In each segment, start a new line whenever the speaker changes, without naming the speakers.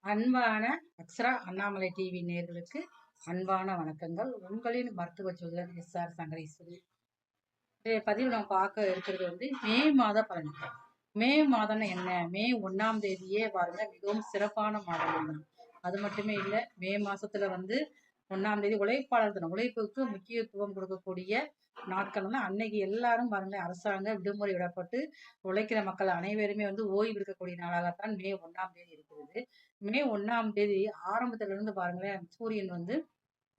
அன்பான அக்ஷரா அண்ணாமலை டிவி நேயர்களுக்கு அன்பான வணக்கங்கள். உங்களின் மருத்துவ ஜோதிடர் எஸ்.ஆர். சங்கரேஸ்வரி. இன்றைய பதிவு நம்ம பார்க்க இருக்கிறது மே மாத பலன்கள். மே மாதம்னா என்ன? மே 1ஆம் தேதியே பாருங்க மிகவும் சிறப்பான மாதம் தான். அது மட்டுமே இல்லை, மே மாசத்துல 1ஆம் தேதி உழைப்பாளர் தினம், உழைப்புக்கு முக்கியத்துவம் கொடுக்கக்கூடிய நாட்கள்னா அன்னைக்கு எல்லாரும் பாருங்க அரசாங்க விடுமுறை விடப்பட்டு உழைக்கிற மக்கள் அனைவருமே ஓய்வு இருக்கக்கூடிய நாளாகத்தான் மே 1ஆம் தேதி இருக்கிறது. மே 1ஆம் தேதி ஆரம்பத்துல இருந்து பாருங்களேன், சூரியன்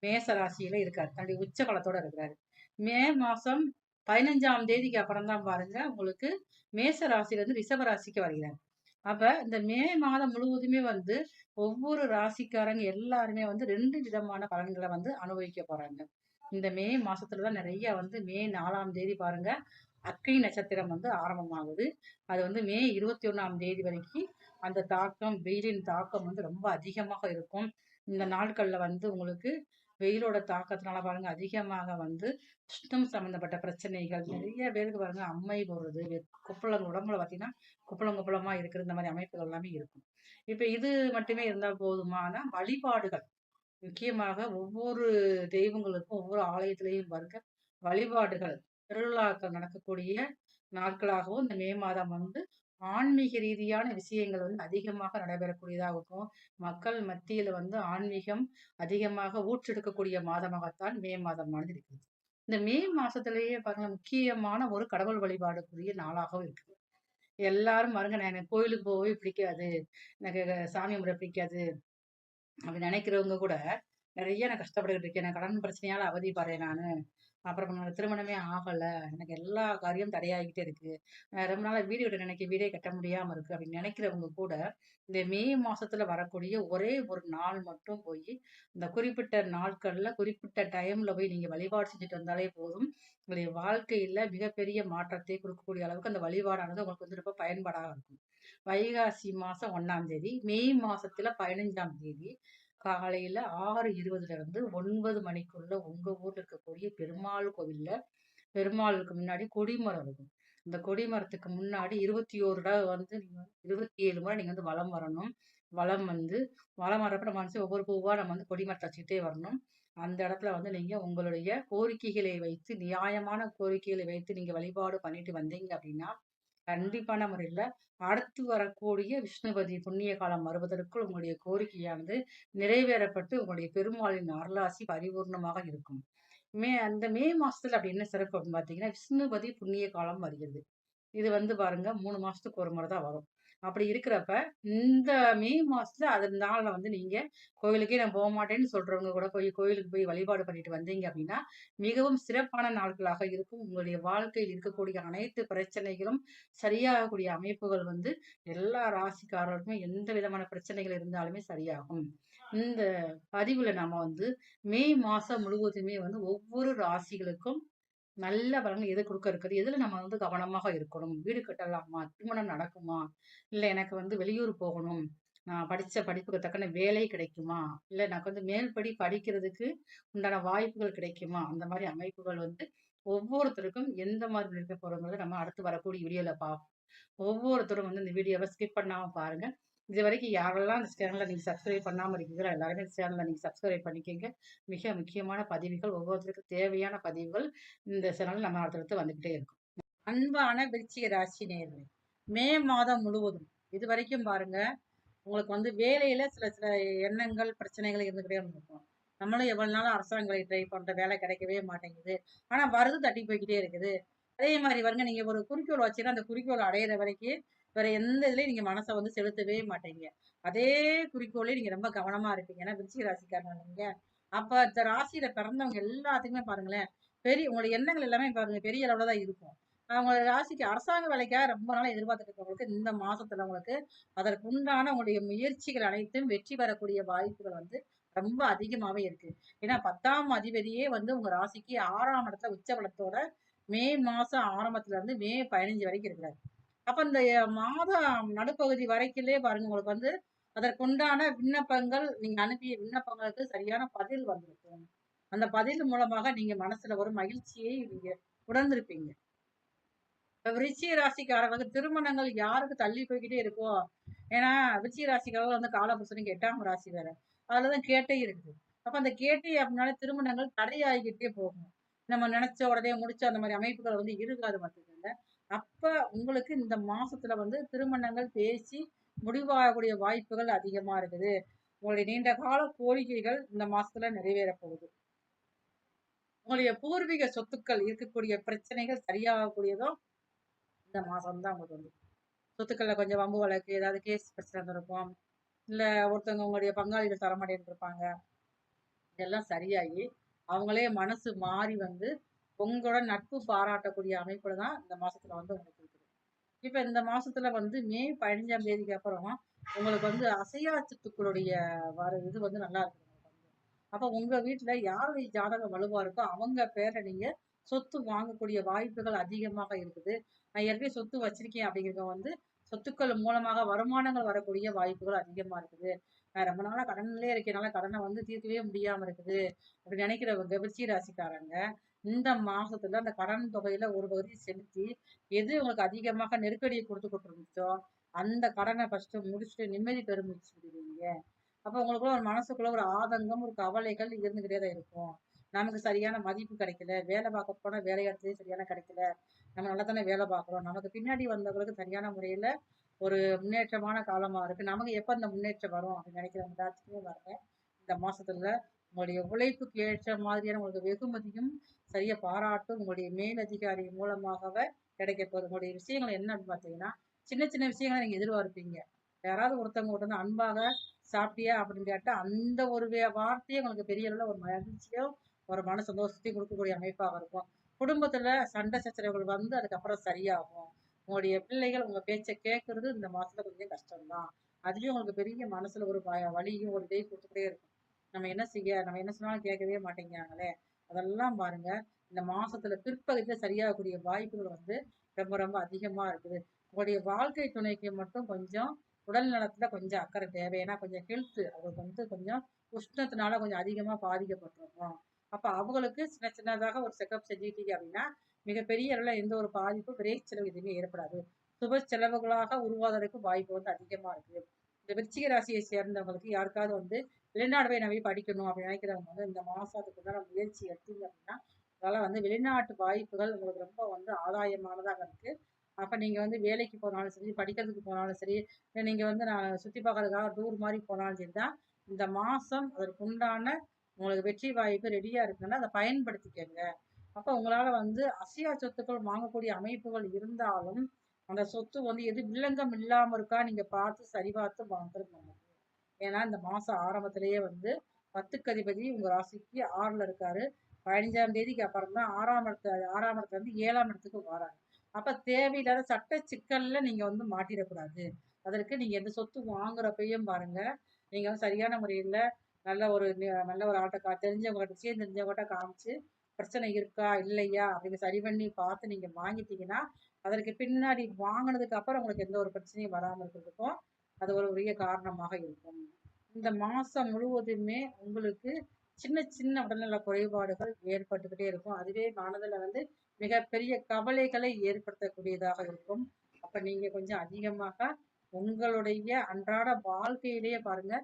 மேச ராசியில இருக்காரு, தன்னுடைய உச்ச பலத்தோட இருக்கிறாரு. மே மாசம் 15ஆம் தேதிக்கு அப்புறம் தான் பாருங்க உங்களுக்கு மேச ராசியில இருந்து ரிஷப ராசிக்கு வருகிறார். அப்ப இந்த மே மாதம் முழுவதுமே ஒவ்வொரு ராசிக்காரங்க எல்லாருமே 2 விதமான பலன்களை அனுபவிக்க போறாங்க. இந்த மே மாசத்துலதான் நிறைய மே 4ஆம் தேதி பாருங்க அக்னி நட்சத்திரம் ஆரம்பமாகுது. அது மே 21ஆம் தேதி வரைக்கும் அந்த தாக்கம், வெயிலின் தாக்கம் ரொம்ப அதிகமாக இருக்கும். இந்த நாட்கள்ல உங்களுக்கு வெயிலோட தாக்கத்தினால பாருங்க அதிகமாக உஷ்ணம் சம்பந்தப்பட்ட பிரச்சனைகள் நிறைய பேருக்கு பாருங்க, அம்மை போடுறது, குப்பளம் உடம்புல பார்த்தீங்கன்னா குப்பளம் குப்பளமா இருக்கிற இந்த மாதிரி அமைப்புகள் எல்லாமே இருக்கும். இப்ப இது மட்டுமே இருந்தால் போதுமானா வழிபாடுகள், முக்கியமாக ஒவ்வொரு தெய்வங்களுக்கும் ஒவ்வொரு ஆலயத்திலையும் பாருங்க வழிபாடுகள், திருவிழாக்கள் நடக்கக்கூடிய நாட்களாகவும் இந்த மே மாதம் ஆன்மீக ரீதியான விஷயங்கள் அதிகமாக நடைபெறக்கூடியதாக இருக்கும். மக்கள் மத்தியில ஆன்மீகம் அதிகமாக ஊற்றெடுக்கக்கூடிய மாதமாகத்தான் மே மாதமானது இருக்குது. இந்த மே மாசத்திலேயே பாருங்க முக்கியமான ஒரு கடவுள் வழிபாடுக்குரிய நாளாகவும் இருக்குது. எல்லாரும் பாருங்க, எனக்கு கோயிலுக்கு போகவே பிடிக்காது, எனக்கு சாமி கும்பிட பிடிக்காது அப்படி நினைக்கிறவங்க கூட நிறைய நான் கஷ்டப்பட்டுக்கிட்டு இருக்கேன், நான் கடன் பிரச்சனையால அவதிப்படுறேன் நானு, அப்புறம் திருமணமே ஆகல, எனக்கு எல்லா காரியம் தடையாகிட்டே இருக்கு, ரொம்ப நாளா வீடு கட்ட நினைக்க வீடே கட்ட முடியாம இருக்கு அப்படின்னு நினைக்கிறவங்க கூட இந்த மே மாசத்துல வரக்கூடிய ஒரே ஒரு நாள் மட்டும் போய் இந்த குறிப்பிட்ட நாட்கள்ல குறிப்பிட்ட டைம்ல போய் நீங்க வழிபாடு செஞ்சுட்டு வந்தாலே போதும். உங்களுடைய வாழ்க்கையில மிகப்பெரிய மாற்றத்தை கொடுக்கக்கூடிய அளவுக்கு அந்த வழிபாடானது உங்களுக்கு ரொம்ப பயன்பாடாக இருக்கும். வைகாசி மாசம் 1ஆம் தேதி, மே மாசத்துல 15ஆம் தேதி காலையில 6:20 இருந்து 9 மணிக்குள்ள உங்க ஊர்ல இருக்கக்கூடிய பெருமாள் கோவில்ல, பெருமாளுக்கு முன்னாடி கொடிமரம் இருக்கும். இந்த கொடிமரத்துக்கு முன்னாடி 21 தடவை நீங்க 27 முறை நீங்க வலம் வரணும். வலம் வலம் வர்றப்ப நம்ம ஒவ்வொரு பூவா நம்ம கொடிமரத்தை வச்சுக்கிட்டே வரணும். அந்த இடத்துல நீங்க உங்களுடைய கோரிக்கைகளை வைத்து, நியாயமான கோரிக்கைகளை வைத்து நீங்க வழிபாடு பண்ணிட்டு வந்தீங்க அப்படின்னா கண்டிப்பான முறையில அடுத்து வரக்கூடிய விஷ்ணுபதி புண்ணிய காலம் வருவதற்குள் உங்களுடைய கோரிக்கையானது நிறைவேறப்பட்டு உங்களுடைய பெருமாளின் அருளாசி பரிபூர்ணமாக இருக்கும். அந்த மே மாசத்துல அப்படி என்ன சிறப்பு அப்படின்னு பாத்தீங்கன்னா, விஷ்ணுபதி புண்ணிய காலம் வருகிறது. இது பாருங்க 3 மாசத்துக்கு ஒரு முறை தான் வரும். அப்படி இருக்கிறப்ப இந்த மே மாசத்துல அதனால நீங்க கோயிலுக்கே நான் போக மாட்டேன்னு சொல்றவங்க கூட போய் கோயிலுக்கு போய் வழிபாடு பண்ணிட்டு வந்தீங்க அப்படின்னா மிகவும் சிறப்பான நாட்களாக இருக்கும். உங்களுடைய வாழ்க்கையில் இருக்கக்கூடிய அனைத்து பிரச்சனைகளும் சரியாகக்கூடிய அமைப்புகள் எல்லா ராசிக்காரர்களுக்கும் எந்த விதமான பிரச்சனைகள் இருந்தாலுமே சரியாகும். இந்த பதிவுல நாம மே மாசம் முழுவதுமே ஒவ்வொரு ராசிகளுக்கும் நல்ல பலன்கள் எது கொடுக்க இருக்குது, எதுல நம்ம கவனமாக இருக்கணும், வீடு கட்டலாமா, திருமணம் நடக்குமா, இல்ல எனக்கு வெளியூர் போகணும், நான் படிச்ச படிப்புக்கு தக்கன வேலை கிடைக்குமா, இல்ல எனக்கு மேல்படி படிக்கிறதுக்கு உண்டான வாய்ப்புகள் கிடைக்குமா, அந்த மாதிரி அமைப்புகள் ஒவ்வொருத்தருக்கும் எந்த மாதிரி இருக்க போறோங்கிறத நம்ம அடுத்து வரக்கூடிய வீடியோல பார்ப்போம். ஒவ்வொருத்தரும் இந்த வீடியோவை ஸ்கிப் பண்ணாம பாருங்க. இது வரைக்கும் யாரெல்லாம் இந்த சேனலை நீங்க சப்ஸ்கிரைப் பண்ணாம இருக்கீங்களோ எல்லாருமே இந்த சேனலை நீங்க சப்ஸ்கிரைப் பண்ணிக்கோங்க. மிக முக்கியமான பதிவுகள், ஒவ்வொருத்தருக்கும் தேவையான பதிவுகள் இந்த சேனல் நம்ம அடுத்தடுத்து வந்துகிட்டே இருக்கும். அன்பான விருச்சிக ராசி நேயர்களே, மே மாதம் முழுவதும் இது வரைக்கும் பாருங்க உங்களுக்கு வேலையில சில சில எண்ணங்கள் பிரச்சனைகள் இருந்துகிட்டே இருக்கும். நம்மளும் எவ்வளவு நாளும் அரசாங்க வேலை ட்ரை பண்ற, வேலை கிடைக்கவே மாட்டேங்குது, ஆனா வருது தட்டி போய்கிட்டே இருக்குது. அதே மாதிரி வருங்க, நீங்க ஒரு குறிக்கோள் வச்சீங்கன்னா அந்த குறிக்கோள் அடையிற வரைக்கும் வேற எந்த இதுலயும் நீங்க மனசை செலுத்தவே மாட்டீங்க. அதே குறிக்கோளே நீங்க ரொம்ப கவனமா இருப்பீங்க. ஏன்னா விருச்சிக ராசிக்காரங்க நீங்க. அப்ப இந்த ராசியில பிறந்தவங்க எல்லாத்துக்குமே பாருங்களேன், பெரிய உங்களுடைய எண்ணங்கள் எல்லாமே பாருங்க பெரிய அளவுல தான் இருக்கும். அவங்க ராசிக்கு அரசாங்க வேலைக்காக ரொம்ப நாளா எதிர்பார்த்துட்டு இருக்கவங்களுக்கு இந்த மாசத்துல உங்களுக்கு அதற்கு உண்டான உங்களுடைய முயற்சிகள் அனைத்தும் வெற்றி பெறக்கூடிய வாய்ப்புகள் ரொம்ப அதிகமாவே இருக்கு. ஏன்னா 10ஆம் அதிபதியே உங்க ராசிக்கு 6ஆம் இடத்துல உச்சபலத்தோட மே மாசம் ஆரம்பத்துல இருந்து மே 15 வரைக்கும் இருக்கிறாரு. அப்ப இந்த மாதம் நடுப்பகுதி வரைக்குமே பாருங்க உங்களுக்கு அதற்குண்டான விண்ணப்பங்கள், நீங்க அனுப்பிய விண்ணப்பங்களுக்கு சரியான பதில் வந்திருக்கும். அந்த பதில் மூலமாக நீங்க மனசுல ஒரு மகிழ்ச்சியை நீங்க உணர்ந்திருப்பீங்க. விருச்சிக ராசிக்காரங்க திருமணங்கள் யாருக்கு தள்ளி போய்கிட்டே இருக்கோ, ஏன்னா விருச்சிக ராசிக்காரங்க வந்து காலபுருஷனுக்கு 8ஆம் ராசி வேற. அதுலதான் கேட்டை இருக்குது. அப்ப அந்த கேட்டை அப்படின்னாலே திருமணங்கள் தடையாகிக்கிட்டே போகும். நம்ம நினைச்ச உடனே முடிச்ச அந்த மாதிரி அமைப்புகள் வந்து இருக்காது பார்த்துக்கோங்க. அப்ப உங்களுக்கு இந்த மாசத்துல வந்து திருமணங்கள் பேசி முடிவாகக்கூடிய வாய்ப்புகள் அதிகமா இருக்குது. உங்களுடைய நீண்ட கால கோரிக்கைகள் இந்த மாசத்துல நிறைவேற போகுது. உங்களுடைய பூர்வீக சொத்துக்கள் இருக்கக்கூடிய பிரச்சனைகள் சரியாகக்கூடியதும் இந்த மாசம் தான் உங்களுக்கு வந்து சொத்துக்கள்ல கொஞ்சம் வம்பு வழக்கு ஏதாவது கேஸ் பிரச்சனை இருக்கும். இல்ல ஒருத்தவங்க உங்களுடைய பங்காளிகள் தரமாட்டேன்னு இருப்பாங்க. இதெல்லாம் சரியாகி அவங்களே மனசு மாறி வந்து உங்களோட நட்பு பாராட்டக்கூடிய அமைப்புல தான் இந்த மாசத்துல வந்து உங்களுக்கு இருக்குது. இப்ப இந்த மாசத்துல வந்து மே 15ஆம் தேதிக்கு அப்புறம் உங்களுக்கு வந்து அசையா சொத்துக்களுடைய இது வந்து நல்லா இருக்குது உங்களுக்கு வந்து. அப்ப உங்க வீட்டுல யாருடைய ஜாதகம் வலுவா இருக்கோ அவங்க பேரை நீங்க சொத்து வாங்கக்கூடிய வாய்ப்புகள் அதிகமாக இருக்குது. நான் ஏற்கனவே சொத்து வச்சிருக்கேன் அப்படிங்கிறவங்க வந்து சொத்துக்கள் மூலமாக வருமானங்கள் வரக்கூடிய வாய்ப்புகள் அதிகமா இருக்குது. நான் ரொம்ப நாளா கடன்லயே இருக்கனால கடனை வந்து தீர்க்கவே முடியாம இருக்குது அப்படி நினைக்கிறவங்க விருச்சிக ராசிக்காரங்க இந்த மாசத்துல அந்த கடன் தொகையில ஒரு பகுதி செலுத்தி எது உங்களுக்கு அதிகமாக நெருக்கடியை கொடுத்துக்கிட்டு இருந்துச்சோ அந்த கடனை ஃபர்ஸ்ட் முடிச்சுட்டு நிம்மதி பெருமிச்சு விடுவீங்க. அப்ப உங்களுக்குள்ள ஒரு மனசுக்குள்ள ஒரு ஆதங்கம் ஒரு கவலைகள் இருந்துகிட்டே தான் இருக்கும். நமக்கு சரியான மதிப்பு கிடைக்கல, வேலை பார்க்க போனா வேலை இடத்துலயே சரியான கிடைக்கல, நம்ம நல்லா தானே வேலை பார்க்குறோம், நமக்கு பின்னாடி வந்தவங்களுக்கு சரியான முறையில ஒரு முன்னேற்றமான காலமா இருக்கு, நமக்கு எப்ப இந்த முன்னேற்றம் வரும் அப்படின்னு நினைக்கிறவங்க எல்லாத்துக்குமே வரல. இந்த மாசத்துல உங்களுடைய உழைப்புக்கு ஏற்ற மாதிரியான உங்களுக்கு வெகுமதியும் சரியா பாராட்டும் உங்களுடைய மேலதிகாரி மூலமாகவே கிடைக்க போகுது. உங்களுடைய விஷயங்கள் என்ன அப்படின்னு பார்த்தீங்கன்னா சின்ன சின்ன விஷயங்களை நீங்க எதிர்பார்ப்பீங்க. யாராவது ஒருத்தவங்க வந்து அன்பாக சாப்பிட்டியா அப்படின்னு கேட்டா அந்த ஒரு வார்த்தையே உங்களுக்கு பெரிய அளவுல ஒரு மகிழ்ச்சியோ ஒரு மன சந்தோஷத்தையும் கொடுக்கக்கூடிய அமைப்பாக இருக்கும். குடும்பத்துல சண்டை சச்சரவுகள் வந்து அதுக்கப்புறம் சரியாகும். உங்களுடைய பிள்ளைகள் உங்க பேச்சை கேட்கறது இந்த மாசத்துல கொஞ்சம் கஷ்டம்தான். அதுலயும் உங்களுக்கு பெரிய மனசுல ஒரு வலியும் ஒரு இதையும் கொடுத்துட்டே இருக்கும். நம்ம என்ன செய்ய, நம்ம என்ன சொன்னாலும் கேட்கவே மாட்டேங்கிறாங்களே, அதெல்லாம் பாருங்க இந்த மாசத்துல பிற்பகுதியில சரியாகக்கூடிய வாய்ப்புகள் வந்து ரொம்ப ரொம்ப அதிகமா இருக்குது. உங்களுடைய வாழ்க்கை துணைக்கு மட்டும் கொஞ்சம் உடல் நலத்துல கொஞ்சம் அக்கறை தேவை. ஏன்னா கொஞ்சம் ஹெல்த் அவங்களுக்கு வந்து கொஞ்சம் உஷ்ணத்தினால கொஞ்சம் அதிகமா பாதிக்கப்பட்டிருக்கும். அப்ப அவங்களுக்கு சின்ன சின்னதாக ஒரு செக்கப் செஞ்சுக்கிட்டீங்க அப்படின்னா மிகப்பெரிய அளவுல எந்த ஒரு பாதிப்பு விரை செலவு எதுவுமே ஏற்படாது. சுப செலவுகளாக உருவாவதற்கு வாய்ப்பு வந்து அதிகமா இருக்கு. இந்த விருச்சிக ராசியை சேர்ந்தவங்களுக்கு யாருக்காவது வந்து வெளிநாடு போய் நான் போய் படிக்கணும் அப்படின்னு நினைக்கிறவங்க வந்து இந்த மாசத்துக்கு உண்டான முயற்சி எடுத்தீங்க அப்படின்னா அதனால வந்து வெளிநாட்டு வாய்ப்புகள் உங்களுக்கு ரொம்ப வந்து ஆதாயமானதாக இருக்கு. அப்ப நீங்க வந்து வேலைக்கு போனாலும் சரி, படிக்கிறதுக்கு போனாலும் சரி, இல்ல நீங்க வந்து நான் சுத்தி பார்க்கறதுக்காக டூர் மாதிரி போனாலும் சரிதான், இந்த மாசம் அதற்கு உண்டான உங்களுக்கு வெற்றி வாய்ப்பு ரெடியா இருக்குன்னா அதை பயன்படுத்திக்கங்க. அப்ப உங்களால வந்து அசையா சொத்துக்கள் வாங்கக்கூடிய அமைப்புகள் இருந்தாலும் அந்த சொத்து வந்து எது வில்லங்கம் இல்லாம இருக்கா நீங்க பார்த்து சரி பார்த்து வாங்குறது நல்லது. ஏன்னா இந்த மாசம் ஆரம்பத்திலேயே வந்து 10க்கு அதிபதி உங்க ராசிக்கு 6ல இருக்காரு. 15ஆம் தேதிக்கு அப்புறம் தான் 6ஆம் இடத்துல இருந்து 7ஆம் இடத்துக்கு வராரு. அப்ப தேவையில்லாத சட்ட சிக்கல்ல நீங்க வந்து மாட்டிடக்கூடாது. அதற்கு நீங்க எந்த சொத்து வாங்குறப்பையும் பாருங்க, நீங்க வந்து சரியான முறையில நல்ல ஒரு ஆட்டை தெரிஞ்சவங்ககிட்ட விஷயம் தெரிஞ்சவங்ககிட்ட காமிச்சு பிரச்சனை இருக்கா இல்லையா அப்படின்னு சரி பண்ணி பார்த்து நீங்க வாங்கிட்டீங்கன்னா அதற்கு பின்னாடி வாங்கினதுக்கு அப்புறம் உங்களுக்கு எந்த ஒரு பிரச்சனையும் வராமல் இருக்கிறதுக்கும் அது ஒரு உரிய காரணமாக இருக்கும். இந்த மாசம் முழுவதுமே உங்களுக்கு சின்ன சின்ன உடல்நல குறைபாடுகள் ஏற்பட்டுக்கிட்டே இருக்கும். அதுவே மனதுல வந்து மிகப்பெரிய கவலைகளை ஏற்படுத்தக்கூடியதாக இருக்கும். அப்ப நீங்க கொஞ்சம் அதிகமாக உங்களுடைய அன்றாட வாழ்க்கையிலேயே பாருங்க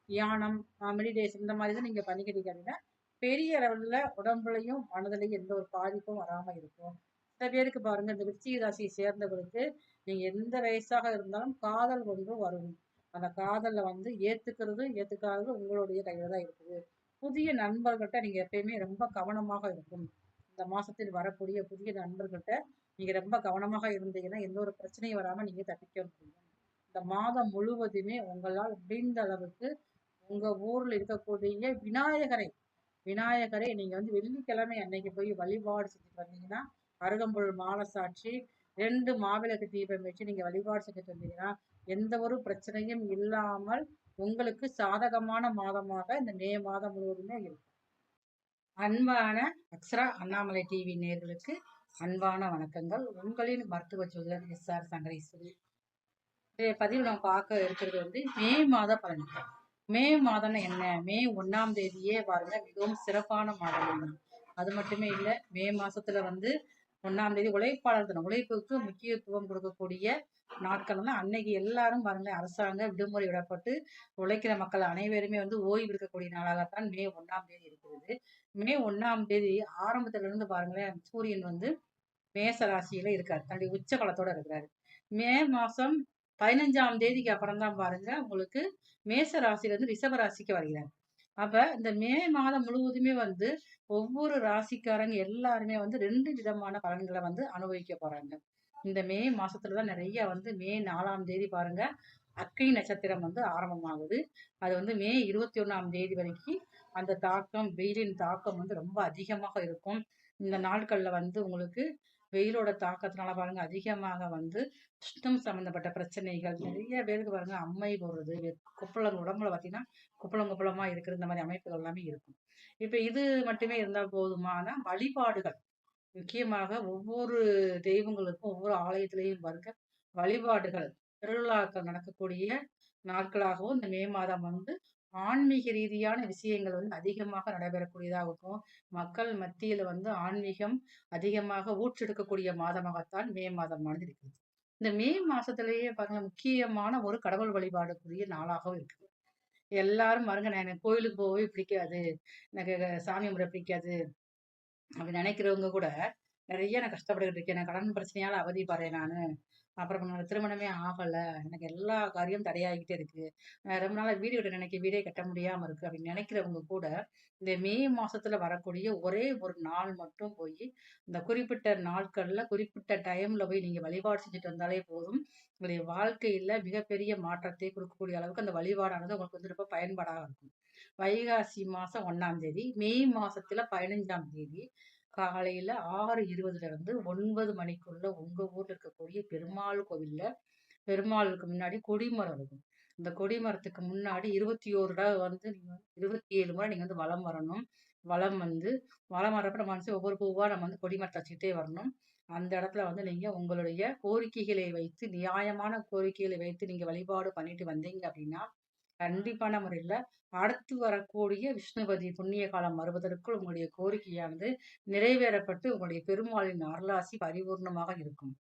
தியானம், மெடிடேஷன் இந்த மாதிரி தான் நீங்க பண்ணிக்கிட்டீங்க அப்படின்னா பெரிய அளவுல உடம்புலையும் மனதிலையும் எந்த ஒரு பாதிப்பும் வராம இருக்கும். சில பேருக்கு பாருங்க இந்த விருச்சிக ராசியை சேர்ந்தவர்களுக்கு நீங்க எந்த வயசாக இருந்தாலும் காதல் ஒன்று வரும். அந்த காதல்ல வந்து ஏத்துக்காதது உங்களுடைய கையில தான் இருக்குது. புதிய நண்பர்கிட்ட நீங்க எப்பயுமே ரொம்ப கவனமாக இருக்கும். இந்த மாசத்தில் வரக்கூடிய புதிய நண்பர்கிட்ட நீங்க ரொம்ப கவனமாக இருந்தீங்கன்னா எந்த ஒரு பிரச்சனையும் வராம நீங்க தப்பிக்க முடியும். இந்த மாதம் முழுவதுமே உங்களால் முடிந்த அளவுக்கு உங்க ஊர்ல இருக்கக்கூடிய விநாயகரை நீங்க வந்து வெள்ளிக்கிழமை அன்னைக்கு போய் வழிபாடு செஞ்சுட்டு வந்தீங்கன்னா அருகம்புல் மாலை சாற்றி 2 மாவிளக்கு தீபம் வச்சு நீங்க வழிபாடு செஞ்சுட்டு வந்தீங்கன்னா எந்த ஒரு பிரச்சனையும் இல்லாமல் உங்களுக்கு சாதகமான மாதமாக இந்த மே மாதம் முழுவதுமே இருக்கும். அன்பான அக்ஷரா அண்ணாமலை டிவி நேர்களுக்கு அன்பான வணக்கங்கள். உங்களின் மருத்துவ ஜோதிடர் SR சங்கரேஸ்வரி. பதிவு நம்ம பார்க்க இருக்கிறது வந்து மே மாத பலன்கள். மே மாதம்னா என்ன? மே 1ஆம் தேதியே பாருங்க மிகவும் சிறப்பான மாதம். அது மட்டுமே இல்லை, மே மாசத்துல வந்து 1ஆம் தேதி உழைப்பாளர் தினம், உழைப்புக்கு முக்கியத்துவம் கொடுக்கக்கூடிய நாட்கள்னா அன்னைக்கு எல்லாரும் பாருங்களேன், அரசாங்க விடுமுறை விடப்பட்டு உழைக்கிற மக்கள் அனைவருமே வந்து ஓய்வு இருக்கக்கூடிய நாளாகத்தான் மே 1ஆம் தேதி இருக்கிறது. மே 1ஆம் தேதி ஆரம்பத்துல இருந்து பாருங்களேன், சூரியன் வந்து மேச ராசியில இருக்காரு. தன்னுடைய உச்ச பலத்தோட இருக்கிறாரு. மே மாசம் 15ஆம் தேதிக்கு அப்புறம் தான் பாருங்க உங்களுக்கு மேச ராசியில இருந்து ரிஷப ராசிக்கு வருகிறார். அப்ப இந்த மே மாதம் முழுவதுமே வந்து ஒவ்வொரு ராசிக்காரங்க எல்லாருமே வந்து 2 விதமான பலன்களை வந்து அனுபவிக்க போறாங்க. இந்த மே மாசத்துலதான் நிறைய வந்து மே 4ஆம் தேதி பாருங்க அக்னி நட்சத்திரம் வந்து ஆரம்பமாகுது. அது வந்து மே 21ஆம் தேதி வரைக்கும் அந்த தாக்கம், வெயிலின் தாக்கம் வந்து ரொம்ப அதிகமாக இருக்கும். இந்த நாட்கள்ல வந்து உங்களுக்கு வெயிலோட தாக்கத்தினால பாருங்க அதிகமாக வந்து உஷ்ணம் சம்பந்தப்பட்ட பிரச்சனைகள் நிறைய பேருக்கு பாருங்க அம்மை போடுறது, கொப்பளம் உடம்புல பார்த்தீங்கன்னா குப்பளம் குப்பளமா இருக்கிற இந்த மாதிரி அமைப்புகள் எல்லாமே இருக்கும். இப்ப இது மட்டுமே இருந்தால் போதுமான வழிபாடுகள், முக்கியமாக ஒவ்வொரு தெய்வங்களுக்கும் ஒவ்வொரு ஆலயத்திலையும் பாருங்க வழிபாடுகள், திருவிழாக்கள் நடக்கக்கூடிய நாட்களாகவும் இந்த மே மாதம் வந்து ஆன்மீக ரீதியான விஷயங்கள் வந்து அதிகமாக நடைபெறக்கூடியதாகவும் மக்கள் மத்தியில வந்து ஆன்மீகம் அதிகமாக ஊற்றெடுக்கக்கூடிய மாதமாகத்தான் மே மாதமானது இருக்குது. இந்த மே மாசத்திலேயே பாருங்க முக்கியமான ஒரு கடவுள் வழிபாடுக்குரிய நாளாகவும் இருக்குது. எல்லாரும் பாருங்க நான் எனக்கு கோயிலுக்கு போகவே பிடிக்காது, எனக்கு சாமி கும்பிட பிடிக்காது அப்படி நினைக்கிறவங்க கூட நிறைய நான் கஷ்டப்பட்டுக்கிட்டு இருக்கேன், நான் கடன் பிரச்சனையால அவதிப்படுறேன் நானு, அப்புறம் என்னோட திருமணமே ஆகல, எனக்கு எல்லா காரியம் தடையாகிட்டே இருக்கு, ரொம்ப நாளா வீடு கட்ட நினைக்க வீடே கட்ட முடியாம இருக்கு அப்படின்னு நினைக்கிறவங்க கூட இந்த மே மாசத்துல வரக்கூடிய ஒரே ஒரு நாள் மட்டும் போய் இந்த குறிப்பிட்ட நாட்கள்ல குறிப்பிட்ட டைம்ல போய் நீங்க வழிபாடு செஞ்சுட்டு வந்தாலே போதும். உங்களுடைய வாழ்க்கையில மிகப்பெரிய மாற்றத்தை கொடுக்கக்கூடிய அளவுக்கு அந்த வழிபாடானது உங்களுக்கு வந்து ரொம்ப பயன்பாடாக இருக்கும். வைகாசி மாசம் 1ஆம் தேதி, மே மாசத்துல 15ஆம் தேதி காலையில 6:20 இருந்து 9 மணிக்குள்ள உங்க ஊர்ல இருக்கக்கூடிய பெருமாள் கோவில்ல பெருமாளுக்கு முன்னாடி கொடிமரம் இருக்கும். இந்த கொடிமரத்துக்கு முன்னாடி 21 தடவை வந்து நீங்க 27 முறை நீங்க வந்து வலம் வரணும். வலம் வந்து வலம் வர்றப்ப நம்ம வந்து ஒவ்வொரு பூவா நம்ம வந்து கொடிமரத்தை வச்சுக்கிட்டே வரணும். அந்த இடத்துல வந்து நீங்க உங்களுடைய கோரிக்கைகளை வைத்து, நியாயமான கோரிக்கைகளை வைத்து நீங்க வழிபாடு பண்ணிட்டு வந்தீங்க அப்படின்னா கண்டிப்பான முறையில அடுத்து வரக்கூடிய விஷ்ணுபதி புண்ணிய காலம் வருவதற்குள் உங்களுடைய கோரிக்கையானது நிறைவேறப்பட்டு உங்களுடைய பெருமாளின் அருளாசி பரிபூர்ணமாக இருக்கும்.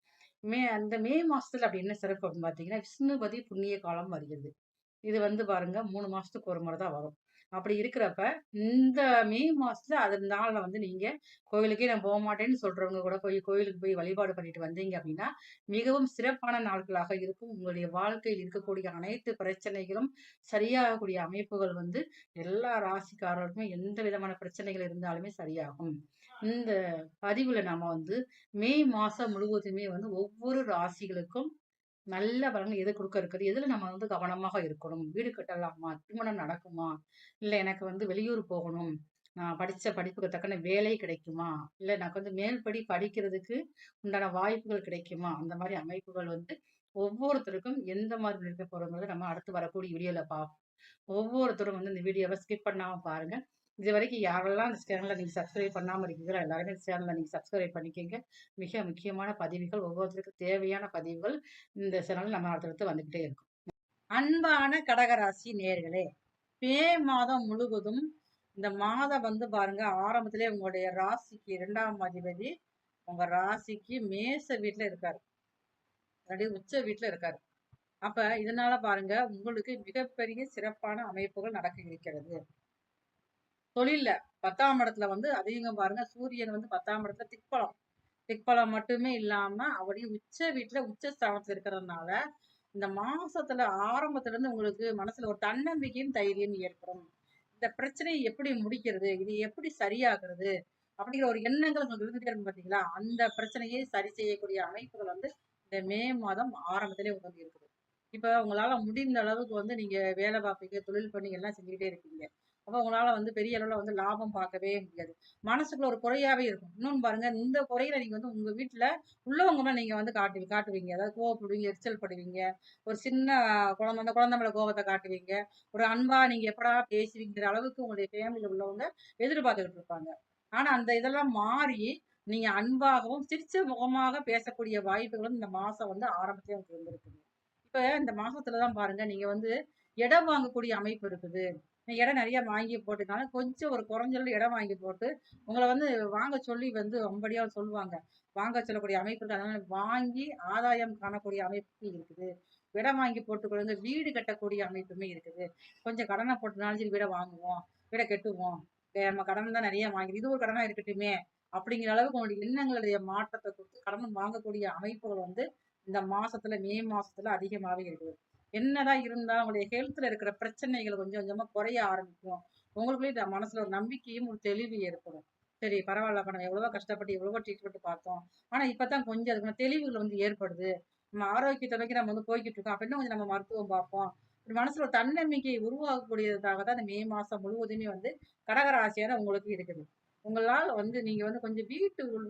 அந்த மே மாசத்துல அப்படி என்ன சிறப்பு அப்படின்னு பாத்தீங்கன்னா விஷ்ணுபதி புண்ணிய காலம் வருகிறது. இது வந்து பாருங்க 3 மாசத்துக்கு ஒரு முறை தான் வரும். அப்படி இருக்கிறப்ப இந்த மே மாசத்துல அதனால வந்து நீங்க கோயிலுக்கே நான் போக மாட்டேன்னு சொல்றவங்க கூட போய் கோயிலுக்கு போய் வழிபாடு பண்ணிட்டு வந்தீங்க அப்படின்னா மிகவும் சிறப்பான நாட்களாக இருக்கும். உங்களுடைய வாழ்க்கையில் இருக்கக்கூடிய அனைத்து பிரச்சனைகளும் சரியாகக்கூடிய அமைப்புகள் வந்து எல்லா ராசிக்காரர்களுக்குமே எந்த விதமான பிரச்சனைகள் இருந்தாலுமே சரியாகும். இந்த பதிவுல நாம வந்து மே மாசம் முழுவதுமே வந்து ஒவ்வொரு ராசிகளுக்கும் நல்ல பலன்கள் எது கொடுக்க இருக்குது, எதுல நம்ம வந்து கவனமாக இருக்கணும், வீடு கட்டலாமா, திருமணம் நடக்குமா, இல்ல எனக்கு வந்து வெளியூர் போகணும், நான் படிச்ச படிப்புக்கு தக்கன வேலை கிடைக்குமா, இல்ல எனக்கு வந்து மேல்படி படிக்கிறதுக்கு உண்டான வாய்ப்புகள் கிடைக்குமா, அந்த மாதிரி அமைப்புகள் வந்து ஒவ்வொருத்தருக்கும் எந்த மாதிரி இருக்க போறோங்கிறத நம்ம அடுத்து வரக்கூடிய வீடியோல பார்ப்போம். ஒவ்வொருத்தரும் வந்து இந்த வீடியோவை ஸ்கிப் பண்ணாம பாருங்க. இது வரைக்கும் யாரெல்லாம் இந்த சேனலை நீங்க சப்ஸ்கிரைப் பண்ணாம இருக்கீங்களோ எல்லாருமே இந்த சேனலை நீங்க சப்ஸ்கிரைப் பண்ணிக்கங்க. மிக முக்கியமான பதிவுகள், ஒவ்வொருத்தருக்கும் தேவையான பதிவுகள் இந்த சேனல் நம்ம அடுத்தடுத்து வந்துகிட்டே இருக்கும். அன்பான கடகராசி நேர்களே, மே மாதம் முழுவதும் இந்த மாதம் வந்து பாருங்க ஆரம்பத்திலே உங்களுடைய ராசிக்கு 2ஆம் அதிபதி உங்க ராசிக்கு மேச வீட்டுல இருக்காரு, உச்ச வீட்டுல இருக்காரு. அப்ப இதனால பாருங்க உங்களுக்கு மிகப்பெரிய சிறப்பான அமைப்புகள் நடக்க இருக்கிறது. தொழில்ல 10ஆம் இடத்துல வந்து அதிகம் பாருங்க சூரியன் வந்து 10ஆம் இடத்துல திக்பலம், திக்பலம் மட்டுமே இல்லாம அவருடைய உச்ச வீட்டுல உச்ச ஸ்தானத்துல இருக்கிறதுனால இந்த மாசத்துல ஆரம்பத்துல இருந்து உங்களுக்கு மனசுல ஒரு தன்னம்பிக்கையும் தைரியம் ஏற்படும். இந்த பிரச்சனையை எப்படி முடிக்கிறது, இது எப்படி சரியாகிறது அப்படிங்கிற ஒரு எண்ணங்கள் உங்களுக்கு இருந்துட்டே இருக்கும் பாத்தீங்களா, அந்த பிரச்சனையை சரி செய்யக்கூடிய அமைப்புகள் வந்து இந்த மே மாதம் ஆரம்பத்திலே உங்களுக்கு இருக்குது. இப்ப உங்களால முடிந்த அளவுக்கு வந்து நீங்க வேலை பார்ப்பீங்க, தொழில் பண்ணி எல்லாம் செஞ்சுக்கிட்டே இருக்கீங்க. அப்ப உங்களால வந்து பெரிய அளவுல வந்து லாபம் பார்க்கவே முடியாது. மனசுக்குள்ள ஒரு குறையாவே இருக்கும். இன்னொன்னு பாருங்க, இந்த குறையில நீங்க வந்து உங்க வீட்டுல உள்ளவங்க மேல நீங்க வந்து காட்டுவீங்க. அதாவது கோவப்படுவீங்க, எரிச்சல் படுவீங்க. ஒரு சின்ன குழந்தை, அந்த குழந்தை மேல கோபத்தை காட்டுவீங்க. ஒரு அன்பா நீங்க எப்படா பேசுவீங்கிற அளவுக்கு உங்களுடைய ஃபேமிலியில உள்ளவங்க எதிர்பார்த்துக்கிட்டு இருப்பாங்க. ஆனா அந்த இதெல்லாம் மாறி நீங்க அன்பாகவும் சிரிச்ச முகமாக பேசக்கூடிய வாய்ப்புகளும் இந்த மாசம் வந்து ஆரம்பத்திலே உங்களுக்கு இருந்திருக்குங்க. இப்ப இந்த மாசத்துலதான் பாருங்க நீங்க வந்து இடம் வாங்கக்கூடிய அமைப்பு இருக்குது. இடம் நிறைய வாங்கி போட்டுனால கொஞ்சம் ஒரு குறைஞ்சளவு இடம் வாங்கி போட்டு உங்களை வந்து வாங்க சொல்லி வந்து ரொம்படியா சொல்லுவாங்க. வாங்க சொல்லக்கூடிய அமைப்பு இருக்கு. அதனால வாங்கி ஆதாயம் காணக்கூடிய அமைப்பு இருக்குது. இடம் வாங்கி போட்டுக்கொள்ளுங்க. வீடு கட்டக்கூடிய அமைப்புமே இருக்குது. கொஞ்சம் கடனை போட்டுனாலும் சரி வீட வாங்குவோம். வீட கட்டுவோம். நம்ம கடன் தான் நிறைய வாங்கி இது ஒரு கடனா இருக்கட்டுமே அப்படிங்கிற அளவுக்கு உங்களுடைய எண்ணங்களுடைய மாற்றத்தை கொடுத்து கடன் வாங்கக்கூடிய அமைப்புகள் வந்து இந்த மாசத்துல மே மாசத்துல அதிகமாவே இருக்குது. என்னதான் இருந்தா உங்களுடைய ஹெல்த்ல இருக்கிற பிரச்சனைகள் கொஞ்சம் கொஞ்சமா குறைய ஆரம்பிக்கும். உங்களுக்குள்ளேயே மனசுல ஒரு நம்பிக்கையும் ஒரு தெளிவு ஏற்படும். சரி பரவாயில்ல, அப்ப நம்ம எவ்வளவோ கஷ்டப்பட்டு எவ்வளவோ ட்ரீட்மெண்ட் பார்த்தோம். ஆனா இப்பதான் கொஞ்சம் அதுக்கு தெளிவுகள் வந்து ஏற்படுது. நம்ம ஆரோக்கியத்தை நோக்கி நம்ம வந்து போய்கிட்டு இருக்கோம். அப்ப இன்னும் கொஞ்சம் நம்ம மருத்துவம் பார்ப்போம். ஒரு மனசுல ஒரு தன்னம்பிக்கையை உருவாக்கக்கூடியதாக தான் இந்த மே மாசம் முழுவதுமே வந்து கடகராசியான உங்களுக்கு இருக்குது. உங்களால வந்து நீங்க வந்து கொஞ்சம்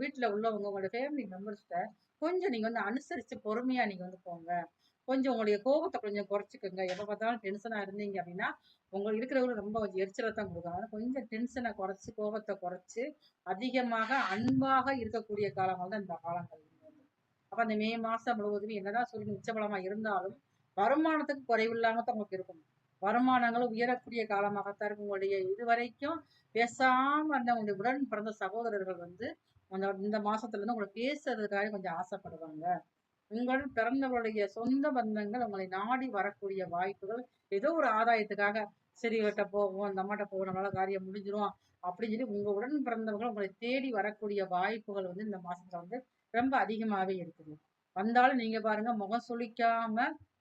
வீட்டுல உள்ளவங்க உங்களோட ஃபேமிலி மெம்பர்ஸ்ட கொஞ்சம் நீங்க வந்து அனுசரிச்சு பொறுமையா நீங்க வந்து போங்க. கொஞ்சம் உங்களுடைய கோபத்தை கொஞ்சம் குறைச்சிக்கோங்க. எப்ப பார்த்தாலும் டென்ஷனா இருந்தீங்க அப்படின்னா உங்களுக்கு இருக்கிறவங்க ரொம்ப கொஞ்சம் எரிச்சலை தான் கொடுக்கும். அதனால கொஞ்சம் டென்ஷனை குறைச்சு கோபத்தை குறைச்சு அதிகமாக அன்பாக இருக்கக்கூடிய காலங்கள் தான் இந்த காலங்கள். அப்ப அந்த மே மாசம் முழுவதுமே என்னதான் சொல்லி உச்சபலமா இருந்தாலும் வருமானத்துக்கு குறைவில்லாம தான் உங்களுக்கு இருக்கும். வருமானங்களும் உயரக்கூடிய காலமாகத்தான் இருக்கும். உங்களுடைய இதுவரைக்கும் பேசாம அந்த உங்களுடைய உடன் பிறந்த சகோதரர்கள் வந்து இந்த மாசத்துல இருந்து உங்களை பேசுறதுக்காக கொஞ்சம் ஆசைப்படுவாங்க. உங்களுடன் பிறந்தவருடைய சொந்த பந்தங்கள் உங்களை நாடி வரக்கூடிய வாய்ப்புகள் ஏதோ ஒரு ஆதாயத்துக்காக சரி இவர்கிட்ட போவோம் இந்த அம்மாட்ட போவோம் நம்மளால காரியம் முடிஞ்சிரும் அப்படின்னு சொல்லி உங்க உடன் பிறந்தவர்கள் உங்களை தேடி வரக்கூடிய வாய்ப்புகள் வந்து இந்த மாசத்துல வந்து ரொம்ப அதிகமாவே இருக்குது. வந்தாலும் நீங்க பாருங்க முகம் சுளிக்காம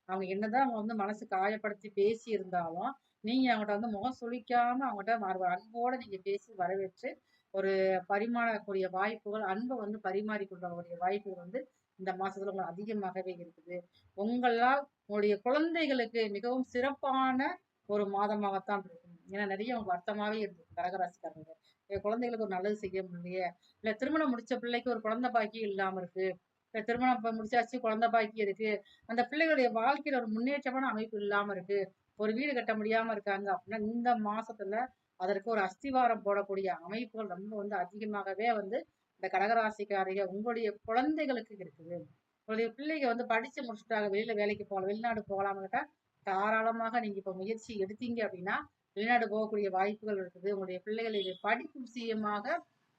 அவங்க என்னதான் அவங்க வந்து மனசு காயப்படுத்தி பேசி இருந்தாலும் நீங்க அவங்ககிட்ட வந்து முகம் சுளிக்காம அவங்ககிட்ட அன்போட நீங்க பேசி வரவேற்று ஒரு பரிமாறக்கூடிய வாய்ப்புகள் அன்பை வந்து பரிமாறிக்கொள்ளக்கூடிய வாய்ப்புகள் வந்து இந்த மாசத்துல உங்களுக்கு அதிகமாகவே இருக்குது. உங்களால் உங்களுடைய குழந்தைகளுக்கு மிகவும் சிறப்பான ஒரு மாதமாகத்தான் இருக்கும். ஏன்னா நிறைய அவங்க வருத்தமாவே இருக்கு கடகராசிக்காரங்க. என் குழந்தைகளுக்கு ஒரு நல்லது செய்ய முடியலையே, இல்ல திருமணம் முடிச்ச பிள்ளைக்கு ஒரு குழந்தை பாக்கியம் இல்லாம இருக்கு, இல்ல திருமணம் முடிச்சாச்சு குழந்தை பாக்கியம் இருக்கு, அந்த பிள்ளைகளுடைய வாழ்க்கையில ஒரு முன்னேற்றமான அமைப்பு இல்லாம இருக்கு, ஒரு வீடு கட்ட முடியாம இருக்காங்க அப்படின்னா இந்த மாசத்துல அதற்கு ஒரு அஸ்திவாரம் போடக்கூடிய அமைப்புகள் ரொம்ப வந்து அதிகமாகவே வந்து இந்த கடகராசிக்காரங்க உங்களுடைய குழந்தைகளுக்கு இருக்குது. உங்களுடைய பிள்ளைங்க வந்து படிச்சு முடிச்சுட்டாங்க, வெளியில வேலைக்கு போகலாம், வெளிநாடு போகலாம்னு கேட்டா தாராளமாக நீங்க இப்ப முயற்சி எடுத்தீங்க அப்படின்னா வெளிநாடு போகக்கூடிய வாய்ப்புகள் இருக்குது. உங்களுடைய பிள்ளைகளுடைய படிப்பு விஷயமாக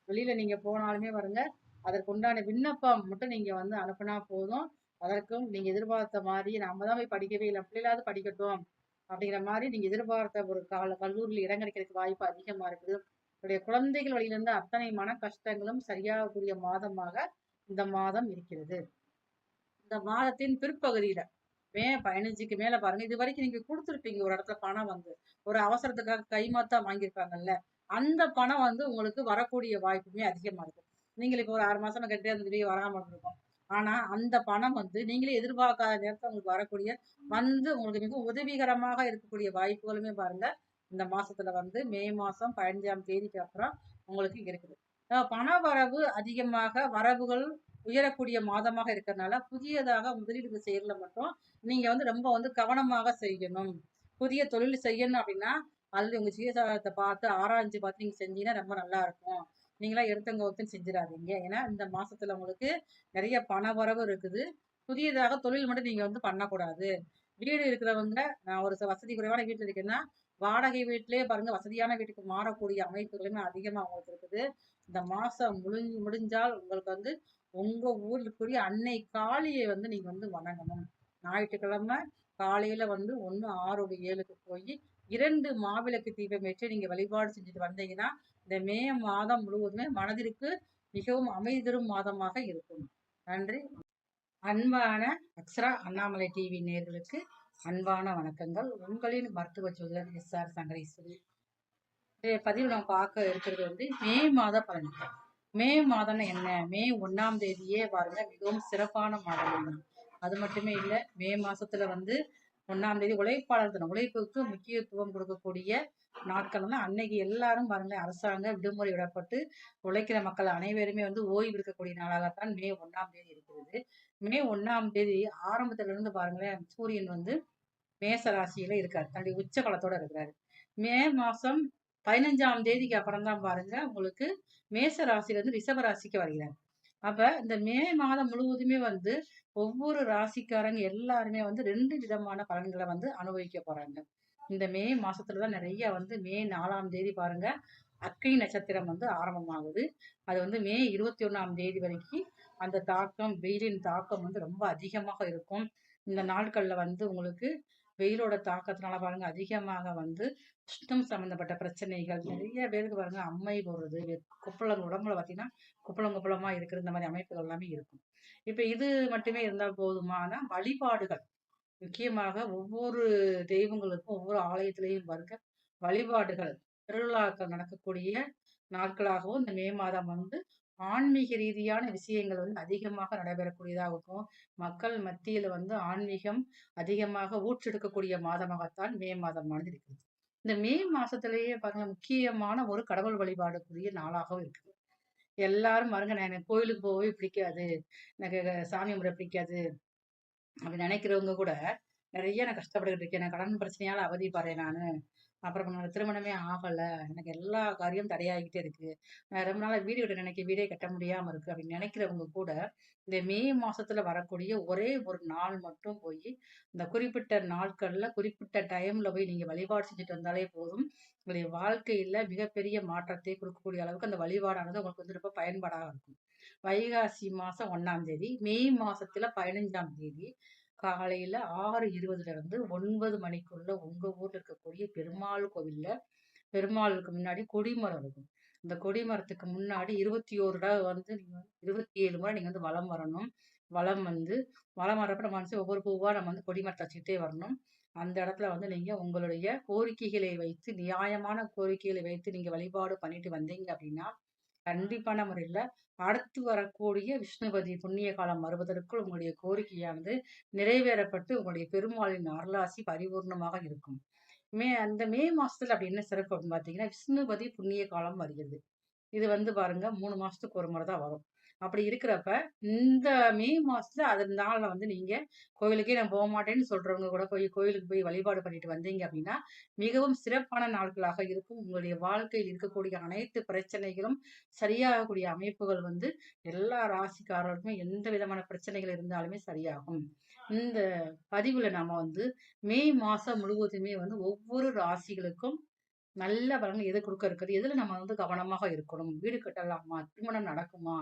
வெளியில நீங்க போனாலுமே வருங்க அதற்கு உண்டான விண்ணப்பம் மட்டும் நீங்க வந்து அனுப்புனா போதும். அதற்கும் நீங்க எதிர்பார்த்த மாதிரி நம்ம தான் போய் படிக்கவே இல்லை பிள்ளைகளாவது படிக்கட்டும் அப்படிங்கிற மாதிரி நீங்க எதிர்பார்த்த ஒரு கல்லூரியில் இடம் கிடைக்கிறதுக்கு வாய்ப்பு அதிகமா இருக்குது. உங்களுடைய குழந்தைகள் வழியிலிருந்து அத்தனை மன கஷ்டங்களும் சரியாகக்கூடிய மாதமாக இந்த மாதம் இருக்கிறது. இந்த மாதத்தின் பிற்பகுதியில மே 15க்கு மேல பாருங்க இது வரைக்கும் நீங்க கொடுத்துருப்பீங்க ஒரு இடத்துல பணம் வந்து ஒரு அவசரத்துக்காக கைமாத்தா வாங்கியிருப்பாங்கல்ல அந்த பணம் வந்து உங்களுக்கு வரக்கூடிய வாய்ப்புமே அதிகமா இருக்கும். நீங்க இப்ப ஒரு 6 மாசம் கட்டி அந்த திடீர் வராம இருக்கும். ஆனா அந்த பணம் வந்து நீங்களே எதிர்பார்க்காத நேரத்துல உங்களுக்கு வரக்கூடிய வந்து உங்களுக்கு மிகவும் உதவிகரமாக இருக்கக்கூடிய வாய்ப்புகளுமே பாருங்க இந்த மாசத்துல வந்து மே மாசம் 15ஆம் தேதிக்கு அப்புறம் உங்களுக்கு இருக்குது. பண வரவு அதிகமாக வரவுகள் உயரக்கூடிய மாதமாக இருக்கிறதுனால புதியதாக முதலீடு செய்யறதுல மட்டும் நீங்க வந்து ரொம்ப வந்து கவனமாக செய்யணும். புதிய தொழில் செய்யணும் அப்படின்னா அது உங்க சுயசாரத்தை பார்த்து ஆராய்ஞ்சு பார்த்து நீங்க செஞ்சீங்கன்னா ரொம்ப நல்லா இருக்கும். நீங்களா எடுத்தங்க ஒருத்தன் செஞ்சிடாதீங்க. ஏன்னா இந்த மாசத்துல உங்களுக்கு நிறைய பண வரவு இருக்குது. புதியதாக தொழில் மட்டும் நீங்க வந்து பண்ணக்கூடாது. வீடு இருக்கிறவங்க நான் ஒரு வசதி குறைவான வீட்டுல இருக்கேன்னா வாடகை வீட்டிலேயே பாருங்க வசதியான வீட்டுக்கு மாறக்கூடிய அமைப்புகளுமே அதிகமா உங்களுக்கு இருக்குது. இந்த மாசம் முடிஞ்சால் உங்களுக்கு வந்து உங்க ஊருக்குரிய அன்னை காளியை வந்து நீங்க வந்து வணங்கணும். ஞாயிற்றுக்கிழமை காலையில வந்து 1, 6, 7க்கு போய் 2 மாவிளக்கு தீபம் ஏற்றி நீங்க வழிபாடு செஞ்சுட்டு வந்தீங்கன்னா இந்த மே மாதம் முழுவதுமே மனதிற்கு மிகவும் அமைதி தரும் மாதமாக இருக்கும். நன்றி. அன்பான அக்ஷரா அண்ணாமலை டிவி நேர்களுக்கு அன்பான வணக்கங்கள். உங்களின் மருத்துவ ஜோதிடர் SR சங்கரேஸ்வரி. பதிவு நம்ம பார்க்க இருக்கிறது வந்து மே மாத பலன்கள். மே மாதம்னா என்ன? மே 1ஆம் தேதியே பாருங்க மிகவும் சிறப்பான மாதம். அது மட்டுமே இல்லை, மே மாசத்துல வந்து 1ஆம் தேதி உழைப்பாளர் தினம், உழைப்புக்கு முக்கியத்துவம் கொடுக்கக்கூடிய நாட்கள் தான் அன்னைக்கு எல்லாரும் பாருங்க அரசாங்க விடுமுறை விடப்பட்டு உழைக்கிற மக்கள் அனைவருமே வந்து ஓய்வு எடுக்கக்கூடிய நாளாகத்தான் மே 1ஆம் தேதி இருக்கிறது. மே 1ஆம் தேதி ஆரம்பத்துல இருந்து பாருங்களேன் சூரியன் வந்து மேச ராசியில இருக்காரு, தன்னுடைய உச்ச பலத்தோட இருக்கிறாரு. மே மாசம் 15ஆம் தேதிக்கு அப்புறம் தான் பாருங்க உங்களுக்கு மேச ராசியில இருந்து ரிஷப ராசிக்கு வருகிறார். அப்ப இந்த மே மாதம் முழுவதுமே வந்து ஒவ்வொரு ராசிக்காரங்க எல்லாருமே வந்து 2 விதமான பலன்களை வந்து அனுபவிக்க போறாங்க. இந்த மே மாசத்துல தான் நிறைய வந்து மே 4ஆம் தேதி பாருங்க அக்னி நட்சத்திரம் வந்து ஆரம்பமாகுது. அது வந்து மே 21ஆம் தேதி வரைக்கும் அந்த தாக்கம், வெயிலின் தாக்கம் வந்து ரொம்ப அதிகமாக இருக்கும். இந்த நாட்கள்ல வந்து உங்களுக்கு வெயிலோட தாக்கத்தினால பாருங்க அதிகமாக வந்து சுத்தம் சம்பந்தப்பட்ட பிரச்சனைகள் நிறைய பேருக்கு பாருங்க அம்மை போடுறது, குப்பளம் உடம்புல பார்த்தீங்கன்னா குப்பளம் குப்பளமா இருக்கிற இந்த மாதிரி அமைப்புகள் எல்லாமே இருக்கும். இப்ப இது மட்டுமே இருந்தால் போதுமானா வழிபாடுகள் முக்கியமாக ஒவ்வொரு தெய்வங்களுக்கும் ஒவ்வொரு ஆலயத்திலையும் பாருங்க வழிபாடுகள், திருவிழாக்கள் நடக்கக்கூடிய நாட்களாகவும் இந்த மே மாதம் வந்து ஆன்மீக ரீதியான விஷயங்கள் வந்து அதிகமாக நடைபெறக்கூடியதாகவும், மக்கள் மத்தியில வந்து ஆன்மீகம் அதிகமாக ஊற்றெடுக்கக்கூடிய மாதமாகத்தான் மே மாதமானது இருக்குது. இந்த மே மாசத்திலேயே பாருங்க முக்கியமான ஒரு கடவுள் வழிபாடுக்குரிய நாளாகவும் இருக்குது. எல்லாரும் பாருங்க நான் எனக்கு கோயிலுக்கு போகவே பிடிக்காது, எனக்கு சாமி கும்பிட பிடிக்காது அப்படி நினைக்கிறவங்க கூட நிறைய நான் கஷ்டப்பட்டுக்கிட்டு இருக்கேன். நான் கடன் பிரச்சனையால அவதிப்படுறேன் நானு. அப்புறம் என்னோட திருமணமே ஆகல. எனக்கு எல்லா காரியம் தடையாகிட்டே இருக்கு. நான் ரொம்ப நாளா வீடு கட்ட நினைக்க வீடே கட்ட முடியாம இருக்கு. அப்படின்னு நினைக்கிறவங்க கூட இந்த மே மாசத்துல வரக்கூடிய ஒரே ஒரு நாள் மட்டும் போய் இந்த குறிப்பிட்ட நாட்கள்ல குறிப்பிட்ட டைம்ல போய் நீங்க வழிபாடு செஞ்சுட்டு வந்தாலே போதும். உங்களுடைய வாழ்க்கையில மிகப்பெரிய மாற்றத்தை கொடுக்கக்கூடிய அளவுக்கு அந்த வழிபாடானது உங்களுக்கு வந்து ரொம்ப பயன்பாடாக இருக்கும். வைகாசி மாசம் 1ஆம் தேதி, மே மாசத்துல 15ஆம் தேதி காலையில 6:20ல இருந்து 9 மணிக்குள்ள உங்க ஊர்ல இருக்கக்கூடிய பெருமாள் கோவில்ல பெருமாளுக்கு முன்னாடி கொடிமரம் இருக்கும். இந்த கொடிமரத்துக்கு முன்னாடி 21 தடவை வந்து நீங்க 27 முறை நீங்க வந்து வலம் வரணும். வலம் வந்து வலம் வரப்ப நம்ம வந்து ஒவ்வொரு பூவா நம்ம வந்து கொடிமரத்தை வச்சுக்கிட்டே வரணும். அந்த இடத்துல வந்து நீங்க உங்களுடைய கோரிக்கைகளை வைத்து நியாயமான கோரிக்கைகளை வைத்து நீங்க வழிபாடு பண்ணிட்டு வந்தீங்க அப்படின்னா கண்டிப்பான முறையில அடுத்து வரக்கூடிய விஷ்ணுபதி புண்ணிய காலம் வருவதற்குள் உங்களுடைய கோரிக்கையானது நிறைவேறப்பட்டு உங்களுடைய பெருமாளின் அருளாசி பரிபூர்ணமாக இருக்கும். அந்த மே மாசத்துல அப்படி என்ன சிறப்பு அப்படின்னு பாத்தீங்கன்னா விஷ்ணுபதி புண்ணிய காலம் வருகிறது. இது வந்து பாருங்க 3 மாசத்துக்கு ஒரு முறை தான் வரும். அப்படி இருக்கிறப்ப, இந்த மே மாசத்துல அதனால வந்து நீங்க கோயிலுக்கே நான் போமாட்டேன்னு சொல்றவங்க கூட போய் கோயிலுக்கு போய் வழிபாடு பண்ணிட்டு வந்தீங்க அப்படின்னா, மிகவும் சிறப்பான நாட்களாக இருக்கும். உங்களுடைய வாழ்க்கையில் இருக்கக்கூடிய அனைத்து பிரச்சனைகளும் சரியாகக்கூடிய அமைப்புகள் வந்து எல்லா ராசிக்காரர்களுக்குமே எந்த விதமான பிரச்சனைகள் இருந்தாலுமே சரியாகும். இந்த பதிவுல நாம வந்து மே மாசம் முழுவதுமே வந்து ஒவ்வொரு ராசிகளுக்கும் நல்ல பலன் எது குடுக்க இருக்குது? எதுல நம்ம வந்து கவனமாக இருக்கணும்? வீடு கட்டலாமா? திருமணம் நடக்குமா?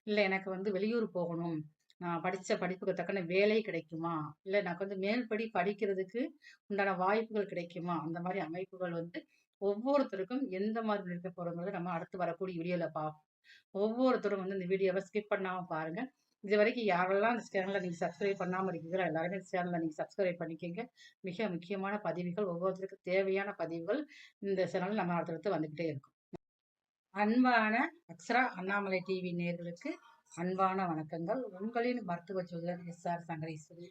இல்ல எனக்கு வந்து வெளியூர் போகணும். நான் படிச்ச படிப்புக்கு தக்கன வேலை கிடைக்குமா? இல்ல எனக்கு வந்து மேல்படி படிக்கிறதுக்கு உண்டான வாய்ப்புகள் கிடைக்குமா? அந்த மாரி அமைப்புகள் வந்து ஒவ்வொருத்தருக்கும் எந்த மாதிரி இருக்க போறோங்கிறத நம்ம அடுத்து வரக்கூடிய வீடியோல பார்ப்போம். ஒவ்வொருத்தரும் வந்து இந்த வீடியோவ ஸ்கிப் பண்ணாம பாருங்க. இதுவரைக்கும் யாரெல்லாம் இந்த சேனலை நீங்க சப்ஸ்கிரைப் பண்ணாம இருக்கீங்களோ எல்லாருமே இந்த சேனலை நீங்க சப்ஸ்கிரைப் பண்ணிக்கங்க. மிக முக்கியமான பதிவுகள் ஒவ்வொருத்தருக்கும் தேவையான பதிவுகள் இந்த சேனல் நம்ம அடுத்தடுத்து வந்துகிட்டே இருக்கும். அன்பான அக்ஷரா அண்ணாமலை டிவி நேயர்களுக்கு அன்பான வணக்கங்கள். உங்களின் மருத்துவ ஜோதிடர் எஸ்ஆர் சங்கரேஸ்வரி.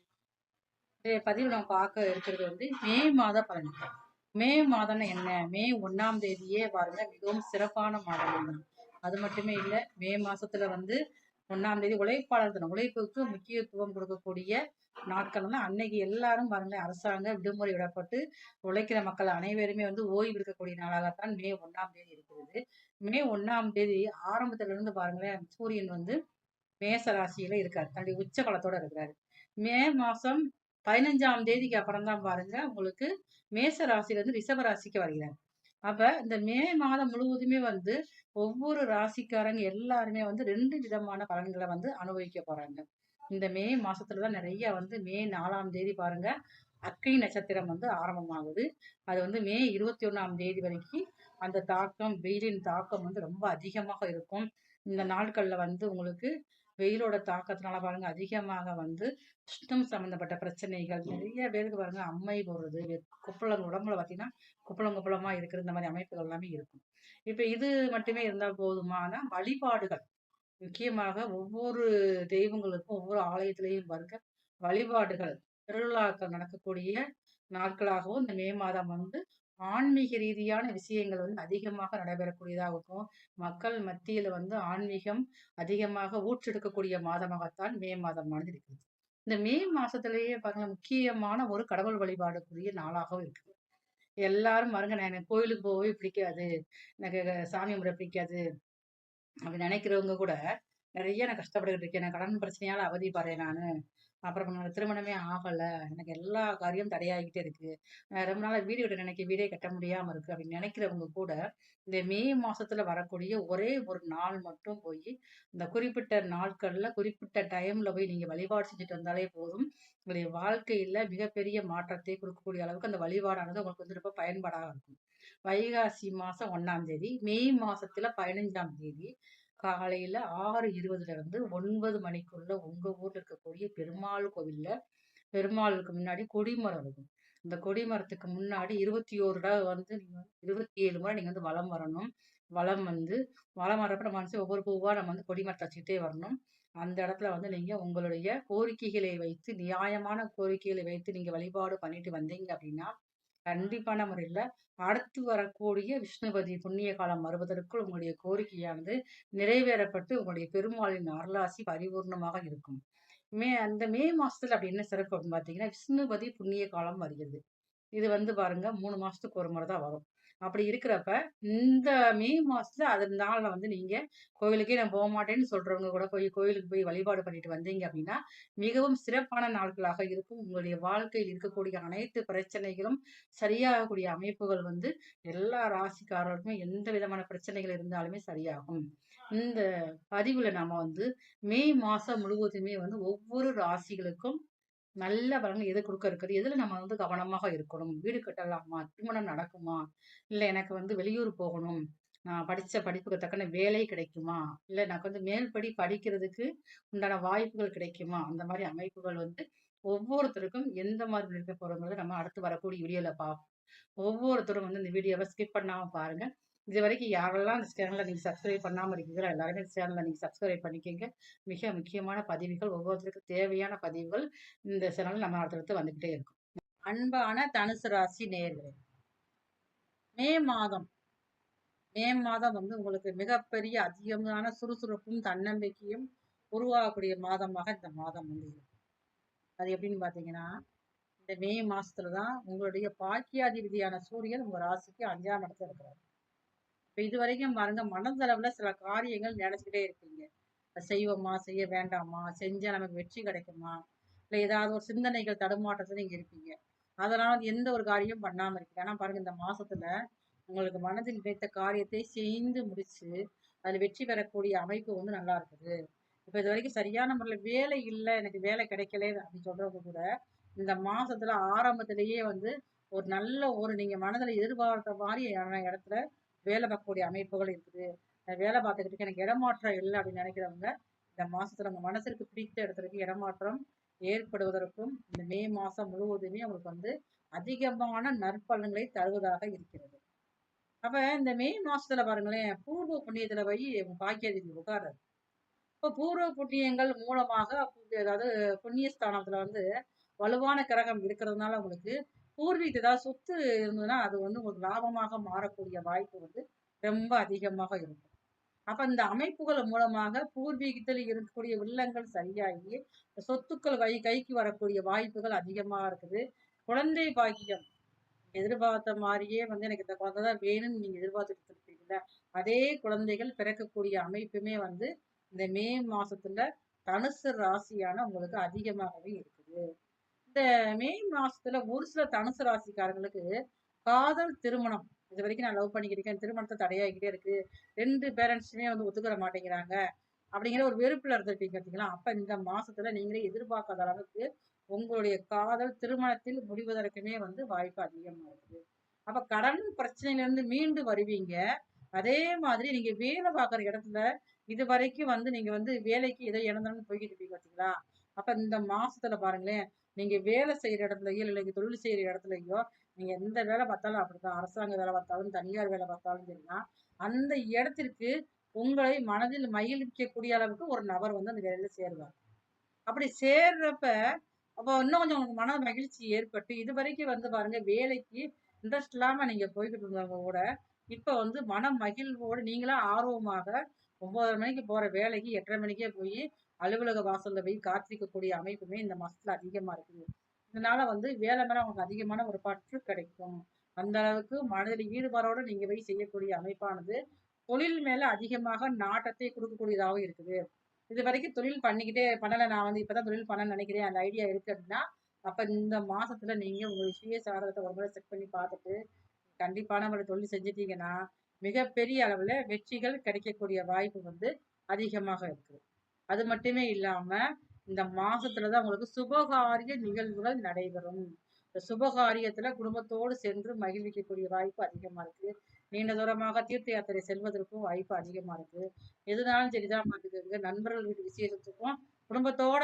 இன்றைய பதிவில் நம்ம பார்க்க இருக்கிறது வந்து மே மாத பலன்கள். மே மாதம்னா என்ன? மே 1ஆம் தேதியே பாருங்க மிகவும் சிறப்பான மாதம். அது மட்டுமே இல்லை, மே மாசத்துல வந்து 1ஆம் தேதி உழைப்பாளர் தினம், உழைப்புக்கு முக்கியத்துவம் கொடுக்கக்கூடிய நாட்கள் வந்து அன்னைக்கு எல்லாரும் பாருங்களேன் அரசாங்க விடுமுறை விடப்பட்டு உழைக்கிற மக்கள் அனைவருமே வந்து ஓய்வு இருக்கக்கூடிய நாளாகத்தான் மே 1ஆம் தேதி இருக்கிறது. மே 1ஆம் தேதி ஆரம்பத்துல இருந்து பாருங்களேன் சூரியன் வந்து மேச ராசியில இருக்காரு, தன்னுடைய உச்ச காலத்தோட இருக்கிறாரு. மே மாசம் 15ஆம் தேதிக்கு அப்புறம் தான் பாருங்க உங்களுக்கு மேச ராசியில இருந்து ரிஷப ராசிக்கு வருகிறார். அப்ப இந்த மே மாதம் முழுவதுமே வந்து ஒவ்வொரு ராசிக்காரங்க எல்லாருமே வந்து 2 விதமான பலன்களை வந்து அனுபவிக்க போறாங்க. இந்த மே மாசத்துலதான் நிறைய வந்து மே 4ஆம் தேதி பாருங்க அக்னி நட்சத்திரம் வந்து ஆரம்பமாகுது. அது வந்து மே 21ஆம் தேதி வரைக்கும் அந்த தாக்கம், வெயிலின் தாக்கம் வந்து ரொம்ப அதிகமாக இருக்கும். இந்த நாட்கள்ல வந்து உங்களுக்கு வெயிலோட தாக்கத்தினால பாருங்க அதிகமாக வந்து சுத்தம் சம்பந்தப்பட்ட பிரச்சனைகள் நிறைய பேருக்கு பாருங்க அம்மை போடுறது, குப்பளம் உடம்புல பார்த்தீங்கன்னா குப்பளம் குப்பளமா இருக்கிற இந்த மாதிரி அமைப்புகள் எல்லாமே இருக்கும். இப்ப இது மட்டுமே இருந்தால் போதுமான வழிபாடுகள் முக்கியமாக ஒவ்வொரு தெய்வங்களுக்கும் ஒவ்வொரு ஆலயத்திலையும் பாருங்க வழிபாடுகள், திருவிழாக்கள் நடக்கக்கூடிய நாட்களாகவும் இந்த மே மாதம் வந்து ஆன்மீக ரீதியான விஷயங்கள் வந்து அதிகமாக நடைபெறக்கூடியதாகவும், மக்கள் மத்தியில வந்து ஆன்மீகம் அதிகமாக ஊற்றெடுக்கக்கூடிய மாதமாகத்தான் மே மாதமானது இருக்குது. இந்த மே மாசத்திலேயே பாருங்க முக்கியமான ஒரு கடவுள் வழிபாடுக்குரிய நாளாகவும் இருக்குது. எல்லாரும் பாருங்க நான் எனக்கு கோயிலுக்கு போகவே பிடிக்காது, எனக்கு சாமி கும்பிட பிடிக்காது அப்படி நினைக்கிறவங்க கூட நிறைய நான் கஷ்டப்பட்டுக்கிட்டு இருக்கேன். நான் கடன் பிரச்சனையால அவதிப்படுறேன் நானு. அப்புறம் திருமணமே ஆகல. எனக்கு எல்லா காரியம் தடையாகிட்டே இருக்கு. ரொம்ப நாளா வீடு கட்ட வீடே கட்ட முடியாம இருக்கு அப்படின்னு நினைக்கிறவங்க கூட, இந்த மே மாசத்துல வரக்கூடிய ஒரே ஒரு நாள் மட்டும் போயி, இந்த குறிப்பிட்ட நாட்கள்ல, குறிப்பிட்ட டைம்ல போய் நீங்க வழிபாடு செஞ்சுட்டு வந்தாலே போதும். உங்களுடைய வாழ்க்கையில மிகப்பெரிய மாற்றத்தை கொடுக்கக்கூடிய அளவுக்கு அந்த வழிபாடானது உங்களுக்கு வந்து ரொம்ப பயன்பாடாக இருக்கும். வைகாசி மாசம் 1ஆம் தேதி, மே மாசத்துல 15ஆம் தேதி காலையில 6:20ல இருந்து 9 மணிக்குள்ள உங்க ஊர்ல இருக்கக்கூடிய பெருமாள் கோவில்ல பெருமாளுக்கு முன்னாடி கொடிமரம் இருக்கும். இந்த கொடிமரத்துக்கு முன்னாடி 21 தடவ வந்து நீங்க 27 முறை நீங்க வந்து வலம் வரணும். வலம் வந்து வலம் வரப்ப நம்ம வந்து ஒவ்வொரு பூவா நம்ம வந்து கொடிமரத்த வச்சுக்கிட்டே வரணும். அந்த இடத்துல வந்து நீங்க உங்களுடைய கோரிக்கைகளை வைத்து, நியாயமான கோரிக்கைகளை வைத்து நீங்க வழிபாடு பண்ணிட்டு வந்தீங்க அப்படின்னா, கண்டிப்பான முறையில அடுத்து வரக்கூடிய விஷ்ணுபதி புண்ணிய காலம் வருவதற்குள் உங்களுடைய கோரிக்கையானது நிறைவேறப்பட்டு உங்களுடைய பெருமாளின் அருளாசி பரிபூர்ணமாக இருக்கும். அந்த மே மாசத்துல அப்படி என்ன சிறப்பு அப்படின்னு பார்த்தீங்கன்னா, விஷ்ணுபதி புண்ணிய காலம் வருகிறது. இது வந்து பாருங்க 3 மாசத்துக்கு ஒரு முறை தான் வரும். அப்படி இருக்கிறப்ப, இந்த மே மாசத்துல அது நாள்ல வந்து நீங்க கோவிலுக்கே நான் போமாட்டேன்னு சொல்றவங்க கூட போய் கோயிலுக்கு போய் வழிபாடு பண்ணிட்டு வந்தீங்க அப்படின்னா, மிகவும் சிறப்பான நாட்களாக இருக்கும். உங்களுடைய வாழ்க்கையில் இருக்கக்கூடிய அனைத்து பிரச்சனைகளும் சரியாகக்கூடிய அமைப்புகள் வந்து எல்லா ராசிக்காரருக்குமே எந்த விதமான பிரச்சனைகள் இருந்தாலுமே சரியாகும். இந்த பதிவுல நாம வந்து மே மாசம் முழுவதுமே வந்து ஒவ்வொரு ராசிகளுக்கும் நல்ல பலன் எது குடுக்க இருக்குது? எதுல நம்ம வந்து கவனமாக இருக்கணும்? வீடு கட்டலாமா? திருமணம் நடக்குமா? இல்ல எனக்கு வந்து வெளியூர் போகணும். நான் படிச்ச படிப்புக்கு தக்கன வேலை கிடைக்குமா? இல்ல எனக்கு வந்து மேல்படி படிக்கிறதுக்கு உண்டான வாய்ப்புகள் கிடைக்குமா? அந்த மாரி அமைப்புகள் வந்து ஒவ்வொருத்தருக்கும் எந்த மாதிரி இருக்க போறோங்கிறத நம்ம அடுத்து வரக்கூடிய வீடியோல பார்ப்போம். ஒவ்வொருத்தரும் வந்து இந்த வீடியோவ ஸ்கிப் பண்ணாம பாருங்க. இதுவரைக்கும் யாரெல்லாம் இந்த சேனல நீங்க சப்ஸ்கிரைப் பண்ணாம இருக்கீங்களோ, எல்லாருமே இந்த சேனல நீங்க சப்ஸ்கிரைப் பண்ணிக்கங்க. மிக முக்கியமான பதிவுகள், ஒவ்வொருத்தருக்கும் தேவையான பதிவுகள் இந்த சேனல்ல நம்ம அடுத்தடுத்து வந்துகிட்டே இருக்கும். அன்பான தனுசு ராசி நேயர்களே, மே மாதம் மே மாதம் வந்து உங்களுக்கு மிகப்பெரிய அதிகமான சுறுசுறுப்பும், தன்னம்பிக்கையும் உருவாகக்கூடிய மாதமாக இந்த மாதம் வந்து இருக்கும். அது எப்படின்னு பார்த்தீங்கன்னா, இந்த மே மாசத்துல தான் உங்களுடைய பாக்கியாதிபதியான சூரியன் உங்க ராசிக்கு 5ஆம் இடத்துல இருக்கிறார். இப்ப இதுவரைக்கும் பாருங்க மனதளவுல சில காரியங்கள் நினைச்சுக்கிட்டே இருப்பீங்க. செய்வோமா? செய்ய வேண்டாமா? செஞ்சா நமக்கு வெற்றி கிடைக்குமா? இல்ல ஏதாவது ஒரு சிந்தனைகள் தடுமாற்றத்துல நீங்க இருப்பீங்க. அதனால எந்த ஒரு காரியமும் பண்ணாம இருக்கீங்க. ஆனா பாருங்க இந்த மாசத்துல உங்களுக்கு மனதில் நினைத்த காரியத்தை செய்து முடிச்சு, அதுல வெற்றி பெறக்கூடிய அமைப்பு வந்து நல்லா இருக்குது. இப்ப இதுவரைக்கும் சரியான முறையில வேலை இல்ல, எனக்கு வேலை கிடைக்கல அப்படின்னு சொல்றவங்க கூட, இந்த மாசத்துல ஆரம்பத்திலேயே வந்து ஒரு நல்ல ஒரு நீங்க மனதுல எதிர்பார்த்த மாதிரியான இடத்துல வேலை பார்க்கக்கூடிய அமைப்புகள் இருக்குது. வேலை பார்த்துக்கிட்டு எனக்கு இடமாற்றம் இல்லை அப்படின்னு நினைக்கிறவங்க, இந்த மாசத்துல உங்க மனசிற்கு பிடித்த இடத்துக்கு இடமாற்றம் ஏற்படுவதற்கும் இந்த மே மாசம் முழுவதுமே உங்களுக்கு வந்து அதிகமான நற்பலன்களை தருவதாக இருக்கிறது. அப்ப இந்த மே மாசத்துல பாருங்களேன், பூர்வ புண்ணியத்துல போய் பாக்கியாதிபதி உட்கார்றாரு. இப்ப பூர்வ புண்ணியங்கள் மூலமாக அதாவது புண்ணிய ஸ்தானத்துல வந்து வலுவான கிரகம் இருக்கிறதுனால உங்களுக்கு பூர்வீகத்துல ஏதாவது சொத்து இருந்ததுன்னா அது வந்து உங்களுக்கு லாபமாக மாறக்கூடிய வாய்ப்பு வந்து ரொம்ப அதிகமாக இருக்கும். அப்ப இந்த அமைப்புகள் மூலமாக பூர்வீகத்தில் இருக்கக்கூடிய வில்லங்கள் சரியாகி சொத்துக்கள் கைக்கு வரக்கூடிய வாய்ப்புகள் அதிகமா இருக்குது. குழந்தை பாக்கியம் எதிர்பார்த்த மாதிரியே வந்து எனக்கு இந்த குழந்தை தான் வேணும்னு நீங்க எதிர்பார்த்துட்டு இருப்பீங்கல்ல, அதே குழந்தைகள் பிறக்கக்கூடிய அமைப்புமே வந்து இந்த மே மாசத்துல தனுசு ராசியான உங்களுக்கு அதிகமாகவே இருக்குது. இந்த மே மாசத்துல ஒரு சில தனுசு ராசிக்காரங்களுக்கு காதல் திருமணம் இது வரைக்கும் நான் லவ் பண்ணிக்கிட்டு இருக்கேன், திருமணத்தை தடையாகிட்டே இருக்கு, 2 பேரண்ட்ஸுமே வந்து ஒத்துக்கிற மாட்டேங்கிறாங்க அப்படிங்கிற ஒரு வெறுப்புல இருந்திருப்பீங்க பார்த்தீங்களா? அப்ப இந்த மாசத்துல நீங்களே எதிர்பார்க்காத அளவுக்கு உங்களுடைய காதல் திருமணத்தில் முடிவதற்குமே வந்து வாய்ப்பு அதிகமா இருக்கு. அப்ப கடன் பிரச்சனையில இருந்து மீண்டு வருவீங்க. அதே மாதிரி நீங்க வேலை பார்க்குற இடத்துல இதுவரைக்கும் வந்து நீங்க வந்து வேலைக்கு ஏதோ இழந்தாலும் போய்கிட்டு இருப்பீங்க பார்த்தீங்களா? அப்ப இந்த மாசத்துல பாருங்களேன், நீங்க வேலை செய்யற இடத்துலயோ, இல்ல நீங்க தொழில் செய்யற இடத்துலயோ, நீங்க எந்த வேலை பார்த்தாலும் அப்படித்தான். அரசாங்க வேலை பார்த்தாலும், தனியார் வேலை பார்த்தாலும் சரிதான். அந்த இடத்திற்கு உங்களை மனதில் மகிழ்விக்கக்கூடிய அளவுக்கு ஒரு நபர் வந்து அந்த வேலையில சேருவார். அப்படி சேர்றப்ப, அப்ப இன்னும் கொஞ்சம் உங்களுக்கு மன மகிழ்ச்சி ஏற்பட்டு, இதுவரைக்கும் வந்து பாருங்க வேலைக்கு இன்ட்ரெஸ்ட் இல்லாம நீங்க போய்க்கிட்டு இருந்தவங்க கூட, இப்ப வந்து மன மகிழ்வோடு நீங்களா ஆர்வமாக 9:30 மணிக்கு போற வேலைக்கு 8:30 மணிக்கே போய் அலுவலக வாசல்ல போய் காத்திருக்கக்கூடிய அமைப்புமே இந்த மாசத்துல அதிகமா இருக்குது. இதனால வந்து வேலை மேல உங்களுக்கு அதிகமான ஒரு பற்று கிடைக்கும். அந்த அளவுக்கு மனதில் ஈடுபாடோட நீங்க போய் செய்யக்கூடிய அமைப்பானது தொழில் மேல அதிகமாக நாட்டத்தை கொடுக்கக்கூடியதாகவும் இருக்குது. இது வரைக்கும் தொழில் பண்ணிக்கிட்டே பண்ணல, நான் வந்து இப்பதான் தொழில் பண்ண நினைக்கிறேன், அந்த ஐடியா இருக்கு அப்படின்னா, அப்ப இந்த மாசத்துல நீங்க உங்களுடைய சுய சாதகத்தை ஒரு முறை செக் பண்ணி பார்த்துட்டு கண்டிப்பான ஒரு தொழில் செஞ்சுட்டீங்கன்னா மிகப்பெரிய அளவுல வெற்றிகள் கிடைக்கக்கூடிய வாய்ப்பு வந்து அதிகமாக இருக்கு. அது மட்டுமே இல்லாம இந்த மாசத்துலதான் உங்களுக்கு சுபகாரிய நிகழ்வுகள் நடைபெறும். இந்த சுபகாரியத்துல குடும்பத்தோடு சென்று மகிழ்விக்கக்கூடிய வாய்ப்பு அதிகமா இருக்கு. நீண்ட தூரமாக தீர்த்த யாத்திரை செல்வதற்கும் வாய்ப்பு அதிகமா இருக்கு. எதுனாலும் சரிதான் பார்த்துக்கோங்க, நண்பர்கள் வீட்டு விசேஷத்துக்கும் குடும்பத்தோட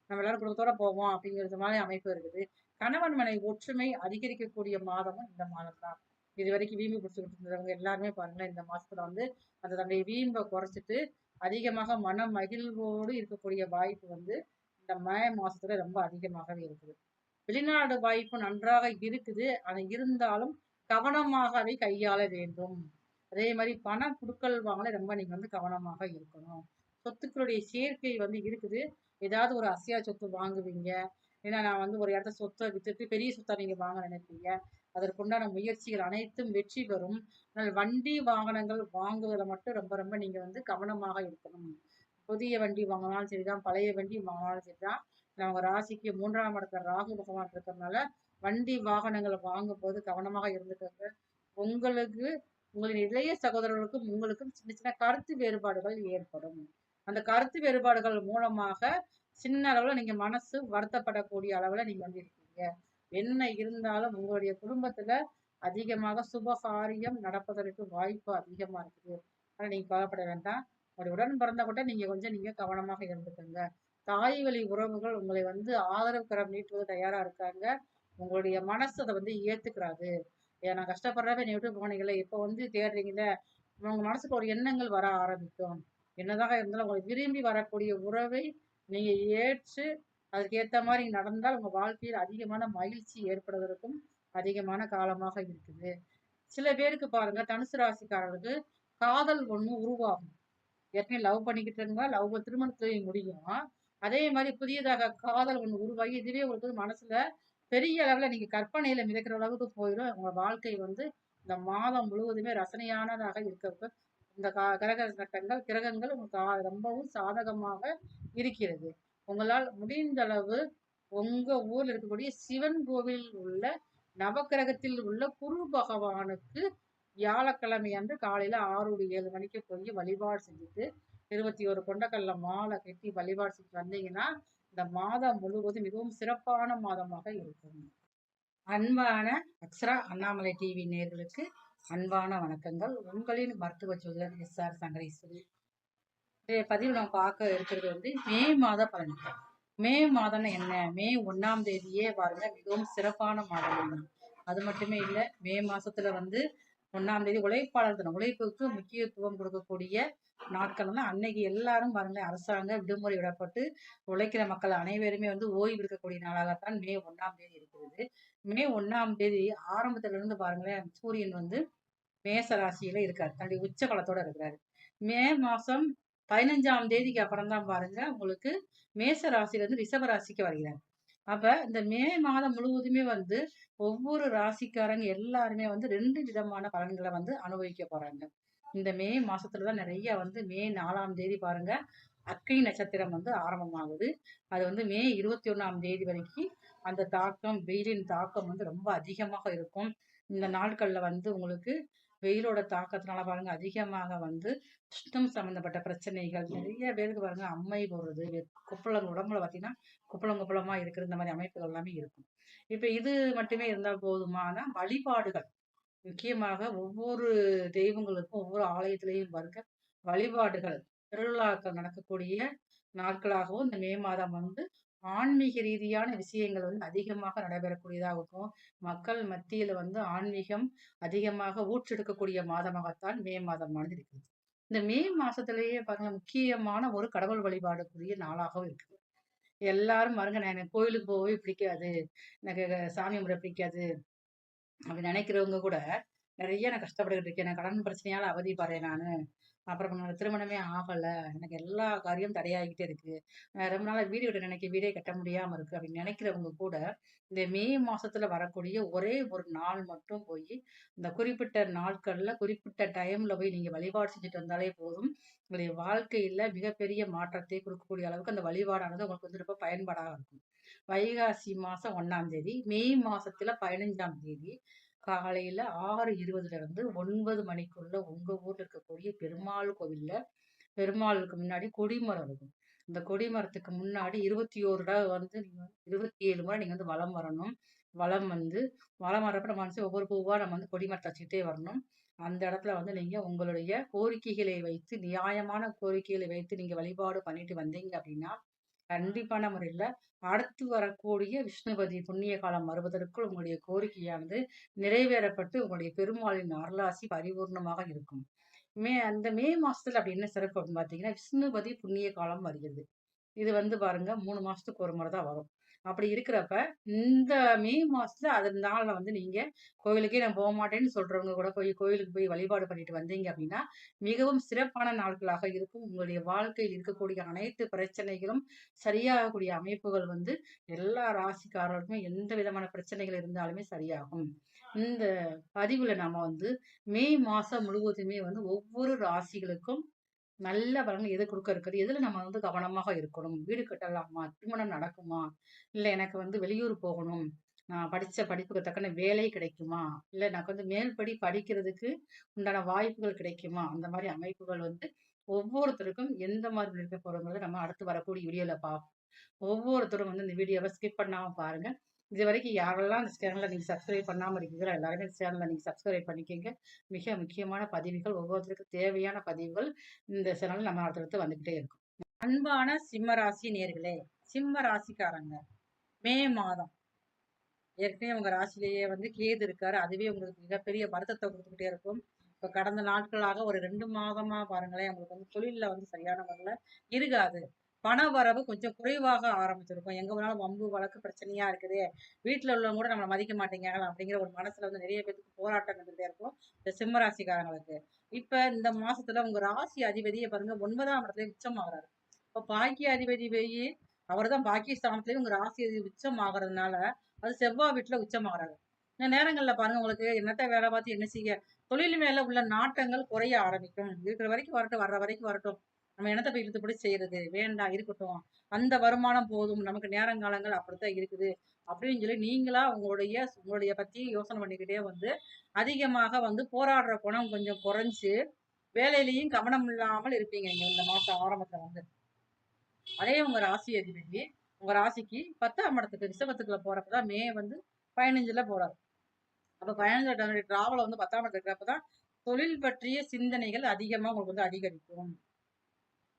நம்ம எல்லாரும் குடும்பத்தோட போவோம் அப்படிங்கிறது மாதிரி அமைப்பு இருக்குது. கணவன் மனைவி ஒற்றுமை அதிகரிக்கக்கூடிய மாதமும் இந்த மாதம் தான். இது வரைக்கும் வீம்பு பிடிச்சிக்கிட்டு இருந்தவங்க எல்லாருமே பாருங்களேன், இந்த மாசத்துல வந்து அந்த தன்னுடைய வீம்பை குறைச்சிட்டு அதிகமாக மன மகிழ்வோடு இருக்கக்கூடிய வாய்ப்பு வந்து இந்த மே மாசத்துல ரொம்ப அதிகமாகவே இருக்குது. வெளிநாடு வாய்ப்பு நன்றாக இருக்குது. அது இருந்தாலும் கவனமாக அதை கையாள வேண்டும். அதே மாதிரி பண குடுக்கல் வாங்கல ரொம்ப நீங்க வந்து கவனமாக இருக்கணும். சொத்துக்களுடைய சேர்க்கை வந்து இருக்குது. ஏதாவது ஒரு அசையா சொத்து வாங்குவீங்க. ஏன்னா நான் வந்து ஒரு இடத்த சொத்தை வித்துட்டு பெரிய சொத்தா நீங்க வாங்க நினைப்பீங்க. அதற்குண்டான முயற்சிகள் அனைத்தும் வெற்றி பெறும். ஆனால் வண்டி வாகனங்கள் வாங்குவதில் மட்டும் ரொம்ப ரொம்ப நீங்க வந்து கவனமாக இருக்கணும். புதிய வண்டி வாங்கினாலும் சரிதான், பழைய வண்டி வாங்கினாலும் சரிதான். நம்ம ராசிக்கு 3ஆம் இடத்துல ராகு பகவான் இருக்கிறதுனால வண்டி வாகனங்களை வாங்கும் போது கவனமாக இருந்துக்கோங்க. உங்களுக்கு உங்களின் இளைய சகோதரர்களுக்கும் உங்களுக்கும் சின்ன சின்ன கருத்து வேறுபாடுகள் ஏற்படும். அந்த கருத்து வேறுபாடுகள் மூலமாக சின்ன அளவுல நீங்க மனசு வருத்தப்படக்கூடிய அளவுல நீங்க வந்து இருக்கீங்க. என்ன இருந்தாலும் உங்களுடைய குடும்பத்துல அதிகமாக சுபகாரியம் நடப்பதற்கு வாய்ப்பு அதிகமா இருக்குது. ஆனா நீங்க கவலைப்பட வேண்டாம். உங்களுடைய உடன் பிறந்த கூட நீங்க கவனமாக இருந்துக்கோங்க. தாய் வழி உறவுகள் உங்களை வந்து ஆதரவு கரம் நீட்டுவது தயாரா இருக்காங்க. உங்களுடைய மனசு அதை வந்து ஏத்துக்கிறாது. ஏன் நான் கஷ்டப்படுறப்ப நீ விட்டு போனீங்களே, இப்ப வந்து தேடுறீங்களே, உங்க மனசுக்கு ஒரு எண்ணங்கள் வர ஆரம்பிக்கும். என்னதாக இருந்தாலும் உங்களை விரும்பி வரக்கூடிய உறவை நீங்க ஏற்று அதுக்கு ஏத்த மாதிரி நடந்தால் உங்க வாழ்க்கையில் அதிகமான மகிழ்ச்சி ஏற்படுவதற்கும் அதிகமான காலமாக இருக்குது. சில பேருக்கு பாருங்க, தனுசு ராசிக்காரர்களுக்கு காதல் ஒண்ணு உருவாகும். ஏற்கனவே லவ் பண்ணிக்கிட்டு இருந்தா லவ் திருமணத்திலேயே முடியும். அதே மாதிரி புதியதாக காதல் ஒண்ணு உருவாகி இதுவே உங்களுக்கு மனசுல பெரிய அளவுல நீங்க கற்பனையில மிதக்கிற அளவுக்கு போயிடும். உங்க வாழ்க்கை வந்து இந்த மாதம் முழுவதுமே ரசனையானதாக இருக்க இந்த கிரகங்கள் உங்களுக்கு ரொம்பவும் சாதகமாக இருக்கிறது. உங்களால் முடிந்த அளவு உங்க ஊர்ல இருக்கக்கூடிய சிவன் கோவில் உள்ள நவக்கிரகத்தில் உள்ள குரு பகவானுக்கு வியாழக்கிழமை அன்று காலையில 6 to 7 மணிக்கு போய் வழிபாடு செஞ்சுட்டு 21 கொண்டக்கல்ல மாலை கட்டி வழிபாடு செஞ்சு வந்தீங்கன்னா இந்த மாதம் முழுவதும் மிகவும் சிறப்பான மாதமாக இருக்கும். அன்பான அக்ஷரா அண்ணாமலை டிவி நேயர்களுக்கு அன்பான வணக்கங்கள். உங்களின் மருத்துவ ஜோதிடர் SR சங்கரேஸ்வரி. பதிவு நம்ம பார்க்க இருக்கிறது வந்து மே மாத பலன்கள். மே மாதம்னா என்ன? மே 1ஆம் தேதியே பாருங்க மிகவும் சிறப்பான மாதம் தான். அது மட்டுமே இல்லை, மே மாசத்துல வந்து 1ஆம் தேதி உழைப்பாளர் தினம், உழைப்புக்கு முக்கியத்துவம் கொடுக்கக்கூடிய நாட்கள் வந்து அன்னைக்கு எல்லாரும் பாருங்க அரசாங்க விடுமுறை விடப்பட்டு உழைக்கிற மக்கள் அனைவருமே வந்து ஓய்வு எடுக்கக்கூடிய நாளாகத்தான் மே 1ஆம் தேதி இருக்கிறது. மே 1ஆம் தேதி ஆரம்பத்துல இருந்து பாருங்களேன், சூரியன் வந்து மேச ராசியில இருக்காரு, தன்னுடைய உச்ச பலத்தோட இருக்கிறாரு. மே மாசம் 15ஆம் தேதிக்கு அப்புறம் தான் பாருங்க உங்களுக்கு மேச ராசியில இருந்து ரிஷப ராசிக்கு வருகிறார். அப்ப இந்த மே மாதம் முழுவதுமே வந்து ஒவ்வொரு ராசிக்காரங்க எல்லாருமே வந்து 2 விதமான பலன்களை வந்து அனுபவிக்க போறாங்க. இந்த மே மாசத்துலதான் நிறைய வந்து மே 4ஆம் தேதி பாருங்க அக்கை நட்சத்திரம் வந்து ஆரம்பமாகுது. அது வந்து மே 21ஆம் தேதி வரைக்கும் அந்த தாக்கம், வெயிலின் தாக்கம் வந்து ரொம்ப அதிகமாக இருக்கும். இந்த நாட்கள்ல வந்து உங்களுக்கு வெயிலோட தாக்கத்தினால பாருங்க அதிகமாக வந்து உஷ்ணம் சம்பந்தப்பட்ட பிரச்சனைகள் நிறைய பேருக்கு பாருங்க, அம்மை போடுறது, குப்பளம் உடம்புல பார்த்தீங்கன்னா குப்பளம் குப்பளமா இருக்கிற இந்த மாதிரி அமைப்புகள் எல்லாமே இருக்கும். இப்ப இது மட்டுமே இருந்தால் போதுமான வழிபாடுகள், முக்கியமாக ஒவ்வொரு தெய்வங்களுக்கும் ஒவ்வொரு ஆலயத்திலையும் பாருங்க வழிபாடுகள், திருவிழாக்கள் நடக்கக்கூடிய நாட்களாகவும் இந்த மே மாதம் வந்து ஆன்மீக ரீதியான விஷயங்கள் வந்து அதிகமாக நடைபெறக்கூடியதாகவும் மக்கள் மத்தியில வந்து ஆன்மீகம் அதிகமாக ஊற்றெடுக்கக்கூடிய மாதமாகத்தான் மே மாதமானது இருக்குது. இந்த மே மாசத்திலேயே பாருங்க முக்கியமான ஒரு கடவுள் வழிபாடுக்குரிய நாளாகவும் இருக்குது. எல்லாரும் பாருங்க, நான் எனக்கு கோயிலுக்கு போகவே பிடிக்காது, எனக்கு சாமி கும்பிட பிடிக்காது அப்படி நினைக்கிறவங்க கூட நிறைய நான் கஷ்டப்பட்டுக்கிட்டு இருக்கேன். நான் கடன் பிரச்சனையால அவதிப்படுறேன் நானு. அப்புறம் என்னோட திருமணமே ஆகல. எனக்கு எல்லா காரியம் தடையாகிட்டே இருக்கு. ரொம்ப நாளா வீடு கட்ட நினைக்கிறேன். வீடே கட்ட முடியாம இருக்கு அப்படின்னு நினைக்கிறவங்க கூட, இந்த மே மாசத்துல வரக்கூடிய ஒரே ஒரு நாள் மட்டும் போயி, இந்த குறிப்பிட்ட நாட்கள்ல, குறிப்பிட்ட டைம்ல போய் நீங்க வழிபாடு செஞ்சுட்டு வந்தாலே போதும். உங்களுடைய வாழ்க்கையில மிகப்பெரிய மாற்றத்தை கொடுக்கக்கூடிய அளவுக்கு அந்த வழிபாடானது உங்களுக்கு வந்து ரொம்ப பயன்பாடா இருக்கும். வைகாசி மாசம் 1ஆம் தேதி, மே மாசத்துல 15ஆம் தேதி காலையில 6:20ல இருந்து 9 மணிக்குள்ள உங்க ஊர்ல இருக்கக்கூடிய பெருமாள் கோவில்ல பெருமாளுக்கு முன்னாடி கொடிமரம் இருக்கும். இந்த கொடிமரத்துக்கு முன்னாடி 21 தடவ வந்து நீங்க 27 முறை நீங்க வந்து வலம் வரணும். வலம் வந்து வலம் வரப்ப நம்ம வந்து ஒவ்வொரு பூவா நம்ம வந்து கொடிமரத்த வச்சுக்கிட்டே வரணும். அந்த இடத்துல வந்து நீங்க உங்களுடைய கோரிக்கைகளை வைத்து, நியாயமான கோரிக்கைகளை வைத்து நீங்க வழிபாடு பண்ணிட்டு வந்தீங்க அப்படின்னா, கண்டிப்பான முறையில அடுத்து வரக்கூடிய விஷ்ணுபதி புண்ணிய காலம் வருவதற்குள் உங்களுடைய கோரிக்கையானது நிறைவேறப்பட்டு உங்களுடைய பெருமாளின் அருளாசி பரிபூர்ணமாக இருக்கும். அந்த மே மாசத்துல அப்படி என்ன சிறப்பு அப்படின்னு பார்த்தீங்கன்னா, விஷ்ணுபதி புண்ணிய காலம் வருகிறது. இது வந்து பாருங்க 3 மாசத்துக்கு ஒரு முறை தான் வரும். அப்படி இருக்கிறப்ப, இந்த மே மாசத்துல அதன் நாள்ல வந்து நீங்க கோவிலுக்கே நான் போமாட்டேன்னு சொல்றவங்க கூட போய் கோயிலுக்கு போய் வழிபாடு பண்ணிட்டு வந்தீங்க அப்படின்னா, மிகவும் சிறப்பான நாட்களாக இருக்கும். உங்களுடைய வாழ்க்கையில் இருக்கக்கூடிய அனைத்து பிரச்சனைகளும் சரியாகக்கூடிய அமைப்புகள் வந்து எல்லா ராசிக்காரர்களுக்குமே எந்த விதமான பிரச்சனைகள் இருந்தாலுமே சரியாகும். இந்த பதிவுல நாம வந்து மே மாசம் முழுவதுமே வந்து ஒவ்வொரு ராசிகளுக்கும் நல்ல பலன் எது குடுக்க இருக்குது? எதுல நம்ம வந்து கவனமாக இருக்கணும்? வீடு கட்டலாமா? திருமணம் நடக்குமா? இல்ல எனக்கு வந்து வெளியூர் போகணும். நான் படிச்ச படிப்புக்கு தக்கன வேலை கிடைக்குமா? இல்ல எனக்கு வந்து மேல்படி படிக்கிறதுக்கு உண்டான வாய்ப்புகள் கிடைக்குமா? அந்த மாரி அமைப்புகள் வந்து ஒவ்வொருத்தருக்கும் எந்த மாதிரி இருக்க போறோங்கிறத நம்ம அடுத்து வரக்கூடிய வீடியோல பார்ப்போம். ஒவ்வொருத்தரும் வந்து இந்த வீடியோவ ஸ்கிப் பண்ணாம பாருங்க. இதுவரைக்கும் யாரெல்லாம் இந்த சேனல நீங்க சப்ஸ்கிரைப் பண்ணாம இருக்கீங்களோ, எல்லாருமே இந்த சேனல நீங்க சப்ஸ்கிரைப் பண்ணிக்கங்க. மிக முக்கியமான பதிவுகள், ஒவ்வொருத்தருக்கும் தேவையான பதிவுகள் இந்த சேனல்ல நம்ம அடுத்தடுத்து வந்துகிட்டே இருக்கும். அன்பான சிம்ம ராசி நேயர்களே, சிம்ம ராசிக்காரங்க, மே மாதம் ஏற்கனவே உங்க ராசியிலேயே வந்து கேது இருக்காரு. அதுவே உங்களுக்கு மிகப்பெரிய வருத்தத்த குடுத்துக்கிட்டே இருக்கும். இப்ப கடந்த நாட்களாக ஒரு 2 மாதமா பாருங்களேன், உங்களுக்கு வந்து தொழில்ல வந்து சரியான முறையில இருக்காது. பண வரவு கொஞ்சம் குறைவாக ஆரம்பிச்சிருக்கும். எங்க போனாலும் வம்பு, வழக்கு பிரச்சனையா இருக்குதே. வீட்ல உள்ளவங்க கூட நம்மள மதிக்க மாட்டேங்கிறாங்களா அப்படிங்கிற ஒரு மனசுல வந்து நிறைய பேத்துக்கு போராட்டம் இருந்துட்டே இருக்கும். இந்த சிம்ம ராசிக்காரங்களுக்கு. இப்ப இந்த மாசத்துல உங்க ராசி அதிபதியே பாருங்க 9ஆம் இடத்துல உச்சமாகுறாரு. இப்ப பாக்கிய அதிபதி போயி அவர்தான் பாக்கிய ஸ்தானத்திலேயே உங்க ராசி அதிபதி உச்சம் ஆகுறதுனால, அது செவ்வாய் வீட்டுல உச்சமாகுறாரு. இந்த நேரங்கள்ல பாருங்க உங்களுக்கு என்னத்த வேலை பார்த்து என்ன செய்ய? தொழில் மேல உள்ள நாட்டங்கள் குறைய ஆரம்பிக்கும். இருக்கிற வரைக்கும் வரட்டும், வர்ற வரைக்கும் வரட்டும். நம்ம என்னத்த போய் இழுத்து பிடிச்சு செய்யறது? வேண்டாம் இருக்கட்டும். அந்த வருமானம் போதும். நமக்கு நேரங்காலங்கள் அப்படித்தான் இருக்குது. அப்படின்னு சொல்லி நீங்களா உங்களுடைய பத்தி யோசனை பண்ணிக்கிட்டே வந்து அதிகமாக வந்து போராடுற குணம் கொஞ்சம் குறைஞ்சு வேலையிலயும் கவனம் இல்லாமல் இருப்பீங்க நீங்க இந்த மாசம் ஆரம்பத்துல வந்து. அதே உங்க ராசி அதிபதி உங்க ராசிக்கு 10ஆம் இடத்துக்கு ரிஷபத்துக்குள்ள போறப்பதான் மே வந்து 15ல போறாரு. அப்ப 15 தன்னுடைய டிராவல வந்து 10ஆம் இடத்துல இருக்கிறப்பதான் தொழில் பற்றிய சிந்தனைகள் அதிகமா உங்களுக்கு வந்து அதிகரிக்கும்.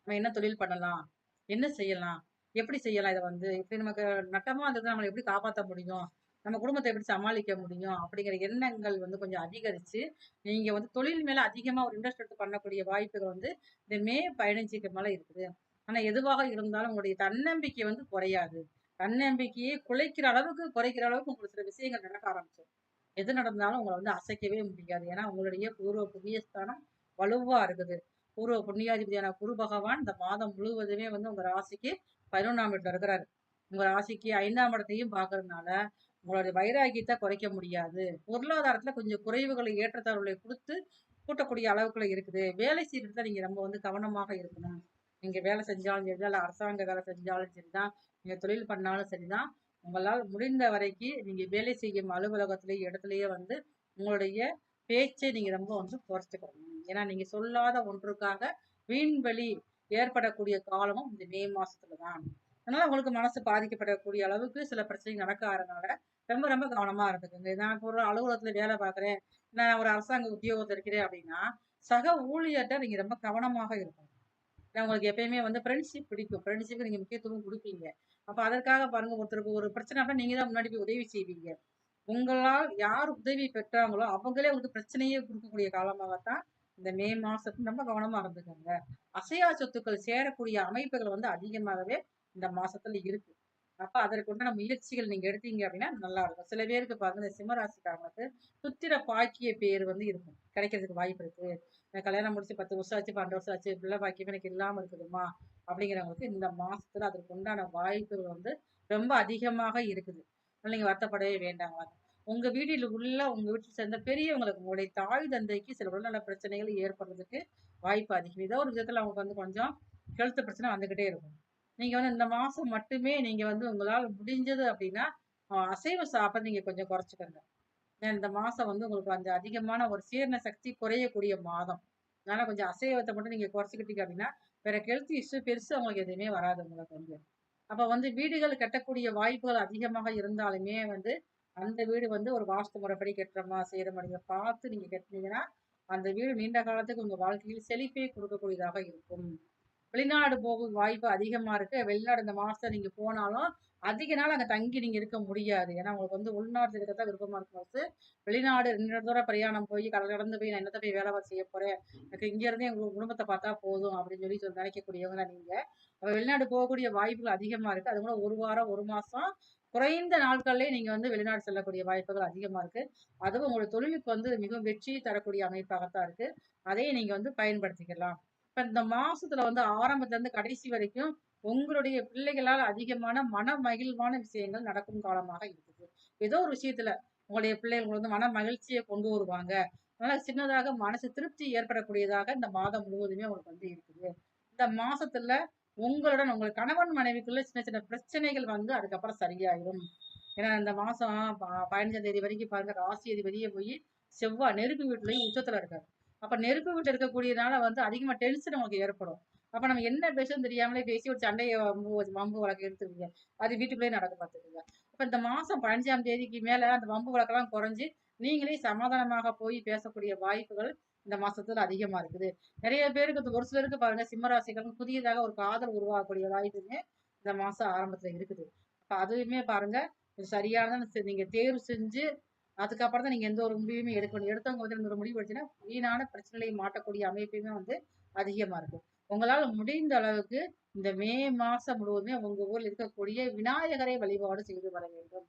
நம்ம என்ன தொழில் பண்ணலாம்? என்ன செய்யலாம்? எப்படி செய்யலாம் இத வந்து? இப்படி நமக்கு நட்டமா இருந்தது நம்மள எப்படி காப்பாத்த முடியும்? நம்ம குடும்பத்த எப்படி சமாளிக்க முடியும்? அப்படிங்கிற எண்ணங்கள் வந்து கொஞ்சம் அதிகரிச்சு, நீங்க வந்து தொழில் மேல அதிகமா ஒரு இன்ட்ரெஸ்ட் எடுத்து பண்ணக்கூடிய வாய்ப்புகள் வந்து இந்த மே 15க்கு மேல இருக்குது. ஆனா எதுவாக இருந்தாலும் உங்களுடைய தன்னம்பிக்கை வந்து குறையாது. தன்னம்பிக்கையை குறைக்கிற அளவுக்கு உங்களுக்கு சில விஷயங்கள் நடக்க ஆரம்பிச்சுரும். எது நடந்தாலும் உங்கள வந்து அசைக்கவே முடியாது. ஏன்னா உங்களுடைய பூர்வ புண்ணியஸ்தானம் வலுவா இருக்குது. பூர்வ புண்ணியாதிபதியான குரு பகவான் இந்த மாதம் முழுவதுமே வந்து உங்க ராசிக்கு 11ஆம் இடத்துல இருக்கிறாரு. உங்க ராசிக்கு 5ஆம் இடத்தையும் பார்க்கறதுனால உங்களுடைய வைராகியத்தை குறைக்க முடியாது. பொருளாதாரத்துல கொஞ்சம் குறைவுகளை ஏற்றத்தாழ்வுகளை குடுத்து கூட்டக்கூடிய அளவுக்குள்ள இருக்குது. வேலை செய்யறதுல நீங்க ரொம்ப வந்து கவனமாக இருக்கணும். நீங்க வேலை செஞ்சாலும் சரிதான், இல்ல அரசாங்க வேலை செஞ்சாலும் சரிதான், நீங்க தொழில் பண்ணாலும் சரிதான். உங்களால் முடிந்த வரைக்கு நீங்க வேலை செய்யும் அலுவலகத்திலேயே இடத்துலயே வந்து உங்களுடைய பேச்சை நீங்க ரொம்ப வந்து குறைச்சுக்கணும். ஏன்னா நீங்க சொல்லாத ஒன்றுக்காக வீண்வழி ஏற்படக்கூடிய காலமும் இந்த மே மாசத்துல தான். அதனால உங்களுக்கு மனசு பாதிக்கப்படக்கூடிய அளவுக்கு சில பிரச்சனைகள் நடக்க ஆறதுனால ரொம்ப ரொம்ப கவனமா இருந்துக்குங்க. நான் இப்போ ஒரு அலுவலகத்துல வேலை பார்க்குறேன், நான் ஒரு அரசாங்க உத்தியோகத்துல இருக்கிறேன் அப்படின்னா, சக ஊழியர்கிட்ட நீங்க ரொம்ப கவனமாக இருக்கணும். ஏன்னா உங்களுக்கு எப்பயுமே வந்து ஃப்ரெண்ட்ஷிப் பிடிக்கும். ஃப்ரெண்ட்ஷிப்க்கு நீங்க முக்கியத்துவம் குடுப்பீங்க. அப்ப அதற்காக பாருங்க ஒருத்தருக்கு ஒரு பிரச்சனை அப்படின்னா நீங்க தான் முன்னாடி போய் உதவி செய்வீங்க. உங்களால் யார் உதவி பெற்றாங்களோ அவங்களே வந்து பிரச்சனையே குடுக்கக்கூடிய காலமாகத்தான் இந்த மே மாசத்துல ரொம்ப கவனமா இருந்துக்கோங்க. அசையா சொத்துக்கள் சேரக்கூடிய அமைப்புகள் வந்து அதிகமாகவே இந்த மாசத்துல இருக்கு. அப்ப அதற்குண்டான முயற்சிகள் நீங்க எடுத்தீங்க அப்படின்னா நல்லா இருக்கும். சில பேருக்கு பாருங்க, இந்த சிம்ம ராசிக்காரங்களுக்கு புத்திர பாக்கிய பேர் வந்து இருக்கும். கிடைக்கிறதுக்கு வாய்ப்பு இருக்கு. கல்யாணம் முடிச்சு 10 வருஷம் ஆச்சு, 12 வருஷம் ஆச்சு, பிள்ளை பாக்கியமே எனக்கு இல்லாம இருக்குதுமா அப்படிங்கிறவங்களுக்கு இந்த மாசத்துல அதற்கு உண்டான வாய்ப்புகள் வந்து ரொம்ப அதிகமாக இருக்குது. அதனால நீங்க வருத்தப்படவே வேண்டாம். உங்க வீட்டில் உள்ள உங்க வீட்டில் சேர்ந்த பெரியவங்களுக்கு, உங்களுடைய தாய் தந்தைக்கு சில உடல்நல பிரச்சனைகள் ஏற்படுறதுக்கு வாய்ப்பு அதிகம். ஏதோ ஒரு விதத்துல அவங்களுக்கு வந்து கொஞ்சம் ஹெல்த் பிரச்சனை வந்துகிட்டே இருக்கும். நீங்க வந்து இந்த மாசம் மட்டுமே நீங்க வந்து உங்களால் முடிஞ்சது அப்படின்னா அசைவ சாப்பிட நீங்க கொஞ்சம் குறைச்சிக்கங்க. ஏன்னா இந்த மாசம் வந்து உங்களுக்கு அந்த அதிகமான ஒரு சீரண சக்தி குறையக்கூடிய மாதம். அதனால கொஞ்சம் அசைவத்தை மட்டும் நீங்க குறைச்சிக்கிட்டீங்க அப்படின்னா வேற ஹெல்த் இஷ்யூ பெருசா உங்களுக்கு எதுவுமே வராது உங்களுக்கு வந்து. அப்ப வந்து வீடுகள் கட்டக்கூடிய வாய்ப்புகள் அதிகமாக இருந்தாலுமே வந்து அந்த வீடு வந்து ஒரு வாஸ்து முறைப்படி கட்டுறோமா செய்யறோமா நீங்க பார்த்து நீங்க கட்டினீங்கன்னா அந்த வீடு நீண்ட காலத்துக்கு உங்க வாழ்க்கையில் செழிப்பை கொடுக்கக்கூடியதாக இருக்கும். வெளிநாடு போகும் வாய்ப்பு அதிகமா இருக்கு. வெளிநாடு இந்த மாசம் நீங்க போனாலும், அதிக நாள் அங்க தங்கி நீங்க இருக்க முடியாது. ஏன்னா, உங்களுக்கு வந்து உள்நாட்டுல இருக்கத்தான் விருப்பமா இருக்கும் போது, வெளிநாடு நீண்ட தூர பிரயாணம் போய், கடல் கடந்து போய் நான் என்னத்த போய் வேலை செய்ய போறேன். எனக்கு இங்க இருந்தே எங்க குடும்பத்த பார்த்தா போதும் அப்படின்னு சொல்லி நினைக்கக்கூடியவங்க தான் நீங்க. அப்ப வெளிநாடு போகக்கூடிய வாய்ப்புகள் அதிகமா இருக்கு. அது கூட 1 வாரம், 1 மாசம் குறைந்த நாட்கள்லயே நீங்க வந்து வெளிநாடு செல்லக்கூடிய வாய்ப்புகள் அதிகமா இருக்கு. அதுவும் உங்களுடைய தொழிலுக்கு வந்து மிகவும் வெற்றி தரக்கூடிய அமைப்பாகத்தான் இருக்கு. அதையும் நீங்க வந்து பயன்படுத்திக்கலாம். இப்ப இந்த மாசத்துல வந்து ஆரம்பத்துல இருந்து கடைசி வரைக்கும் உங்களுடைய பிள்ளைகளால் அதிகமான மன மகிழ்வான விஷயங்கள் நடக்கும் காலமாக இருக்குது. ஏதோ ஒரு விஷயத்துல உங்களுடைய பிள்ளைகள் வந்து மன மகிழ்ச்சியை கொண்டு வருவாங்க. அதனால சின்னதாக மனசு திருப்தி ஏற்படக்கூடியதாக இந்த மாதம் முழுவதுமே உங்களுக்கு வந்து இருக்குது. இந்த மாசத்துல உங்களுடன் உங்கள் கணவன் மனைவிக்குள்ள சின்ன சின்ன பிரச்சனைகள் வந்து அதுக்கப்புறம் சரியாயிரும். ஏன்னா இந்த மாசம் 15ஆம் தேதி வரைக்கும் பாருங்க, ராசி அதிபதியே போய் செவ்வாய் நெருப்பு வீட்டுலயும் உச்சத்துல இருக்காரு. அப்ப நெருப்பு வீட்டுல இருக்கக்கூடியதுனால வந்து அதிகமா டென்ஷன் நமக்கு ஏற்படும். அப்ப நம்ம என்ன பேசுன்னு தெரியாமலே பேசி ஒரு சண்டைய வம்பு வழக்கு எடுத்துருவீங்க. அது வீட்டுக்குள்ளேயே நடக்க பார்த்துக்குங்க. அப்ப இந்த மாசம் 15ஆம் தேதிக்கு மேல அந்த வம்பு வழக்கெல்லாம் குறைஞ்சு நீங்களே சமாதானமாக போய் பேசக்கூடிய வாய்ப்புகள் இந்த மாசத்துல அதிகமா இருக்குது. நிறைய பேருக்கு, ஒரு சிலருக்கு பாருங்க, சிம்மராசிக்காரங்க புதியதாக ஒரு காதல் உருவாகக்கூடிய வாய்ப்புமே இந்த மாசம் ஆரம்பத்துல இருக்குது. அப்ப அதுவுமே பாருங்க, சரியான நீங்க தேர்வு செஞ்சு அதுக்கப்புறம் தான் நீங்க எந்த ஒரு முடிவுமே எடுக்கணும். எடுத்தவங்க வந்து ஒரு முடிவு எடுத்தீங்கன்னா வீணான பிரச்சனையை மாட்டக்கூடிய அமைப்புமே வந்து அதிகமா இருக்கும். உங்களால முடிந்த அளவுக்கு இந்த மே மாசம் முழுவதுமே உங்க ஊர்ல இருக்கக்கூடிய விநாயகரை வழிபாடு செய்து வர வேண்டும்.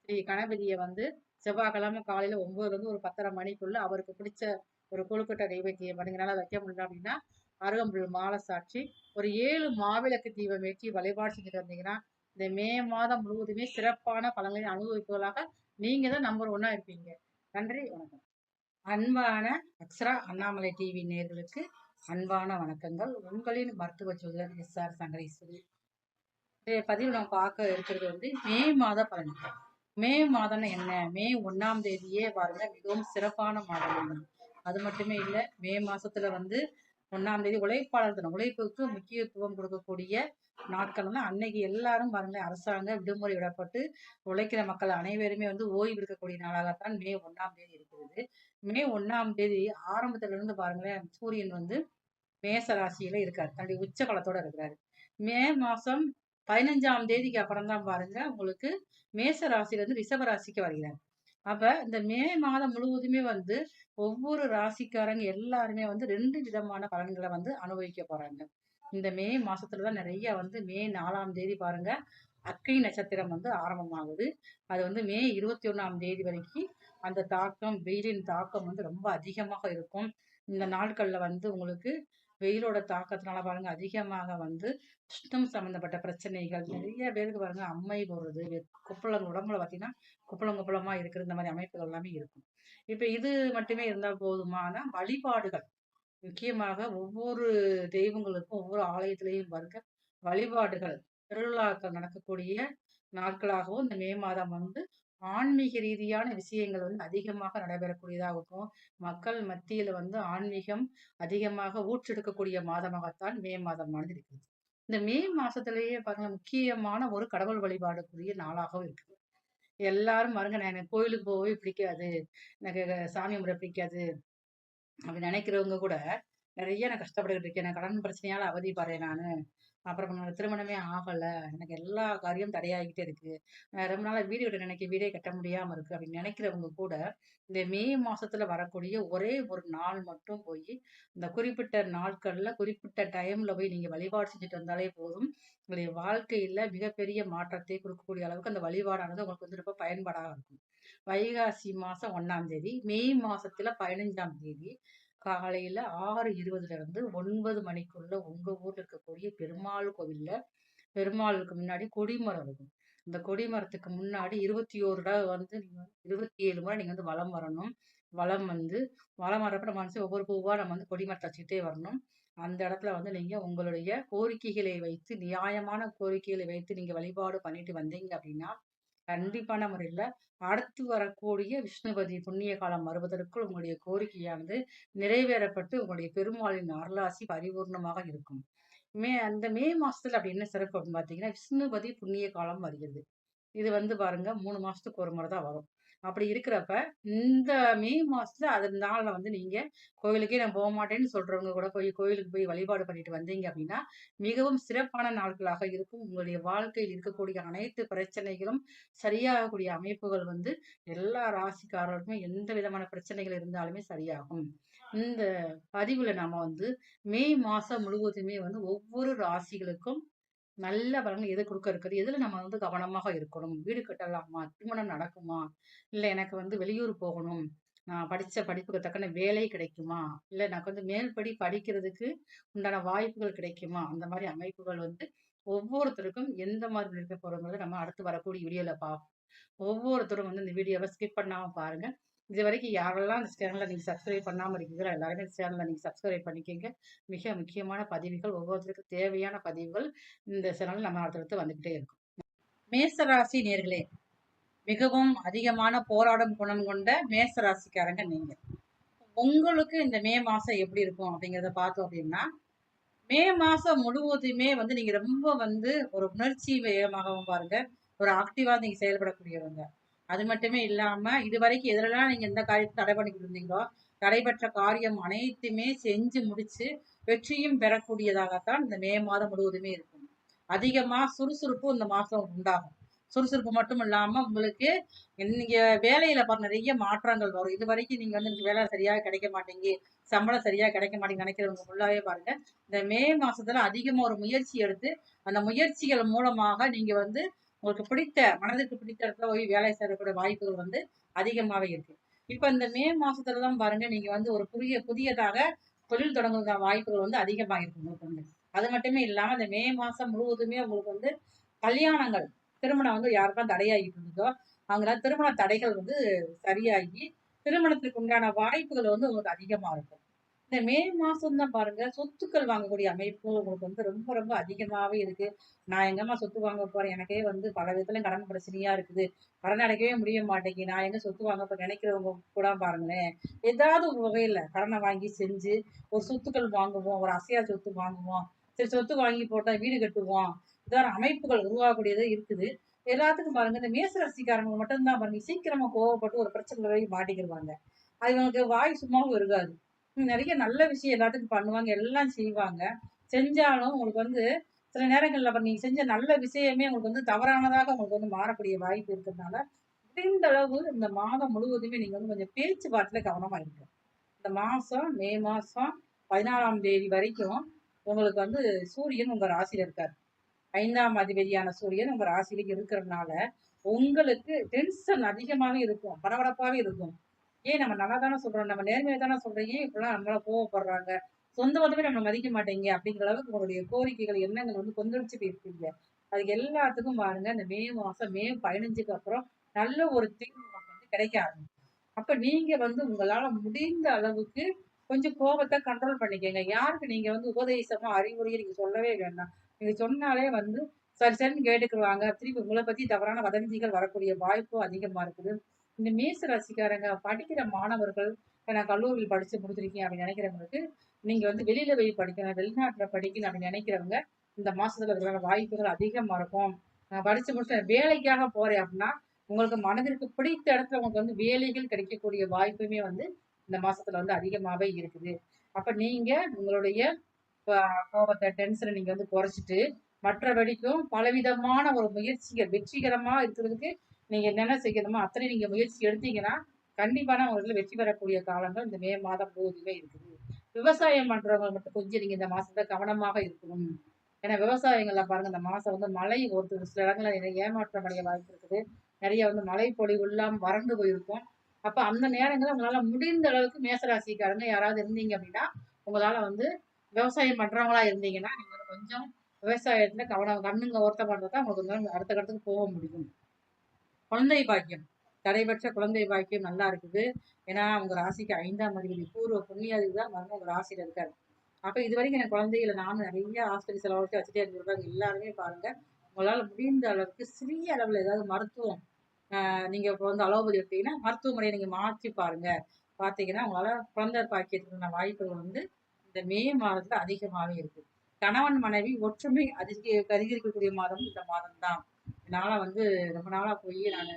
ஸ்ரீ கணபதியை வந்து செவ்வாய்க்கிழமை காலையில 9ல இருந்து ஒரு 10:30 மணிக்குள்ள அவருக்கு பிடிச்ச ஒரு கொழுக்கட்டை நைவேத்தியம் பண்ணீங்கனால வைக்க முடியல அப்படின்னா அருகம்புல் மாலை சாற்றி ஒரு 7 மாவிளக்கு தீபம் ஏற்றி வழிபாடு செஞ்சுட்டு வந்தீங்கன்னா இந்த மே மாதம் முழுவதுமே சிறப்பான பலன்களை அனுபவிப்பவர்களாக நீங்க தான் நம்பர் 1 இருப்பீங்க. நன்றி, வணக்கம். அன்பான அக்ஷரா அண்ணாமலை டிவி நேயர்களுக்கு அன்பான வணக்கங்கள். உங்களின் மருத்துவ ஜோதிடர் எஸ்.ஆர். சங்கரேஸ்வரி. இன்றைய பதிவில் நம்ம பார்க்க இருக்கிறது வந்து மே மாத பலன்கள். மே மாதம்னா என்ன? மே 1ஆம் தேதியே பாருங்க மிகவும் சிறப்பான மாதம் தான். அது மட்டுமே இல்ல, மே மாசத்துல வந்து 1ஆம் தேதி உழைப்பாளர் தினம். உழைப்புக்கு முக்கியத்துவம் கொடுக்கக்கூடிய நாட்கள் தான் அன்னைக்கு. எல்லாரும் பாருங்க அரசாங்க விடுமுறை விடப்பட்டு உழைக்கிற மக்கள் அனைவருமே வந்து ஓய்வு இருக்கக்கூடிய நாளாகத்தான் மே 1ஆம் தேதி இருக்கிறது. மே 1ஆம் தேதி ஆரம்பத்துல இருந்து பாருங்களேன், சூரியன் வந்து மேச ராசியில இருக்காரு. தன்னுடைய உச்ச பலத்தோட இருக்கிறாரு. மே மாசம் 15ஆம் தேதிக்கு அப்புறம் தான் பாருங்க உங்களுக்கு மேச ராசியில இருந்து ரிஷப ராசிக்கு வருகிறார். அப்ப இந்த மே மாதம் முழுவதுமே வந்து ஒவ்வொரு ராசிக்காரங்க எல்லாருமே வந்து 2 விதமான பலன்களை வந்து அனுபவிக்க போறாங்க. இந்த மே மாசத்துலதான் நிறைய வந்து மே 4ஆம் தேதி பாருங்க அக்கை நட்சத்திரம் வந்து ஆரம்பமாகுது. அது வந்து மே 21ஆம் தேதி வரைக்கும் அந்த தாக்கம், வெயிலின் தாக்கம் வந்து ரொம்ப அதிகமாக இருக்கும். இந்த நாட்கள்ல வந்து உங்களுக்கு வெயிலோட தாக்கத்தினால பாருங்க அதிகமாக வந்து உஷ்ணம் சம்பந்தப்பட்ட பிரச்சனைகள் நிறைய பேருக்கு பாருங்க, அம்மை போடுறது, கொப்பளம் உடம்புல பார்த்தீங்கன்னா கொப்பளம் கொப்பளமா இருக்கிற இந்த மாதிரி அமைப்புகள் எல்லாமே இருக்கும். இப்ப இது மட்டுமே இருந்தால் போதுமான வழிபாடுகள், முக்கியமாக ஒவ்வொரு தெய்வங்களுக்கும் ஒவ்வொரு ஆலயத்திலையும் பாருங்க வழிபாடுகள், திருவிழாக்கள் நடக்கக்கூடிய நாட்களாகவும் இந்த மே மாதம் வந்து ஆன்மீக ரீதியான விஷயங்கள் வந்து அதிகமாக நடைபெறக்கூடியதாக இருக்கும். மக்கள் மத்தியில வந்து ஆன்மீகம் அதிகமாக ஊற்றெடுக்கக்கூடிய மாதமாகத்தான் மே மாதமானது இருக்குது. இந்த மே மாசத்திலேயே பாருங்க முக்கியமான ஒரு கடவுள் வழிபாடுக்குரிய நாளாகவும் இருக்குது. எல்லாரும் பாருங்க, நான் எனக்கு கோயிலுக்கு போகவே பிடிக்காது, எனக்கு சாமி கும்பிட பிடிக்காது அப்படி நினைக்கிறவங்க கூட நிறைய நான் கஷ்டப்பட்டுக்கிட்டு இருக்கேன். நான் கடன் பிரச்சனையால அவதிப்படுறேன் நானு. அப்புறம் என்னோட திருமணமே ஆகல. எனக்கு எல்லா காரியம் தடையாகிட்டே இருக்கு. ரொம்ப நாளா வீடு கட்ட நினைக்கிறேன். வீடே கட்ட முடியாம இருக்கு அப்படின்னு நினைக்கிறவங்க கூட, இந்த மே மாசத்துல வரக்கூடிய ஒரே ஒரு நாள் மட்டும் போயி, இந்த குறிப்பிட்ட நாட்கள்ல, குறிப்பிட்ட டைம்ல போய் நீங்க வழிபாடு செஞ்சுட்டு வந்தாலே போதும். உங்களுடைய வாழ்க்கையில மிகப்பெரிய மாற்றத்தை கொடுக்கக்கூடிய அளவுக்கு அந்த வழிபாடானது உங்களுக்கு வந்து ரொம்ப பயன்பாடாக இருக்கும். வைகாசி மாசம் 1ஆம் தேதி, மே மாசத்துல 15ஆம் தேதி காலையில 6:20ல இருந்து 9 மணிக்குள்ள உங்க ஊர்ல இருக்கக்கூடிய பெருமாள் கோவில்ல பெருமாளுக்கு முன்னாடி கொடிமரம் இருக்கும். இந்த கொடிமரத்துக்கு முன்னாடி 21 தடவ வந்து நீங்க 27 முறை நீங்க வந்து வலம் வரணும். வலம் வந்து வலம் வரப்ப நம்ம வந்து ஒவ்வொரு பூவா நம்ம வந்து கொடிமரத்த வச்சுக்கிட்டே வரணும். அந்த இடத்துல வந்து நீங்க உங்களுடைய கோரிக்கைகளை வைத்து, நியாயமான கோரிக்கைகளை வைத்து நீங்க வழிபாடு பண்ணிட்டு வந்தீங்க அப்படின்னா, கண்டிப்பான முறையில அடுத்து வரக்கூடிய விஷ்ணுபதி புண்ணிய காலம் வருவதற்குள் உங்களுடைய கோரிக்கையானது நிறைவேறப்பட்டு உங்களுடைய பெருமாளின் அருளாசி பரிபூர்ணமாக இருக்கும். அந்த மே மாசத்துல அப்படி என்ன சிறப்பு அப்படின்னு பார்த்தீங்கன்னா, விஷ்ணுபதி புண்ணிய காலம் வருகிறது. இது வந்து பாருங்க 3 மாசத்துக்கு ஒரு முறை தான் வரும். அப்படி இருக்கிறப்ப, இந்த மே மாசத்துல அதன் நாள்ல வந்து நீங்க கோவிலுக்கே நான் போமாட்டேன்னு சொல்றவங்க கூட போய் கோயிலுக்கு போய் வழிபாடு பண்ணிட்டு வந்தீங்க அப்படின்னா, மிகவும் சிறப்பான நாட்களாக இருக்கும். உங்களுடைய வாழ்க்கையில் இருக்கக்கூடிய அனைத்து பிரச்சனைகளும் சரியாகக்கூடிய அமைப்புகள் வந்து எல்லா ராசிக்காரர்களுக்குமே எந்த விதமான பிரச்சனைகள் இருந்தாலுமே சரியாகும். இந்த பதிவுல நாம வந்து மே மாசம் முழுவதுமே வந்து ஒவ்வொரு ராசிகளுக்கும் நல்ல பலன் எது குடுக்க இருக்குது? எதுல நம்ம வந்து கவனமாக இருக்கணும்? வீடு கட்டலாமா? திருமணம் நடக்குமா? இல்ல எனக்கு வந்து வெளியூர் போகணும். நான் படிச்ச படிப்புக்கு தக்கன வேலை கிடைக்குமா? இல்ல எனக்கு வந்து மேல் படிக்கிறதுக்கு உண்டான வாய்ப்புகள் கிடைக்குமா? அந்த மாரி அமைப்புகள் வந்து ஒவ்வொருத்தருக்கும் எந்த மாதிரி இருக்க போறோங்கிறத நம்ம அடுத்து வரக்கூடிய வீடியோல பார்ப்போம். ஒவ்வொருத்தரும் வந்து இந்த வீடியோவ ஸ்கிப் பண்ணாம பாருங்க. இதுவரைக்கும் யாரெல்லாம் இந்த சேனல நீங்க சப்ஸ்கிரைப் பண்ணாம இருக்கீங்களோ, எல்லாருமே இந்த சேனல நீங்க சப்ஸ்கிரைப் பண்ணிக்கங்க. மிக முக்கியமான பதிவுகள், ஒவ்வொருத்தருக்கும் தேவையான பதிவுகள் இந்த சேனல்ல நம்ம அடுத்தடுத்து வந்துகிட்டே இருக்கும். மேசராசி நேர்களே, மிகவும் அதிகமான போராடும் குணம் கொண்ட மேச ராசிக்காரங்க நீங்க. உங்களுக்கு இந்த மே மாசம் எப்படி இருக்கும் அப்படிங்கிறத பார்த்தோம் அப்படின்னா, மே மாசம் முழுவதுமே வந்து நீங்க ரொம்ப வந்து ஒரு உணர்ச்சி வேகமாகவும் பாருங்க, ஒரு ஆக்டிவா நீங்க செயல்படக்கூடியவங்க. அது மட்டுமே இல்லாம, இதுவரைக்கும் எதுலலாம் நீங்க எந்த காரியத்த தடை பண்ணிக்கிட்டு இருந்தீங்களோ, தடைபெற்ற காரியம் அனைத்துமே செஞ்சு முடிச்சு, வெற்றியும் பெறக்கூடியதாகத்தான் இந்த மே மாதம் முழுவதுமே இருக்கும். அதிகமா சுறுசுறுப்பு இந்த மாசம் உண்டாகும். சுறுசுறுப்பு மட்டும் இல்லாம உங்களுக்கு நீங்க வேலையில பாருங்க நிறைய மாற்றங்கள் வரும். இதுவரைக்கும் நீங்க வந்து எனக்கு வேலை சரியா கிடைக்க மாட்டேங்கி, சம்பளம் சரியா கிடைக்க மாட்டேங்குது நினைக்கிறவங்க ஃபுல்லாவே பாருங்க. இந்த மே மாசத்துல அதிகமா ஒரு முயற்சி எடுத்து, அந்த முயற்சிகள் மூலமாக நீங்க வந்து உங்களுக்கு பிடித்த மனதுக்கு பிடித்த இடத்துல போய் வேலை செய்யக்கூடிய வாய்ப்புகள் வந்து அதிகமாவே இருக்கு. இப்ப இந்த மே மாசத்துல தான் பாருங்க நீங்க வந்து ஒரு புதியதாக தொழில் தொடங்குற வாய்ப்புகள் வந்து அதிகமா இருக்கு உங்களுக்கு வந்து. அது மட்டுமே இல்லாம இந்த மே மாசம் முழுவதுமே உங்களுக்கு வந்து கல்யாணங்கள், திருமணம் வந்து யாருக்கெல்லாம் தடையாகிட்டு இருந்ததோ, அவங்களாம் திருமண தடைகள் வந்து சரியாகி, திருமணத்திற்கு உண்டான வாய்ப்புகள் வந்து உங்களுக்கு அதிகமா இருக்கும். இந்த மே மாசம் தான் பாருங்க, சொத்துக்கள் வாங்கக்கூடிய அமைப்பு உங்களுக்கு வந்து ரொம்ப ரொம்ப அதிகமாவே இருக்கு. நான் எங்கம்மா சொத்து வாங்க போறேன்? எனக்கே வந்து பல விதத்துல கடன் பிரச்சனையா இருக்குது. கடன் அடைக்கவே முடிய மாட்டேங்குது. நான் எங்க சொத்து வாங்க போறேன் நினைக்கிறவங்க கூட பாருங்களேன். ஏதாவது ஒரு வகையில கடனை வாங்கி செஞ்சு, ஒரு சொத்துக்கள் வாங்குவோம். ஒரு அசையா சொத்து வாங்குவோம். சரி சொத்து வாங்கி போட்டா வீடு கட்டுவோம். இதான அமைப்புகள் உருவாகக்கூடியது இருக்குது. எல்லாத்துக்கும் பாருங்க, இந்த மேச ராசிக்காரங்க மட்டும் தான் பாருங்க, சீக்கிரமா கோவப்பட்டு ஒரு பிரச்சனையில போய் மாட்டிக்கிருவாங்க. அது இவங்களுக்கு வாய் சும்மாவும் இருக்காது. நிறைய நல்ல விஷயம் எல்லாத்துக்கும் பண்ணுவாங்க. எல்லாம் செய்வாங்க. செஞ்சாலும் உங்களுக்கு வந்து சில நேரங்கள்ல நீங்க செஞ்ச நல்ல விஷயமே உங்களுக்கு வந்து தவறானதாக உங்களுக்கு வந்து மாறக்கூடிய வாய்ப்பு இருக்கிறதுனால, முடிந்த அளவு இந்த மாதம் முழுவதுமே நீங்க வந்து கொஞ்சம் பேச்சுவார்த்தையில கவனமா இருக்கணும். இந்த மாசம் மே மாசம் 14ஆம் தேதி வரைக்கும் உங்களுக்கு வந்து சூரியன் உங்க ராசியில இருக்காரு. 5ஆம் அதிபதியான சூரியன் உங்க ராசியில இருக்கிறதுனால, உங்களுக்கு டென்ஷன் அதிகமாவே இருக்கும். பரபரப்பாவே இருக்கும். ஏன் நம்ம நல்லா தானே சொல்றோம். நம்ம நேர்மையா தானே சொல்றோம். ஏன் இப்படிலாம் நம்மள கோவப்படுறாங்க? சொந்த பந்தமே நம்மள மதிக்க மாட்டேங்க அப்படிங்கிற அளவுக்கு உங்களுடைய கோரிக்கைகள், எண்ணங்கள் வந்து கொந்தளிச்சு போயிருப்பீங்க. அதுக்கு எல்லாத்துக்கும் பாருங்க, இந்த மே மாசம் மே 15க்கு அப்புறம் நல்ல ஒரு தீர்வு நமக்கு வந்து கிடைக்க ஆரம்பிக்கும். அப்ப நீங்க வந்து உங்களால முடிந்த அளவுக்கு கொஞ்சம் கோபத்த கண்ட்ரோல் பண்ணிக்கங்க. யாருக்கு நீங்க வந்து உபதேசமா, அறிவுரைய நீங்க சொல்லவே வேண்டாம். நீங்க சொன்னாலே வந்து சரி சரின்னு கேட்டுக்குருவாங்க. திருப்பி உங்கள பத்தி தவறான வதந்திகள் வரக்கூடிய வாய்ப்பும் அதிகமா இருக்குது. இந்த மேச ராசிக்காரங்க படிக்கிற மாணவர்கள், நான் கல்லூரியில் படிச்சு முடிச்சிருக்கேன் அப்படின்னு நினைக்கிறவங்களுக்கு, நீங்க வந்து வெளியில போய் படிக்கணும், வெளிநாட்டுல படிக்கணும் அப்படின்னு நினைக்கிறவங்க, இந்த மாசத்துல அதுக்கான வாய்ப்புகள் அதிகமா இருக்கும். நான் படிச்சு முடிச்சு வேலைக்காக போறேன் அப்படின்னா, உங்களுக்கு மனதிற்கு பிடித்த இடத்துல உங்களுக்கு வந்து வேலைகள் கிடைக்கக்கூடிய வாய்ப்புமே வந்து இந்த மாசத்துல வந்து அதிகமாவே இருக்குது. அப்ப நீங்க உங்களுடைய கோபத்தை, டென்ஷனை நீங்க வந்து குறைச்சிட்டு, மற்றபடிக்கும் பலவிதமான ஒரு முயற்சிகள் வெற்றிகரமா இருக்கிறதுக்கு நீங்க என்னென்ன செய்யணுமோ அத்தனை நீங்க முயற்சி எடுத்தீங்கன்னா, கண்டிப்பான முறையில வெற்றி பெறக்கூடிய காலங்கள் இந்த மே மாதம் முழுவதுமே இருக்குது. விவசாயம் பண்றவங்க மட்டும் கொஞ்சம் நீங்க இந்த மாசத்துல கவனமாக இருக்கணும். ஏன்னா விவசாயங்கள்ல பாருங்க இந்த மாசம் வந்து மழை ஒரு சில இடங்கள்ல ஏமாற்றம் அடைய வாய்ப்பு இருக்குது. நிறைய வந்து மழை பொழிவு இல்லாம வறண்டு போயிருக்கும். அப்ப அந்த நேரங்களில் உங்களால முடிந்த அளவுக்கு மேசராசிக்காரங்க யாராவது இருந்தீங்க அப்படின்னா, உங்களால வந்து விவசாயம் பண்றவங்களா இருந்தீங்கன்னா, நீங்க வந்து கொஞ்சம் விவசாயத்துல கண்ணுங்க ஓர்த்த பண்றதா உங்களுக்கு வந்து அடுத்த கட்டத்துக்கு போக முடியும். குழந்தை பாக்கியம், தடைபெற்ற குழந்தை பாக்கியம் நல்லா இருக்குது. ஏன்னா உங்க ராசிக்கு 5ஆம் அதிபதி பூர்வ புண்ணியாதிபதி தான் வந்து உங்க ராசியில இருக்காரு. அப்ப இது வரைக்கும் எனக்கு குழந்தைகளை நானும் நிறைய ஆஸ்பத்திரி செலவழிச்சு வச்சுட்டே இருந்திருப்பாங்க. எல்லாருமே பாருங்க, உங்களால முடிந்த அளவுக்கு சிறிய அளவுல ஏதாவது மருத்துவம் நீங்க இப்போ வந்து அலோபதி எடுத்தீங்கன்னா மருத்துவமனையை நீங்க மாற்றி பாருங்க. பார்த்தீங்கன்னா உங்களால குழந்தை பாக்கியத்துக்கான வாய்ப்புகள் வந்து இந்த மே மாதத்துல அதிகமாகவே இருக்கு. கணவன் மனைவி ஒற்றுமை அதிகரிக்கக்கூடிய மாதம் இந்த மாதம் தான். என்னால வந்து ரொம்ப நாளா போய் நான்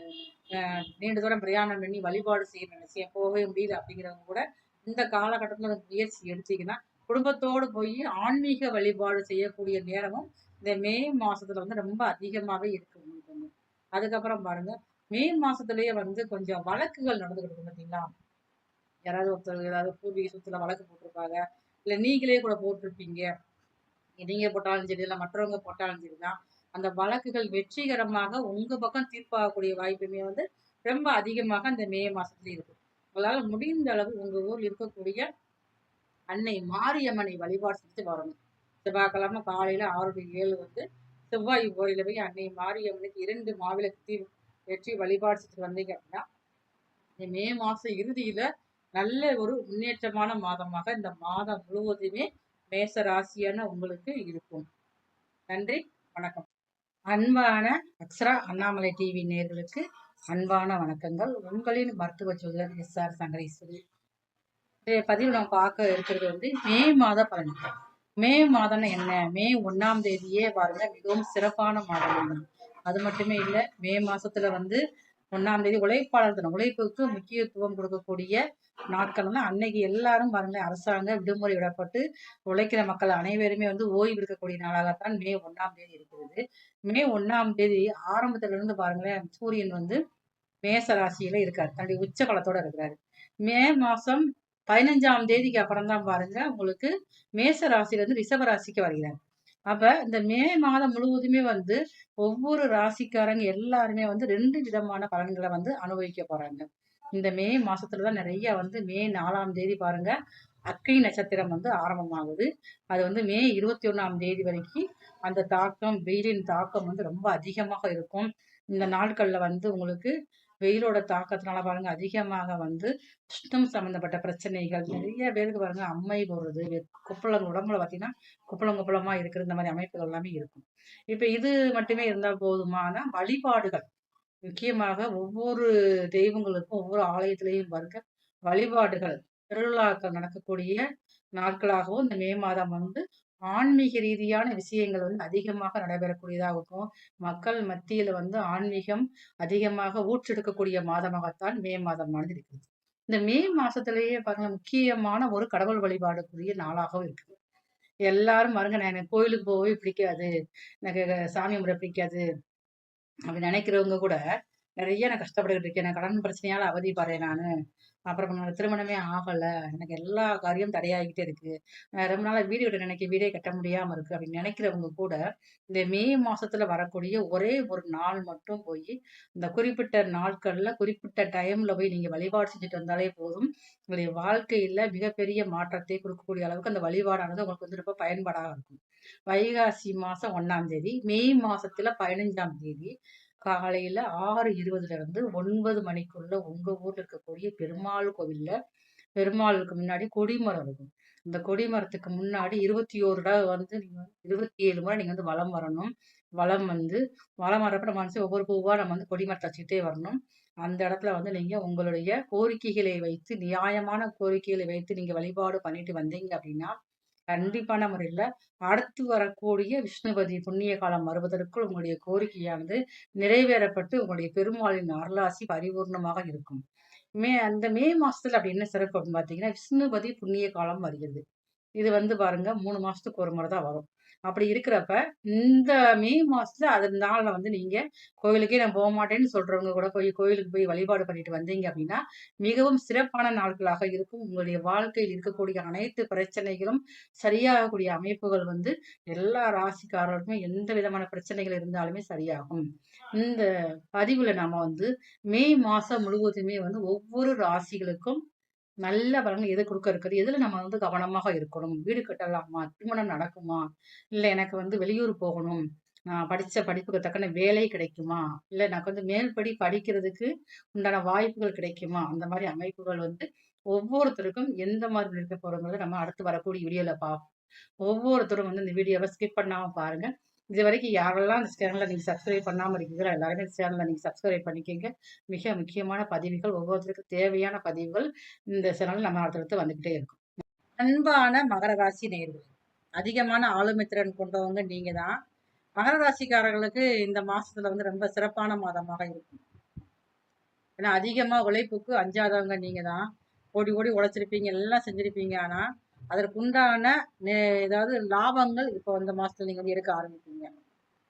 நீண்ட தூரம் பிரயாணம் பண்ணி வழிபாடு செய்ய நினைச்சேன், போகவே முடியல அப்படிங்கிறவங்க கூட இந்த காலகட்டத்துல முயற்சி எடுத்தீங்கன்னா குடும்பத்தோடு போய் ஆன்மீக வழிபாடு செய்யக்கூடிய நேரமும் இந்த மே மாசத்துல வந்து ரொம்ப அதிகமாவே இருக்கு உங்களுக்கு வந்து. அதுக்கப்புறம் பாருங்க, மே மாசத்துலயே வந்து கொஞ்சம் வழக்குகள் நடந்துகிட்டு இருக்கும் பார்த்தீங்களா? யாராவது ஒருத்தர் ஏதாவது பூர்வீக சொத்துல வழக்கு போட்டிருப்பாங்க, இல்ல நீங்களே கூட போட்டிருப்பீங்க. நீங்க போட்டாலும் சரி, இல்ல மற்றவங்க போட்டாலும் சரிதான். அந்த வழக்குகள் வெற்றிகரமாக உங்க பக்கம் தீர்ப்பாகக்கூடிய வாய்ப்புமே வந்து ரொம்ப அதிகமாக அந்த மே மாசத்துல இருக்கு. உங்களால முடிந்த அளவு உங்க ஊர்ல இருக்கக்கூடிய அன்னை மாரியம்மனை வழிபாடு செஞ்சு வரணும். செவ்வாய்க்கிழமை காலையில 6 to 7 வந்து செவ்வாய் ஓரையில போய் அன்னை மாரியம்மனுக்கு 2 மாவிளக்கு தீ ஏற்றி வழிபாடு செஞ்சுட்டு வந்தீங்க அப்படின்னா, இந்த மே மாசம் இறுதியில நல்ல ஒரு முன்னேற்றமான மாதமாக இந்த மாதம் முழுவதுமே மேச ராசியான உங்களுக்கு இருக்கும். நன்றி, வணக்கம். அன்பான அக்ஷரா அண்ணாமலை டிவி நேயர்களுக்கு அன்பான வணக்கங்கள். உங்களின் மருத்துவ ஜோதிடர் எஸ்.ஆர். சங்கரேஸ்வரி. பதிவு நம்ம பார்க்க இருக்கிறது வந்து மே மாத பலன்கள். மே மாதம்னா என்ன? மே 1ஆம் தேதியே பாருங்க மிகவும் சிறப்பான மாதம். அது மட்டுமே இல்லை, மே மாசத்துல வந்து 1ஆம் தேதி உழைப்பாளர் தினம், உழைப்புக்கு முக்கியத்துவம் கொடுக்கக்கூடிய நாட்கள்னா அன்னைக்கு எல்லாரும் பாருங்க அரசாங்க விடுமுறை விடப்பட்டு உழைக்கிற மக்கள் அனைவருமே வந்து ஓய்வு இருக்கக்கூடிய நாளாகத்தான் மே 1ஆம் தேதி இருக்கிறது. மே 1ஆம் தேதி ஆரம்பத்துல இருந்து பாருங்களேன், சூரியன் வந்து மேச ராசியில இருக்காரு, தன்னுடைய உச்ச காலத்தோட இருக்கிறாரு. மே மாசம் 15ஆம் தேதிக்கு அப்புறம் தான் பாருங்க உங்களுக்கு மேச ராசியில இருந்து ரிஷப ராசிக்கு வருகிறார். அப்ப இந்த மே மாதம் முழுவதுமே வந்து ஒவ்வொரு ராசிக்காரங்க எல்லாருமே வந்து 2 விதமான பலன்களை வந்து அனுபவிக்க போறாங்க. இந்த மே மாசத்துலதான் நிறைய வந்து மே 4ஆம் தேதி பாருங்க அக்கை நட்சத்திரம் வந்து ஆரம்பமாகுது. அது வந்து மே 21ஆம் தேதி வரைக்கும் அந்த தாக்கம், வெயிலின் தாக்கம் வந்து ரொம்ப அதிகமாக இருக்கும். இந்த நாட்கள்ல வந்து உங்களுக்கு வெயிலோட தாக்கத்தினால பாருங்க அதிகமாக வந்து உஷ்ணம் சம்பந்தப்பட்ட பிரச்சனைகள் நிறைய பேருக்கு பாருங்க அம்மை போடுறது, குப்பளம் உடம்புல பார்த்தீங்கன்னா குப்பளம் குப்பளமா இருக்கிற இந்த மாதிரி அமைப்புகள் எல்லாமே இருக்கும். இப்ப இது மட்டுமே இருந்தால் போதுமான வழிபாடுகள், முக்கியமாக ஒவ்வொரு தெய்வங்களுக்கும் ஒவ்வொரு ஆலயத்திலையும் பாருங்க வழிபாடுகள், திருவிழாக்கள் நடக்கக்கூடிய நாட்களாகவும் இந்த மே மாதம் வந்து ஆன்மீக ரீதியான விஷயங்கள் வந்து அதிகமாக நடைபெறக்கூடியதாக இருக்கும். மக்கள் மத்தியில வந்து ஆன்மீகம் அதிகமாக ஊற்றெடுக்கக்கூடிய மாதமாகத்தான் மே மாதமானது இருக்குது. இந்த மே மாசத்திலேயே பாருங்க முக்கியமான ஒரு கடவுள் வழிபாடுக்குரிய நாளாகவும் இருக்குது. எல்லாரும் பாருங்க நான் எனக்கு கோயிலுக்கு போகவே பிடிக்காது, எனக்கு சாமி கும்பிட பிடிக்காது அப்படி நினைக்கிறவங்க கூட நிறைய நான் கஷ்டப்பட்டுக்கிட்டு இருக்கேன். நான் கடன் பிரச்சனையால அவதிப்படுறேன் நானு. அப்புறம் என்னோட திருமணமே ஆகல. எனக்கு எல்லா காரியம் தடையாகிட்டே இருக்கு. ரொம்ப நாளா வீடு கட்ட நினைக்க வீடே கட்ட முடியாம இருக்கு அப்படின்னு நினைக்கிறவங்க கூட இந்த மே மாசத்துல வரக்கூடிய ஒரே ஒரு நாள் மட்டும் போய் இந்த குறிப்பிட்ட நாட்கள்ல குறிப்பிட்ட டைம்ல போய் நீங்க வழிபாடு செஞ்சுட்டு வந்தாலே போதும். உங்களுடைய வாழ்க்கையில மிகப்பெரிய மாற்றத்தை கொடுக்கக்கூடிய அளவுக்கு அந்த வழிபாடானது உங்களுக்கு வந்து ரொம்ப பயன்பாடாக இருக்கும். வைகாசி மாசம் 1ஆம் தேதி, மே மாசத்துல 15ஆம் தேதி காலையில 6:20 இருந்து 9 மணிக்குள்ள உங்க ஊர்ல இருக்கக்கூடிய பெருமாள் கோவில்ல பெருமாளுக்கு முன்னாடி கொடிமரம் இருக்கும். இந்த கொடிமரத்துக்கு முன்னாடி 21 தடவை வந்து நீங்க 27 முறை நீங்க வந்து வலம் வரணும். வலம் வந்து வலம் வரப்ப நம்ம வந்து ஒவ்வொரு பூவா நம்ம வந்து கொடிமரத்தை வச்சுக்கிட்டே வரணும். அந்த இடத்துல வந்து நீங்க உங்களுடைய கோரிக்கைகளை வைத்து, நியாயமான கோரிக்கைகளை வைத்து நீங்க வழிபாடு பண்ணிட்டு வந்தீங்க அப்படின்னா கண்டிப்பான முறையில அடுத்து வரக்கூடிய விஷ்ணுபதி புண்ணிய காலம் வருவதற்குள் உங்களுடைய கோரிக்கையானது நிறைவேறப்பட்டு உங்களுடைய பெருமாளின் அருளாசி பரிபூர்ணமாக இருக்கும். அந்த மே மாசத்துல அப்படி என்ன சிறப்பு அப்படின்னு பார்த்தீங்கன்னா, விஷ்ணுபதி புண்ணிய காலம் வருகிறது. இது பாருங்க 3 மாசத்துக்கு ஒரு முறை தான் வரும். அப்படி இருக்கிறப்ப, இந்த மே மாசத்துல அது நாள்ல நீங்க கோயிலுக்கே நான் போமாட்டேன்னு சொல்றவங்க கூட போய் கோயிலுக்கு போய் வழிபாடு பண்ணிட்டு வந்தீங்க அப்படின்னா, மிகவும் சிறப்பான நாட்களாக இருக்கும். உங்களுடைய வாழ்க்கையில் இருக்கக்கூடிய அனைத்து பிரச்சனைகளும் சரியாகக்கூடிய அமைப்புகள் எல்லா ராசிக்காரர்களுமே எந்த விதமான பிரச்சனைகள் இருந்தாலுமே சரியாகும். இந்த பதிவுல நாம மே மாசம் முழுவதுமே ஒவ்வொரு ராசிகளுக்கும் நல்ல பலன்கள் எது குடுக்க இருக்குது? எதுல நம்ம கவனமாக இருக்கணும்? வீடு கட்டலாமா? திருமணம் நடக்குமா? இல்ல எனக்கு வெளியூர் போகணும். நான் படிச்ச படிப்புக்கு தக்கன வேலை கிடைக்குமா? இல்ல எனக்கு மேல் படிக்கிறதுக்கு உண்டான வாய்ப்புகள் கிடைக்குமா? அந்த மாரி அமைப்புகள் ஒவ்வொருத்தருக்கும் எந்த மாதிரி இருக்க போறோங்கிறத நம்ம அடுத்து வரக்கூடிய வீடியோல பார்ப்போம். ஒவ்வொருத்தரும் இந்த வீடியோவ ஸ்கிப் பண்ணாம பாருங்க. இதுவரைக்கும் யாரெல்லாம் இந்த சேனல நீங்க சப்ஸ்கிரைப் பண்ணாம இருக்கீங்களோ, எல்லாருமே இந்த சேனல நீங்க சப்ஸ்கிரைப் பண்ணிக்கங்க. மிக முக்கியமான பதிவுகள், ஒவ்வொருத்தருக்கும் தேவையான பதிவுகள் இந்த சேனல்ல நம்ம அடுத்தடுத்து வந்துகிட்டே இருக்கும். அன்பான மகர ராசி நேயர்களே, அதிகமான ஆளுமை திறன் கொண்டவங்க நீங்க தான். மகர ராசிக்காரர்களுக்கு இந்த மாசத்துல ரொம்ப சிறப்பான மாதமாக இருக்கும். ஏன்னா அதிகமா உழைப்புக்கு அஞ்சாதவங்க நீங்க தான். ஓடி ஓடி உழைச்சிருப்பீங்க, எல்லாம் செஞ்சிருப்பீங்க. ஆனா அதற்குண்டான ஏதாவது லாபங்கள் இப்போ இந்த மாசத்துல நீங்க எடுக்க ஆரம்பிப்பீங்க.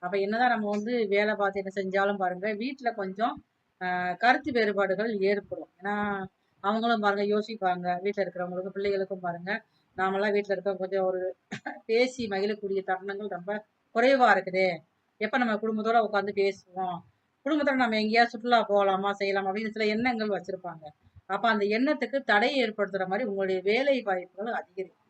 அப்ப என்னதான் நம்ம வேலை பார்த்து என்ன செஞ்சாலும் பாருங்க, வீட்டுல கொஞ்சம் கருத்து வேறுபாடுகள் ஏற்படும். ஏன்னா அவங்களும் பாருங்க யோசிப்பாங்க. வீட்டுல இருக்கிறவங்களுக்கும் பிள்ளைகளுக்கும் பாருங்க, நாமெல்லாம் வீட்டுல இருக்க கொஞ்சம் ஒரு பேசி மகிழக்கூடிய தருணங்கள் ரொம்ப குறைவா இருக்குதே. எப்ப நம்ம குடும்பத்தோட உட்காந்து பேசுவோம், குடும்பத்தோட நம்ம எங்கேயாவது சுற்றுலா போகலாமா செய்யலாமா அப்படின்னு சில எண்ணங்கள் வச்சிருப்பாங்க. அப்ப அந்த எண்ணத்துக்கு தடை ஏற்படுத்துற மாதிரி உங்களுடைய வேலை வாய்ப்புகள் அதிகரிக்கும்.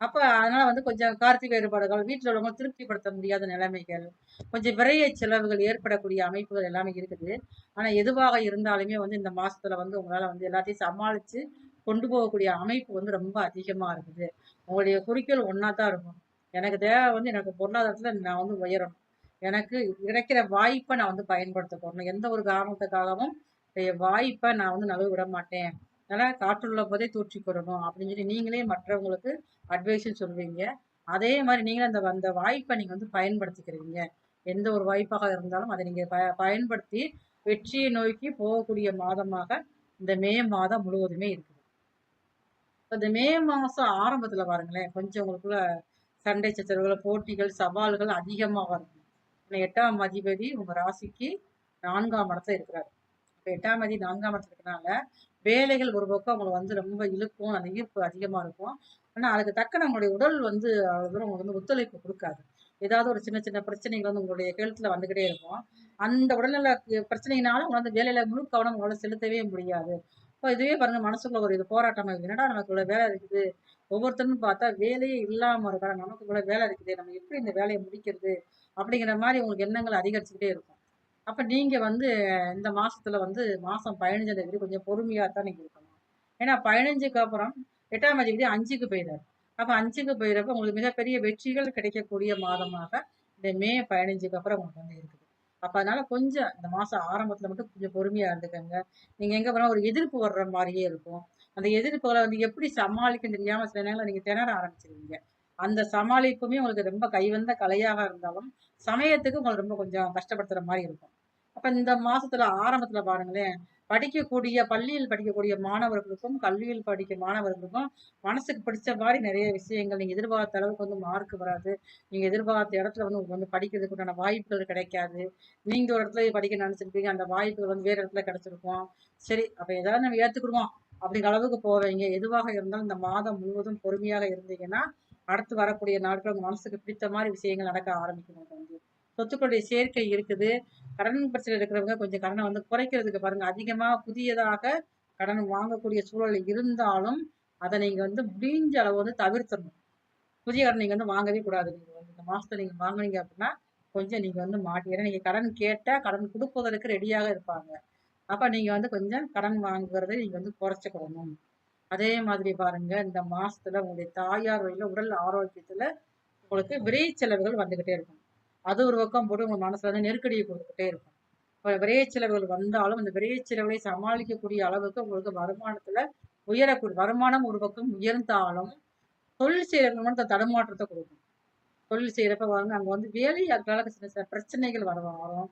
அப்ப அதனால கொஞ்சம் கருத்து வேறுபாடுகள், வீட்டுல உள்ளவங்க திருப்திப்படுத்த முடியாத நிலைமைகள், கொஞ்சம் விரைய செலவுகள் ஏற்படக்கூடிய அமைப்புகள் எல்லாமே இருக்குது. ஆனா எதுவாக இருந்தாலுமே இந்த மாசத்துல உங்களால எல்லாத்தையும் சமாளிச்சு கொண்டு போகக்கூடிய அமைப்பு ரொம்ப அதிகமா இருக்குது. உங்களுடைய குறிக்கோள் ஒன்னா தான் இருக்கும். எனக்கு தேவை எனக்கு பொருளாதாரத்துல நான் உயரணும். எனக்கு கிடைக்கிற வாய்ப்பை நான் பயன்படுத்த போறேன். எந்த ஒரு காரணத்துக்காகவும் வாய்ப்பை நான் நழுவ விட மாட்டேன். அதனால காற்றுள்ள போதே தூற்றிக்கிடணும் அப்படின்னு சொல்லி நீங்களே மற்றவங்களுக்கு அட்வைஸும் சொல்வீங்க. அதே மாதிரி நீங்களும் அந்த அந்த வாய்ப்பை நீங்க பயன்படுத்திக்கிறீங்க. எந்த ஒரு வாய்ப்பாக இருந்தாலும் அதை நீங்க பயன்படுத்தி வெற்றியை நோக்கி போகக்கூடிய மாதமாக இந்த மே மாதம் முழுவதுமே இருக்குது. இந்த மே மாசம் ஆரம்பத்துல பாருங்களேன், கொஞ்சம் உங்களுக்குள்ள சண்டை சச்சரவுகள், போட்டிகள், சவால்கள் அதிகமாக இருக்கும். 8ஆம் அதிபதி உங்க ராசிக்கு 4ஆம் இடத்துல இருக்கிறாரு. இப்ப 8ஆம் அதிபதி 4ஆம் இடத்துல இருக்கிறனால வேலைகள் ஒரு பக்கம் அவங்களை ரொம்ப இழுக்கும். அந்த ஈர்ப்பு அதிகமா இருக்கும். ஆனா அதுக்கு தக்க நம்மளுடைய உடல் அவ்வளவு தூரம் உங்களுக்கு ஒத்துழைப்பு கொடுக்காது. ஏதாவது ஒரு சின்ன சின்ன பிரச்சனைகள் உங்களுடைய ஹெல்த்ல வந்துகிட்டே இருக்கும். அந்த உடல்நல பிரச்சனையினால உங்களால வேலையில முழு கவனம் உங்களால செலுத்தவே முடியாது. இப்போ இதுவே பாருங்க மனசுக்குள்ள ஒரு இது போராட்டமா இருக்கு. என்னடா நமக்கு இவ்வளவு வேலை இருக்குது. ஒவ்வொருத்தரும் பார்த்தா வேலையே இல்லாம இருக்காங்க. நமக்கு இவ்வளவு வேலை இருக்குது. நம்ம எப்படி இந்த வேலையை முடிக்கிறது அப்படிங்கிற மாதிரி உங்களுக்கு எண்ணங்கள் அதிகரிச்சுக்கிட்டே இருக்கும். அப்ப நீங்க இந்த மாசத்துல மாசம் 15 தேதி கொஞ்சம் பொறுமையா தான் நீங்க இருக்கணும். ஏன்னா 15க்கு அப்புறம் 8ஆம் தேதி 5க்கு போயிடாரு. அப்ப 5க்கு போயிடறப்ப உங்களுக்கு மிகப்பெரிய வெற்றிகள் கிடைக்கக்கூடிய மாதமாக இந்த மே 15க்கு அப்புறம் உங்களுக்கு இருக்குது. அப்ப அதனால கொஞ்சம் இந்த மாசம் ஆரம்பத்துல மட்டும் கொஞ்சம் பொறுமையா இருந்துக்கங்க. நீங்க எங்க போனா ஒரு எதிர்ப்பு வர்ற மாதிரியே இருக்கும். அந்த எதிர்ப்புகளை எப்படி சமாளிக்க தெரியாம சில நேரங்கள்ல நீங்க திணற ஆரம்பிச்சிருவீங்க. அந்த சமாளிப்புமே உங்களுக்கு ரொம்ப கைவந்த கலையாக இருந்தாலும் சமயத்துக்கு உங்களுக்கு ரொம்ப கொஞ்சம் கஷ்டப்படுத்துற மாதிரி இருக்கும். அப்ப இந்த மாசத்துல ஆரம்பத்துல பாருங்களேன், பள்ளியில் படிக்கக்கூடிய மாணவர்களுக்கும், கல்வியில் படிக்கும் மாணவர்களுக்கும் மனசுக்கு பிடிச்ச மாதிரி நிறைய விஷயங்கள் நீங்க எதிர்பார்த்த அளவுக்கு மார்க் வராது. நீங்க எதிர்பார்த்த இடத்துல உங்களுக்கு படிக்கிறதுக்கு உண்டான வாய்ப்புகள் கிடைக்காது. நீங்க ஒரு இடத்துல படிக்க நினைச்சிருப்பீங்க, அந்த வாய்ப்புகள் வேற இடத்துல கிடைச்சிருக்கும். சரி, அப்ப ஏதாவது நம்ம ஏத்துக்கிடுவோம் அப்படிங்கிற அளவுக்கு போவீங்க. எதுவாக இருந்தாலும் இந்த மாதம் முழுவதும் பொறுமையாக இருந்தீங்கன்னா, அடுத்து வரக்கூடிய நாட்கள் உங்க மனசுக்கு பிடித்த மாதிரி விஷயங்கள் நடக்க ஆரம்பிக்கும். சொத்துக்களுடைய சேர்க்கை இருக்குது. கடன் பிரச்சனை இருக்கிறவங்க கொஞ்சம் கடனை குறைக்கிறதுக்கு பாருங்க. அதிகமா புதியதாக கடன் வாங்கக்கூடிய சூழல் இருந்தாலும் அதை நீங்க முடிஞ்ச அளவு தவிர்த்தணும். புதிய கடன் நீங்க வாங்கவே கூடாது. நீங்க இந்த மாசத்துல நீங்க வாங்குனீங்க அப்படின்னா கொஞ்சம் நீங்க மாட்டி, ஏன்னா நீங்க கடன் கேட்டா கடன் கொடுப்பதற்கு ரெடியாக இருப்பாங்க. அப்ப நீங்க கொஞ்சம் கடன் வாங்குறதை நீங்க குறைச்சுக்கணும். அதே மாதிரி பாருங்க, இந்த மாசத்துல உங்களுடைய தாயார் வழியில உடல் ஆரோக்கியத்துல உங்களுக்கு விரை செலவுகள் வந்துகிட்டே இருக்கும். அது ஒரு பக்கம் போட்டு உங்க மனசுல நெருக்கடியை கொடுத்துக்கிட்டே இருக்கும். இப்ப விரைய செலவுகள் வந்தாலும் அந்த விரைய செலவுகளை சமாளிக்கக்கூடிய அளவுக்கு உங்களுக்கு வருமானத்துல வருமானம் ஒரு பக்கம் உயர்ந்தாலும் தொழில் செய்யறவங்க தடுமாற்றத்தை கொடுக்கும். தொழில் செய்யறப்ப அங்க வேலையாட்களால சின்ன சின்ன பிரச்சனைகள் வரும்.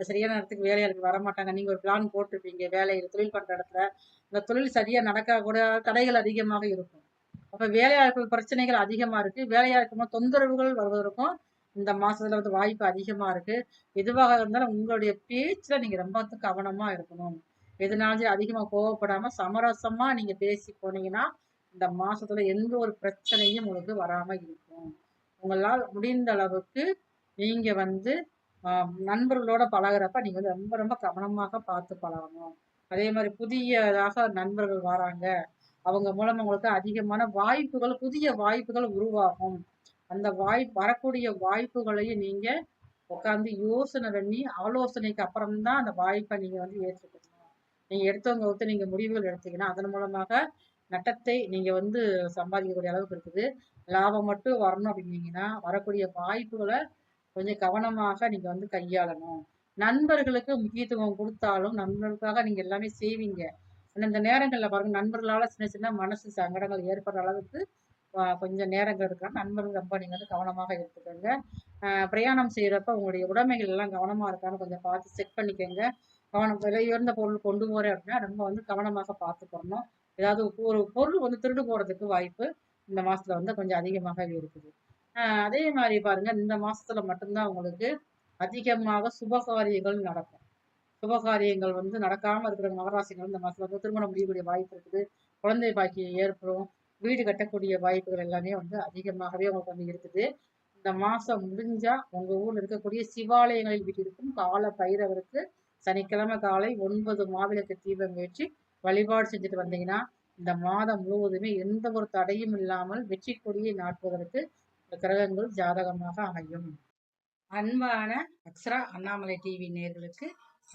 சரியான நேரத்துக்கு வேலையாளுக்கு வரமாட்டாங்க. நீங்க ஒரு பிளான் போட்டிருப்பீங்க வேலையில தொழில் பண்ற இடத்துல. அந்த தொழில் சரியா நடக்க கூட தடைகள் அதிகமாக இருக்கும். அப்ப வேலையாட்கள் பிரச்சனைகள் அதிகமா இருக்கு. வேலையாட்கள் தொந்தரவுகள் வருவதற்கும் இந்த மாசத்துல வந்து வாய்ப்பு அதிகமா இருக்கு. எதுவாக இருந்தாலும் உங்களுடைய பேச்சுல நீங்க ரொம்ப கவனமா இருக்கணும். எதுனாலும் அதிகமா கோவப்படாம சமரசமா நீங்க பேசி போனீங்கன்னா இந்த மாசத்துல எந்த ஒரு பிரச்சனையும் உங்களுக்கு வராம இருக்கும். உங்களால் முடிந்த அளவுக்கு நீங்க வந்து நண்பர்களோட பழகுறப்ப நீங்க வந்து ரொம்ப ரொம்ப கவனமாக பார்த்து பழகணும். அதே மாதிரி புதியதாக நண்பர்கள் வராங்க, அவங்க மூலமா உங்களுக்கு அதிகமான வாய்ப்புகள், புதிய வாய்ப்புகள் உருவாகும். அந்த வரக்கூடிய வாய்ப்புகளையும் நீங்க உட்காந்து யோசனை பண்ணி ஆலோசனைக்கு அப்புறம் தான் அந்த வாய்ப்பை நீங்க வந்து ஏற்றுக்கணும். நீங்க எடுத்தவங்க ஒருத்தர் நீங்க முடிவுகள் எடுத்தீங்கன்னா அதன் மூலமாக நட்டத்தை நீங்க வந்து சம்பாதிக்கக்கூடிய அளவுக்கு இருக்குது. லாபம் மட்டும் வரணும் அப்படின்னீங்கன்னா வரக்கூடிய வாய்ப்புகளை கொஞ்சம் கவனமாக நீங்க வந்து கையாளணும். நண்பர்களுக்கு முக்கியத்துவம் கொடுத்தாலும் நண்பர்களுக்காக நீங்க எல்லாமே செய்வீங்க. இந்த நேரங்கள்ல பாருங்க நண்பர்களால சின்ன சின்ன மனசு சங்கடங்கள் ஏற்படுற அளவுக்கு கொஞ்சம் நேரங்கள் இருக்கா நண்பர்கள் ரொம்ப நீங்க வந்து கவனமாக எடுத்துக்கோங்க. பிரயாணம் செய்யறப்ப உங்களுடைய உடைமைகள் எல்லாம் கவனமா இருக்கான்னு கொஞ்சம் பார்த்து செக் பண்ணிக்கோங்க. கவனம் விலை உயர்ந்த பொருள் கொண்டு போறேன் அப்படின்னா ரொம்ப வந்து கவனமாக பார்த்து போடணும். ஏதாவது ஒரு பொருள் வந்து திருடு போறதுக்கு வாய்ப்பு இந்த மாசத்துல வந்து கொஞ்சம் அதிகமாகவே இருக்குது. அதே மாதிரி பாருங்க இந்த மாசத்துல மட்டும்தான் உங்களுக்கு அதிகமாக சுபகாரியங்கள் நடக்கும். சுபகாரியங்கள் வந்து நடக்காம இருக்கிற நவராசிகள் இந்த மாசத்துல வந்து திருமணம் முடியக்கூடிய வாய்ப்பு இருக்குது. குழந்தை பாக்கியம் ஏற்படும். வீடு கட்டக்கூடிய வாய்ப்புகள் எல்லாமே வந்து அதிகமாகவே உங்களுக்கு வந்து இருக்குது. இந்த மாசம் முடிஞ்சா உங்க ஊர்ல இருக்கக்கூடிய சிவாலயங்களில் வீட்டிற்கும் கால பைரவருக்கு சனிக்கிழமை காலை 9 மாவிளக்கு தீபம் ஏற்றி வழிபாடு செஞ்சுட்டு வந்தீங்கன்னா இந்த மாதம் முழுவதுமே எந்த ஒரு தடையும் இல்லாமல் வெற்றி கொடியை நாட்டுவதற்கு கிரகங்கள் ஜாதகமாக அமையும். அன்பான அக்ஷரா அண்ணாமலை டிவி நேர்களுக்கு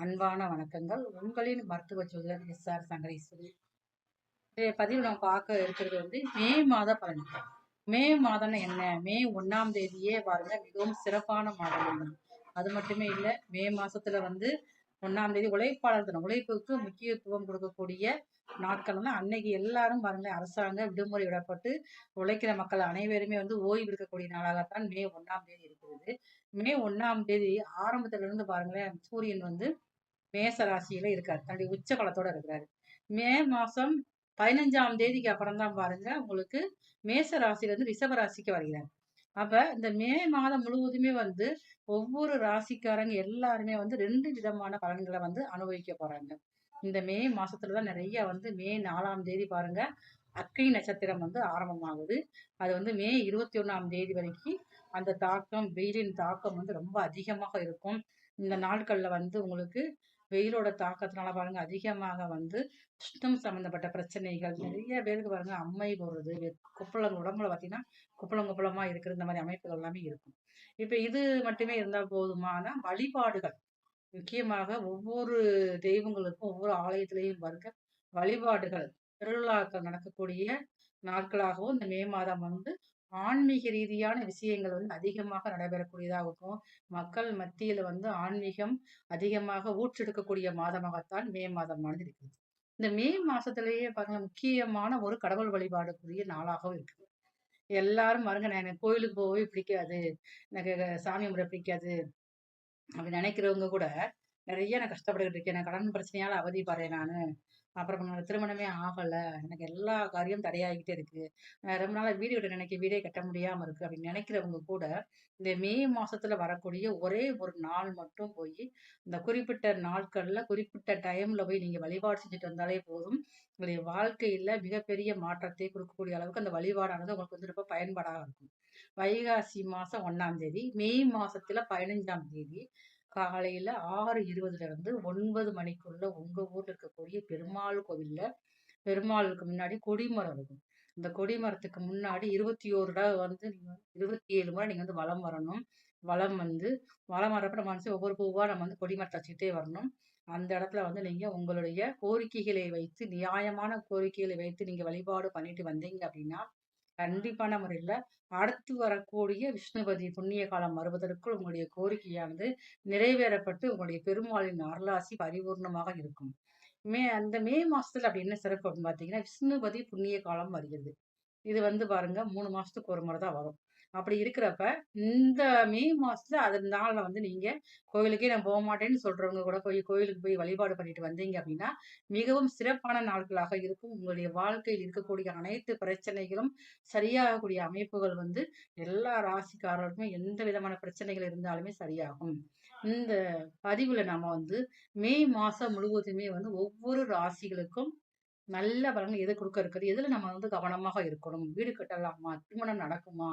அன்பான வணக்கங்கள். உங்களின் மருத்துவ ஜோதிடர் SR சங்கரேஸ்வரி. பதிவு நம்ம பார்க்க இருக்கிறது வந்து மே மாத பலன்கள். மே மாதம்னா என்ன? மே 1ஆம் தேதியே பாருங்க மிகவும் சிறப்பான மாதம் தான். அது மட்டுமே இல்லை, மே மாசத்துல வந்து 1ஆம் தேதி உழைப்பாளர் தினம், உழைப்புக்கு முக்கியத்துவம் கொடுக்கக்கூடிய நாட்கள் வந்து அன்னைக்கு எல்லாரும் பாருங்க அரசாங்க விடுமுறை விடப்பட்டு உழைக்கிற மக்கள் அனைவருமே வந்து ஓய்வு எடுக்கக்கூடிய நாளாகத்தான் மே 1ஆம் தேதி இருக்கிறது. மே 1ஆம் தேதி ஆரம்பத்துல இருந்து பாருங்களேன் சூரியன் வந்து மேச ராசியில இருக்காரு, தன்னுடைய உச்ச காலத்தோட இருக்கிறாரு. மே மாசம் 15ஆம் தேதிக்கு அப்புறம் தான் பாருங்க உங்களுக்கு மேச ராசியில இருந்து ரிஷப ராசிக்கு வருகிறார். அப்ப இந்த மே மாதம் முழுவதுமே வந்து ஒவ்வொரு ராசிக்காரங்க எல்லாருமே வந்து 2 விதமான பலன்களை வந்து அனுபவிக்க போறாங்க. இந்த மே மாசத்துலதான் நிறைய வந்து மே 4ஆம் தேதி பாருங்க அக்கை நட்சத்திரம் வந்து ஆரம்பமாகுது. அது வந்து மே 21ஆம் தேதி வரைக்கும் அந்த தாக்கம், வெயிலின் தாக்கம் வந்து ரொம்ப அதிகமாக இருக்கும். இந்த நாட்கள்ல வந்து உங்களுக்கு வெயிலோட தாக்கத்தினால பாருங்க அதிகமாக வந்து உஷ்ணம் சம்பந்தப்பட்ட பிரச்சனைகள் நிறைய பேருக்கு பாருங்க அம்மை போடுறது, குப்பளம் உடம்புல பார்த்தீங்கன்னா குப்பளம் குப்பளமா இருக்கிற இந்த மாதிரி அமைப்புகள் எல்லாமே இருக்கும். இப்ப இது மட்டுமே இருந்தால் போதுமான வழிபாடுகள் முக்கியமாக ஒவ்வொரு தெய்வங்களுக்கும் ஒவ்வொரு ஆலயத்திலையும் பாருங்க வழிபாடுகள் திருவிழாக்கள் நடக்கக்கூடிய நாட்களாகவும் இந்த மே மாதம் வந்து ஆன்மீக ரீதியான விஷயங்கள் வந்து அதிகமாக நடைபெறக்கூடியதாகவும் மக்கள் மத்தியில வந்து ஆன்மீகம் அதிகமாக ஊற்றெடுக்கக்கூடிய மாதமாகத்தான் மே மாதமானது இருக்குது. இந்த மே மாசத்திலேயே பாருங்க முக்கியமான ஒரு கடவுள் வழிபாடுக்குரிய நாளாகவும் இருக்குது. எல்லாரும் பாருங்க நான் எனக்கு கோயிலுக்கு போகவே பிடிக்காது, எனக்கு சாமி கும்பிட பிடிக்காது அப்படி நினைக்கிறவங்க கூட நிறைய நான் கஷ்டப்பட்டுக்கிட்டு இருக்கேன், நான் கடன் பிரச்சனையால அவதிப்படுறேன் நானு, அப்புறம் திருமணமே ஆகல, எனக்கு எல்லா காரியம் தடையாகிட்டே இருக்கு, ரொம்ப நாளா வீடு கட்ட நினைக்க வீடே கட்ட முடியாம இருக்கு அப்படின்னு நினைக்கிறவங்க கூட இந்த மே மாசத்துல வரக்கூடிய ஒரே ஒரு நாள் மட்டும் போய் இந்த குறிப்பிட்ட நாட்கள்ல குறிப்பிட்ட டைம்ல போய் நீங்க வழிபாடு செஞ்சுட்டு வந்தாலே போதும். உங்களுடைய வாழ்க்கையில மிகப்பெரிய மாற்றத்தை கொடுக்கக்கூடிய அளவுக்கு அந்த வழிபாடானது உங்களுக்கு வந்து ரொம்ப பயன்பாடாக இருக்கும். வைகாசி மாசம் 1ஆம் தேதி, மே மாசத்துல 15ஆம் தேதி காலையில 6:20 இருந்து 9 மணிக்குள்ள உங்க ஊர்ல இருக்கக்கூடிய பெருமாள் கோவில்ல பெருமாளுக்கு முன்னாடி கொடிமரம் இருக்கும். இந்த கொடிமரத்துக்கு முன்னாடி 21 தடவை வந்து நீங்க 27 முறை நீங்க வந்து வலம் வரணும். வலம் வந்து வலம் வரப்ப நம்ம வந்து ஒவ்வொரு பூவா நம்ம வந்து கொடிமரத்தை வச்சுக்கிட்டே வரணும். அந்த இடத்துல வந்து நீங்க உங்களுடைய கோரிக்கைகளை வைத்து நியாயமான கோரிக்கைகளை வைத்து நீங்க வழிபாடு பண்ணிட்டு வந்தீங்க அப்படின்னா கண்டிப்பான முறையில அடுத்து வரக்கூடிய விஷ்ணுபதி புண்ணிய காலம் வருவதற்குள் உங்களுடைய கோரிக்கையானது நிறைவேறப்பட்டு உங்களுடைய பெருமாளின் அருளாசி பரிபூர்ணமாக இருக்கும். அந்த மே மாசத்துல அப்படி என்ன சிறப்பு அப்படின்னு பாத்தீங்கன்னா விஷ்ணுபதி புண்ணிய காலம் வருகிறது. இது வந்து பாருங்க 3 மாசத்துக்கு ஒரு முறை தான் வரும். அப்படி இருக்கிறப்ப, இந்த மே மாசத்துல அது நாள்ல வந்து நீங்க கோவிலுக்கே நான் போமாட்டேன்னு சொல்றவங்க கூட போய் கோயிலுக்கு போய் வழிபாடு பண்ணிட்டு வந்தீங்க அப்படின்னா, மிகவும் சிறப்பான நாட்களாக இருக்கும். உங்களுடைய வாழ்க்கையில் இருக்கக்கூடிய அனைத்து பிரச்சனைகளும் சரியாகக்கூடிய அமைப்புகள் வந்து எல்லா ராசிக்காரர்களுமே எந்த விதமான பிரச்சனைகள் இருந்தாலுமே சரியாகும். இந்த பதிவுல நாம வந்து மே மாசம் முழுவதுமே வந்து ஒவ்வொரு ராசிகளுக்கும் நல்ல பலன் எது குடுக்க இருக்குது? எதுல நம்ம வந்து கவனமாக இருக்கணும்? வீடு கட்டலாமா? திருமணம் நடக்குமா?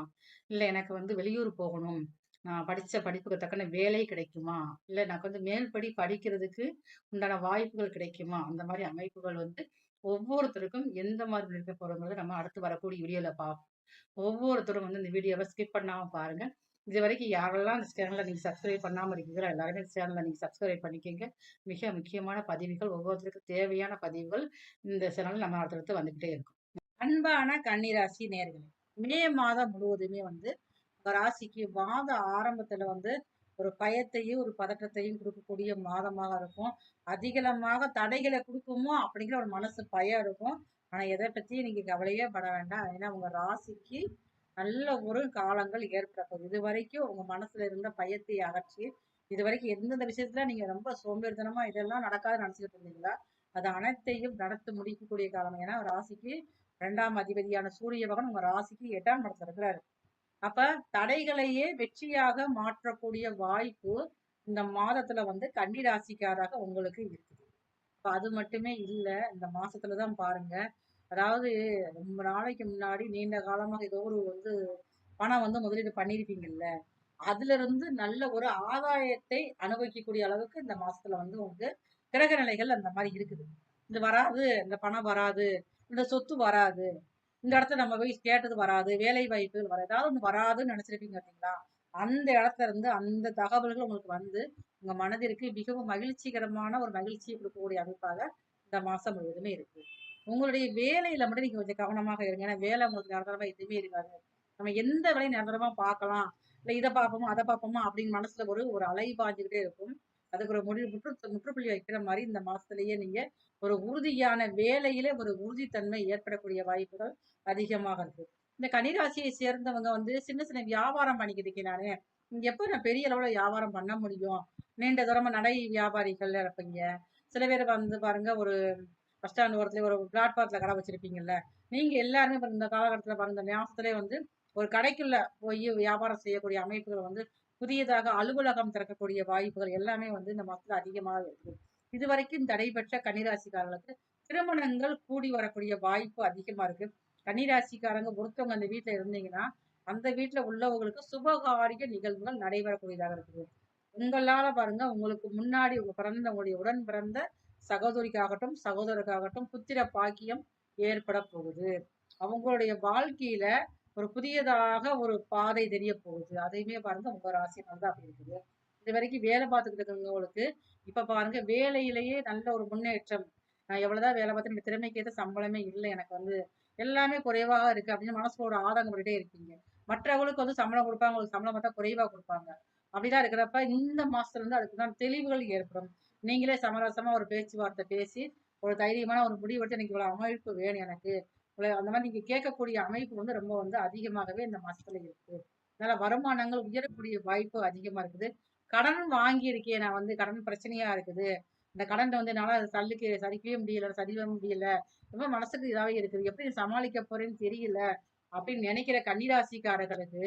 இல்ல எனக்கு வந்து வெளியூர் போகணும். நான் படிச்ச படிப்புக்கு தக்கன வேலை கிடைக்குமா? இல்ல எனக்கு வந்து மேல்படி படிக்கிறதுக்கு உண்டான வாய்ப்புகள் கிடைக்குமா? அந்த மாரி அமைப்புகள் வந்து ஒவ்வொருத்தருக்கும் எந்த மாதிரி இருக்க போறோங்கிறத நம்ம அடுத்து வரக்கூடிய வீடியோல பார்ப்போம். ஒவ்வொருத்தரும் வந்து இந்த வீடியோவ ஸ்கிப் பண்ணாம பாருங்க. இதுவரைக்கும் யாரெல்லாம் இந்த சேனல நீங்க சப்ஸ்கிரைப் பண்ணாம இருக்கீங்களோ, எல்லாருமே இந்த சேனல நீங்க சப்ஸ்கிரைப் பண்ணிக்கங்க. மிக முக்கியமான பதிவுகள், ஒவ்வொருத்தருக்கும் தேவையான பதிவுகள் இந்த சேனல்ல நம்ம அடுத்தடுத்து வந்துகிட்டே இருக்கும். அன்பான கன்னிராசி நேயர்களே, மே மாதம் முழுவதுமே வந்து உங்க ராசிக்கு மாத ஆரம்பத்துல வந்து ஒரு பயத்தையும், ஒரு பதற்றத்தையும் குடுக்கக்கூடிய மாதமாக இருக்கும். அதிகமாக தடைகள குடுக்குமோ அப்படிங்கிற ஒரு மனசு பயம் இருக்கும். ஆனா எத பத்தியும் நீங்க கவலையே பட வேண்டாம். ஏன்னா உங்க ராசிக்கு நல்ல ஒரு காலங்கள் ஏற்பட போகுது. இதுவரைக்கும் உங்க மனசுல இருந்த பயத்தை அகற்றி, இதுவரைக்கும் எந்தெந்த விஷயத்துல நீங்க ரொம்ப சோம்பேறித்தனமா இதெல்லாம் நடக்காதுன்னு நினைச்சுக்கிட்டு இருந்தீங்களா? அது அனைத்தையும் நடத்தி முடிக்கக்கூடிய காலம். ஏன்னா ராசிக்கு 2ஆம் அதிபதியான சூரிய பகவான் உங்க ராசிக்கு 8ஆம் இடத்துல இருக்கிறாரு. அப்ப தடைகளையே வெற்றியாக மாற்றக்கூடிய வாய்ப்பு இந்த மாதத்துல வந்து கன்னி ராசிக்காராக உங்களுக்கு இருக்குது. அப்ப அது மட்டுமே இல்ல, இந்த மாசத்துலதான் பாருங்க. அதாவது ரொம்ப நாளைக்கு முன்னாடி நீண்ட காலமாக ஏதோ ஒரு வந்து பணம் வந்து முதலீடு பண்ணியிருப்பீங்கல்ல. அதுல இருந்து நல்ல ஒரு ஆதாயத்தை அனுபவிக்கக்கூடிய அளவுக்கு இந்த மாசத்துல வந்து உங்களுக்கு கிரக நிலைகள் அந்த மாதிரி இருக்குது. இது வராது, இந்த பணம் வராது, இந்த சொத்து வராது, இந்த இடத்துல நம்ம போய் கேட்டது வராது, வேலை வாய்ப்புகள் வராது, ஏதாவது ஒண்ணு வராதுன்னு நினைச்சிருப்பீங்க பார்த்தீங்களா? அந்த இடத்துல இருந்து அந்த தகவல்கள் உங்களுக்கு வந்து உங்க மனதிற்கு மிகவும் மகிழ்ச்சிகரமான ஒரு மகிழ்ச்சியை கொடுக்கக்கூடிய அமைப்பாக இந்த மாசம் முழுவதுமே இருக்கு. உங்களுடைய வேலையில மட்டும் நீங்க கொஞ்சம் கவனமாக இருங்க. ஏன்னா வேலை உங்களுக்கு நிரந்தரமா எதுவுமே இருக்காது. நம்ம எந்த வேலையும் நிரந்தரமா பார்க்கலாம், இல்ல இதை பார்ப்போமா அதை பார்ப்போமா அப்படின்னு மனசுல ஒரு ஒரு அலை பாஞ்சுக்கிட்டே இருக்கும். அதுக்கு ஒரு முற்றுப்புள்ளி வைக்கிற மாதிரி இந்த மாசத்திலேயே நீங்க ஒரு உறுதியான வேலையில ஒரு உறுதித்தன்மை ஏற்படக்கூடிய வாய்ப்புகள் அதிகமாக இருக்கு. இந்த கன்னிராசியை சேர்ந்தவங்க வந்து சின்ன சின்ன வியாபாரம் பண்ணிக்கிட்டு இருக்கேன் நானு. எப்ப நான் பெரிய அளவுல வியாபாரம் பண்ண முடியும்? நீண்ட தூரமா நடை வியாபாரிகள் இருப்பீங்க. சில பேர் வந்து பாருங்க ஒரு பஸ் ஸ்டாண்ட் ஓரத்துல ஒரு பிளாட்பாரத்துல கடை வச்சிருப்பீங்கல்ல. நீங்க எல்லாருமே இப்ப இந்த காலகட்டத்துல பாருங்க இந்த மாசத்திலே வந்து ஒரு கடைக்குள்ள போய் வியாபாரம் செய்யக்கூடிய அமைப்புகள் வந்து புதியதாக அலுவலகம் திறக்கக்கூடிய வாய்ப்புகள் எல்லாமே வந்து இந்த மாசத்துல அதிகமாக இருக்கு. இதுவரைக்கும் தடைபெற்ற கன்னிராசிக்காரர்களுக்கு திருமணங்கள் கூடி வரக்கூடிய வாய்ப்பு அதிகமா இருக்கு. கன்னிராசிக்காரங்க ஒருத்தவங்க அந்த வீட்டுல இருந்தீங்கன்னா அந்த வீட்டுல உள்ளவங்களுக்கு சுபகாரிய நிகழ்வுகள் நடைபெறக்கூடியதாக இருக்குது. உங்களால பாருங்க உங்களுக்கு முன்னாடி உங்க பிறந்த உங்களுடைய உடன் பிறந்த சகோதரிக்காகட்டும் சகோதரருக்காகட்டும் புத்திர பாக்கியம் ஏற்பட போகுது. அவங்களுடைய வாழ்க்கையில ஒரு புதியதாக ஒரு பாதை தெரிய போகுது. அதையுமே பாருங்க உங்க ராசினால தான் அப்படி இருக்குது. இது வரைக்கும் வேலை பார்த்துக்கிட்டு இருக்கிறவங்களுக்கு இப்ப பாருங்க வேலையிலேயே நல்ல ஒரு முன்னேற்றம். நான் எவ்வளவுதான் வேலை பார்த்து இந்த திறமைக்கு ஏற்ற சம்பளமே இல்லை எனக்கு வந்து எல்லாமே குறைவாக இருக்கு அப்படின்னு மனசுல ஒரு ஆதங்கப்பட்டுட்டே இருக்கீங்க. மற்றவங்களுக்கு வந்து சம்பளம் கொடுப்பாங்க, உங்களுக்கு சம்பளம் மட்டும் குறைவா கொடுப்பாங்க. அப்படிதான் இருக்கிறப்ப இந்த மாசத்துல இருந்து அதுக்குதான் தெளிவுகள் ஏற்படும். நீங்களே சமரசமா ஒரு பேச்சுவார்த்தை பேசி ஒரு தைரியமான ஒரு முடிவெடுத்து எனக்கு இவ்வளவு அமைப்பு வேணும் எனக்கு. அந்த மாதிரி நீங்க கேட்கக்கூடிய அமைப்பு வந்து ரொம்ப வந்து அதிகமாகவே இந்த மாசத்துல இருக்கு. அதனால வருமானங்கள் உயரக்கூடிய வாய்ப்பு அதிகமா இருக்குது. கடன் வாங்கியிருக்கேன் நான் வந்து கடன் பிரச்சனையா இருக்குது. இந்த கடன் வந்து என்னால தள்ளுக்கு சரிக்கவே முடியல, சரிவர முடியல. ரொம்ப மனசுக்கு இதாவே இருக்குது. எப்படி சமாளிக்க போறேன்னு தெரியல அப்படின்னு நினைக்கிற கன்னிராசிக்காரர்களுக்கு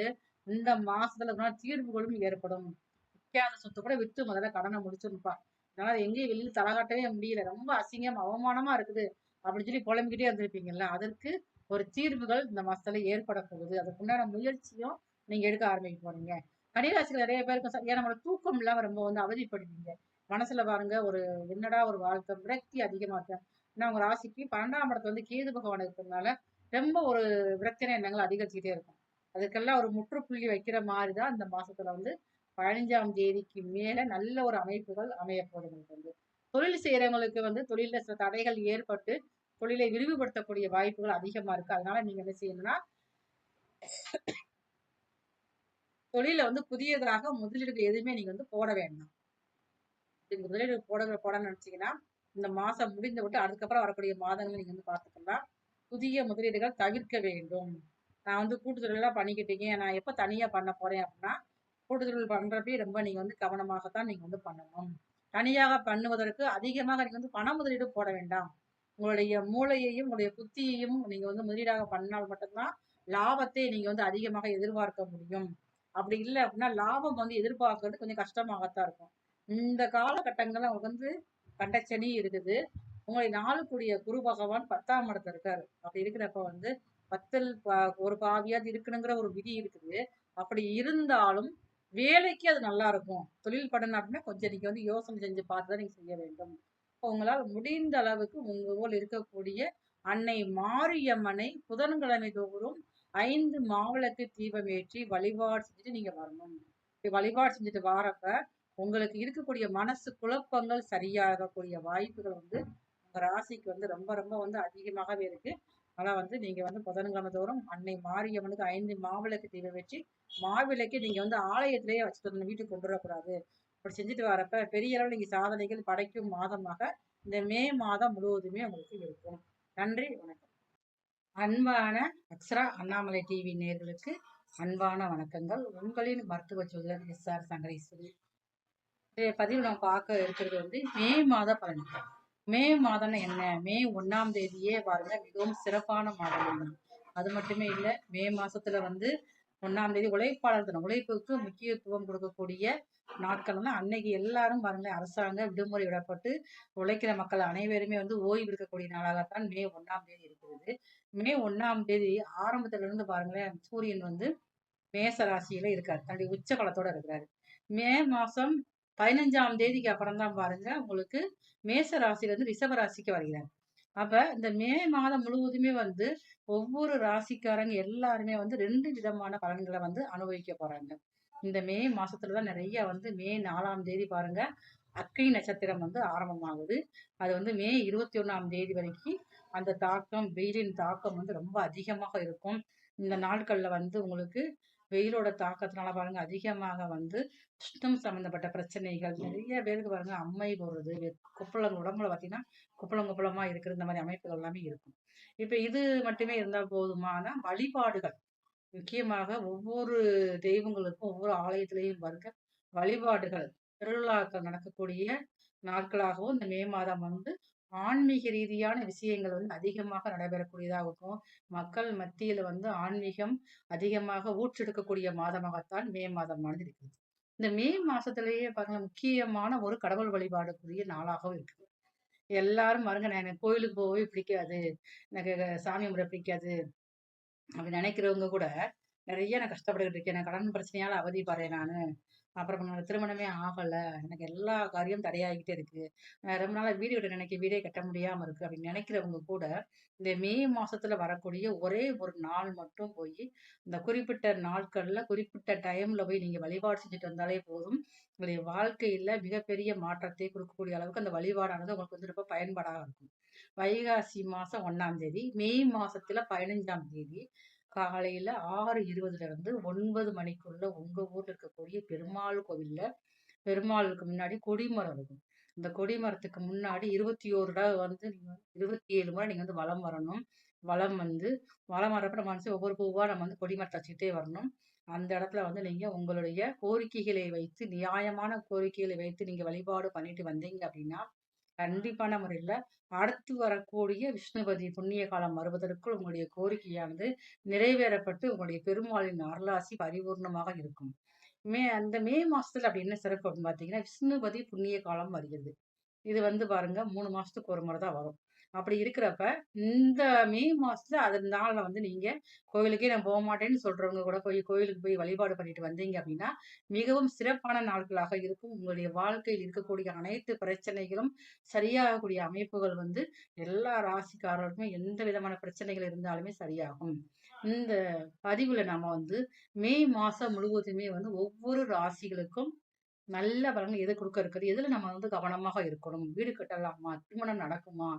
இந்த மாசத்துல தீர்வுகளும் ஏற்படும். விக்காத சொத்து கூட வித்து முதல்ல கடனை முடிச்சிருப்பா. அதனால எங்கேயும் வெளியில தலை காட்டவே முடியல. ரொம்ப அசிங்கம், அவமானமா இருக்குது. அப்படின்னு சொல்லி புலம்பிக்கிட்டே இருந்திருப்பீங்கல்ல. அதற்கு ஒரு தீர்வுகள் இந்த மாசத்துல ஏற்பட போகுது. அதுக்குண்டான முயற்சியும் நீங்க எடுக்க ஆரம்பிக்க போறீங்க. கன்னிராசிகள் நிறைய பேருக்கு ஏன் நம்மளோட தூக்கம் இல்லாம ரொம்ப வந்து அவதிப்படுவீங்க. மனசுல பாருங்க ஒரு என்னடா ஒரு வாழ்க்கை விரக்தி அதிகமா இருக்கு. ஏன்னா உங்க ராசிக்கு 12ஆம் இடத்துல வந்து கேது பகவான் இருக்கிறதுனால ரொம்ப ஒரு விரக்தியான எண்ணங்கள் அதிகரிச்சுக்கிட்டே இருக்கும். அதுக்கெல்லாம் ஒரு முற்றுப்புள்ளி வைக்கிற மாதிரிதான் இந்த மாசத்துல வந்து 15ஆம் தேதிக்கு மேல நல்ல ஒரு அமைப்புகள் அமையப்போகுது வந்து. தொழில் செய்யறவங்களுக்கு வந்து தொழில சில தடைகள் ஏற்பட்டு தொழிலை விரிவுபடுத்தக்கூடிய வாய்ப்புகள் அதிகமா இருக்கு. அதனால நீங்க என்ன செய்யணும்னா தொழில வந்து புதியதாக முதலீடுகள் எதுவுமே நீங்க வந்து போட வேண்டாம். நீங்க முதலீடு போடணும்னு நினைச்சீங்கன்னா இந்த மாசம் முடிந்து விட்டு அதுக்கப்புறம் வரக்கூடிய மாதங்களை நீங்க வந்து பார்த்துக்கலாம். புதிய முதலீடுகள் தவிர்க்க வேண்டும். நான் வந்து கூட்டுத்தொழிலாம் பண்ணிக்கிட்டு இருக்கேன். நான் எப்போ தனியா பண்ண போறேன் அப்படின்னா, கூட்டுத்தொழில் பண்றப்பயே ரொம்ப நீங்க வந்து கவனமாகத்தான் நீங்க வந்து பண்ணணும். தனியாக பண்ணுவதற்கு அதிகமாக நீங்க வந்து பண முதலீடு போட வேண்டாம். உங்களுடைய மூளையையும், உங்களுடைய புத்தியையும் நீங்க வந்து முதலீடாக பண்ணால் மட்டும்தான் லாபத்தை நீங்க வந்து அதிகமாக எதிர்பார்க்க முடியும். அப்படி இல்லை அப்படின்னா லாபம் வந்து எதிர்பார்க்கறது கொஞ்சம் கஷ்டமாகத்தான் இருக்கும். இந்த காலகட்டங்கள்ல உங்களுக்கு வந்து கண்டச்சனி இருக்குது. உங்களை நாளுக்குரிய குரு பகவான் 10ஆம் இடத்துல இருக்காரு. அப்படி இருக்கிறப்ப வந்து பத்தில் ஒரு பாவியாவது இருக்கணுங்கிற ஒரு விதி இருக்குது. அப்படி இருந்தாலும் வேலைக்கு அது நல்லா இருக்கும். தொழில் பண்ணணும் அப்படின்னா கொஞ்சம் நீங்க வந்து யோசனை செஞ்சு பார்த்துதான் நீங்க செய்ய வேண்டும். இப்போ உங்களால் முடிந்த அளவுக்கு உங்க ஊர்ல இருக்கக்கூடிய அன்னை மாரியம்மனை புதன்கிழமை தோறும் 5 மாவிளக்கு தீபம் ஏற்றி வழிபாடு செஞ்சுட்டு நீங்க வரணும். இப்படி வழிபாடு செஞ்சுட்டு வாரப்ப உங்களுக்கு இருக்கக்கூடிய மனசு குழப்பங்கள் சரியாகக்கூடிய வாய்ப்புகள் வந்து உங்க ராசிக்கு வந்து ரொம்ப ரொம்ப வந்து அதிகமாகவே இருக்கு. ஆனா வந்து நீங்க வந்து புதன்கிழமை தோறும் அன்னை மாரியம்மனுக்கு 5 மாவிளக்கு தீபம் வச்சு மாவிளக்கை நீங்க வந்து ஆலயத்திலேயே வச்சுட்டு வந்து வீட்டுக்கு கொண்டு வரக்கூடாது. அப்படி செஞ்சுட்டு வரப்ப பெரிய அளவில் நீங்க சாதனைகள் படைக்கும் மாதமாக இந்த மே மாதம் முழுவதுமே உங்களுக்கு இருக்கும். நன்றி, வணக்கம். அன்பான அக்ஷரா அண்ணாமலை டிவி நேயர்களுக்கு அன்பான வணக்கங்கள். உங்களின் மருத்துவ ஜோதிடர் எஸ்.ஆர். சங்கரேஸ்வரி. இன்றைய பதிவு நம்ம பார்க்க இருக்கிறது வந்து மே மாத பலன்கள். மே மாதம்னா என்ன? மே 1ஆம் தேதியே பாருங்க மிகவும் சிறப்பான மாதம் தான். அது மட்டுமே இல்லை, மே மாசத்துல வந்து 1ஆம் தேதி உழைப்பாளர் தினம், உழைப்புக்கு முக்கியத்துவம் கொடுக்கக்கூடிய நாட்கள் வந்து அன்னைக்கு எல்லாரும் பாருங்க அரசாங்க விடுமுறை விடப்பட்டு உழைக்கிற மக்கள் அனைவருமே வந்து ஓய்வு எடுக்கக்கூடிய நாளாகத்தான் மே 1ஆம் தேதி இருக்கிறது. மே 1ஆம் தேதி ஆரம்பத்துல இருந்து பாருங்களேன், சூரியன் வந்து மேச ராசியில இருக்காரு, தன்னுடைய உச்ச காலத்தோட இருக்கிறாரு. மே மாசம் 15ஆம் தேதிக்கு அப்புறம் தான் பாருங்க உங்களுக்கு மேச ராசியில இருந்து ரிஷப ராசிக்கு வருகிறார். அப்ப இந்த மே மாதம் முழுவதுமே வந்து ஒவ்வொரு ராசிக்காரங்க எல்லாருமே வந்து 2 விதமான பலன்களை வந்து அனுபவிக்க போறாங்க. இந்த மே மாசத்துலதான் நிறைய வந்து மே 4ஆம் தேதி பாருங்க அக்கை நட்சத்திரம் வந்து ஆரம்பமாகுது. அது வந்து மே 21ஆம் தேதி வரைக்கும் அந்த தாக்கம், வெயிலின் தாக்கம் வந்து ரொம்ப அதிகமாக இருக்கும். இந்த நாட்கள்ல வந்து உங்களுக்கு வெயிலோட தாக்கத்தினால பாருங்க அதிகமாக வந்து உஷ்ணம் சம்பந்தப்பட்ட பிரச்சனைகள் நிறைய பேருக்கு பாருங்க அம்மை போடுறது, குப்பளம் உடம்புல பார்த்தீங்கன்னா குப்பளம் குப்பளமா இருக்கிற இந்த மாதிரி அமைப்புகள் எல்லாமே இருக்கும். இப்ப இது மட்டுமே இருந்தால் போதுமான வழிபாடுகள், முக்கியமாக ஒவ்வொரு தெய்வங்களுக்கும் ஒவ்வொரு ஆலயத்திலையும் பாருங்க வழிபாடுகள், திருவிழாக்கள் நடக்கக்கூடிய நாட்களாகவும் இந்த மே மாதம் வந்து ஆன்மீக ரீதியான விஷயங்கள் வந்து அதிகமாக நடைபெறக்கூடியதாக இருக்கும். மக்கள் மத்தியில வந்து ஆன்மீகம் அதிகமாக ஊற்றெடுக்கக்கூடிய மாதமாகத்தான் மே மாதமானது இருக்குது. இந்த மே மாசத்திலேயே பாருங்க முக்கியமான ஒரு கடவுள் வழிபாடுக்குரிய நாளாகவும் இருக்குது. எல்லாரும் பாருங்க நான் எனக்கு கோயிலுக்கு போகவே பிடிக்காது, எனக்கு சாமி கும்பிட பிடிக்காது அப்படி நினைக்கிறவங்க கூட நிறைய நான் கஷ்டப்பட்டுக்கிட்டு இருக்கேன். நான் கடன் பிரச்சனையால அவதிப்படுறேன் நானு. அப்புறம் எனக்கு திருமணமே ஆகல. எனக்கு எல்லா காரியம் தடையாகிட்டே இருக்கு. ரொம்ப நாளா வீடு கட்ட நினைக்க வீடே கட்ட முடியாம இருக்கு அப்படின்னு நினைக்கிறவங்க கூட இந்த மே மாசத்துல வரக்கூடிய ஒரே ஒரு நாள் மட்டும் போய் இந்த குறிப்பிட்ட நாட்கள்ல குறிப்பிட்ட டைம்ல போய் நீங்க வழிபாடு செஞ்சுட்டு வந்தாலே போதும். உங்களுடைய வாழ்க்கையில மிகப்பெரிய மாற்றத்தை கொடுக்கக்கூடிய அளவுக்கு அந்த வழிபாடானது உங்களுக்கு வந்து ரொம்ப பயன்பாடாக இருக்கும். வைகாசி மாசம் 1ஆம் தேதி, மே மாசத்துல 15ஆம் தேதி காலையில 6:20ல இருந்து 9 மணிக்குள்ள உங்க ஊர்ல இருக்கக்கூடிய பெருமாள் கோவில்ல பெருமாளுக்கு முன்னாடி கொடிமரம் இருக்கும். இந்த கொடிமரத்துக்கு முன்னாடி 21 தடவை வந்து நீங்க 27 முறை நீங்க வந்து வலம் வரணும். வலம் வந்து வலம் வரப்ப நம்ம வந்து ஒவ்வொரு பூவா நம்ம வந்து கொடிமரத்தை வச்சுக்கிட்டே வரணும். அந்த இடத்துல வந்து நீங்க உங்களுடைய கோரிக்கைகளை வைத்து நியாயமான கோரிக்கைகளை வைத்து நீங்க வழிபாடு பண்ணிட்டு வந்தீங்க அப்படின்னா கண்டிப்பான முறையில அடுத்து வரக்கூடிய விஷ்ணுபதி புண்ணிய காலம் வருவதற்குள் உங்களுடைய கோரிக்கையானது நிறைவேறப்பட்டு உங்களுடைய பெருமாளின் அருளாசி பரிபூர்ணமாக இருக்கும். அந்த மே மாசத்துல அப்படி என்ன சிறப்பு அப்படின்னு பாத்தீங்கன்னா விஷ்ணுபதி புண்ணிய காலம் வருகிறது. இது வந்து பாருங்க 3 மாசத்துக்கு ஒரு முறை தான் வரும். அப்படி இருக்கிறப்ப இந்த மே மாசத்துல அதனால வந்து நீங்க கோவிலுக்கே நான் போமாட்டேன்னு சொல்றவங்க கூட போய் கோயிலுக்கு போய் வழிபாடு பண்ணிட்டு வந்தீங்க அப்படின்னா மிகவும் சிறப்பான நாட்களாக இருக்கும். உங்களுடைய வாழ்க்கையில் இருக்கக்கூடிய அனைத்து பிரச்சனைகளும் சரியாகக்கூடிய அமைப்புகள் வந்து எல்லா ராசிக்காரர்களுமே எந்த விதமான பிரச்சனைகள் இருந்தாலுமே சரியாகும். இந்த பதிவுல நாம வந்து மே மாசம் முழுவதுமே வந்து ஒவ்வொரு ராசிகளுக்கும் நல்ல பலன் எது குடுக்க இருக்குது? எதுல நம்ம வந்து கவனமாக இருக்கணும்? வீடு கட்டலாமா? திருமணம் நடக்குமா?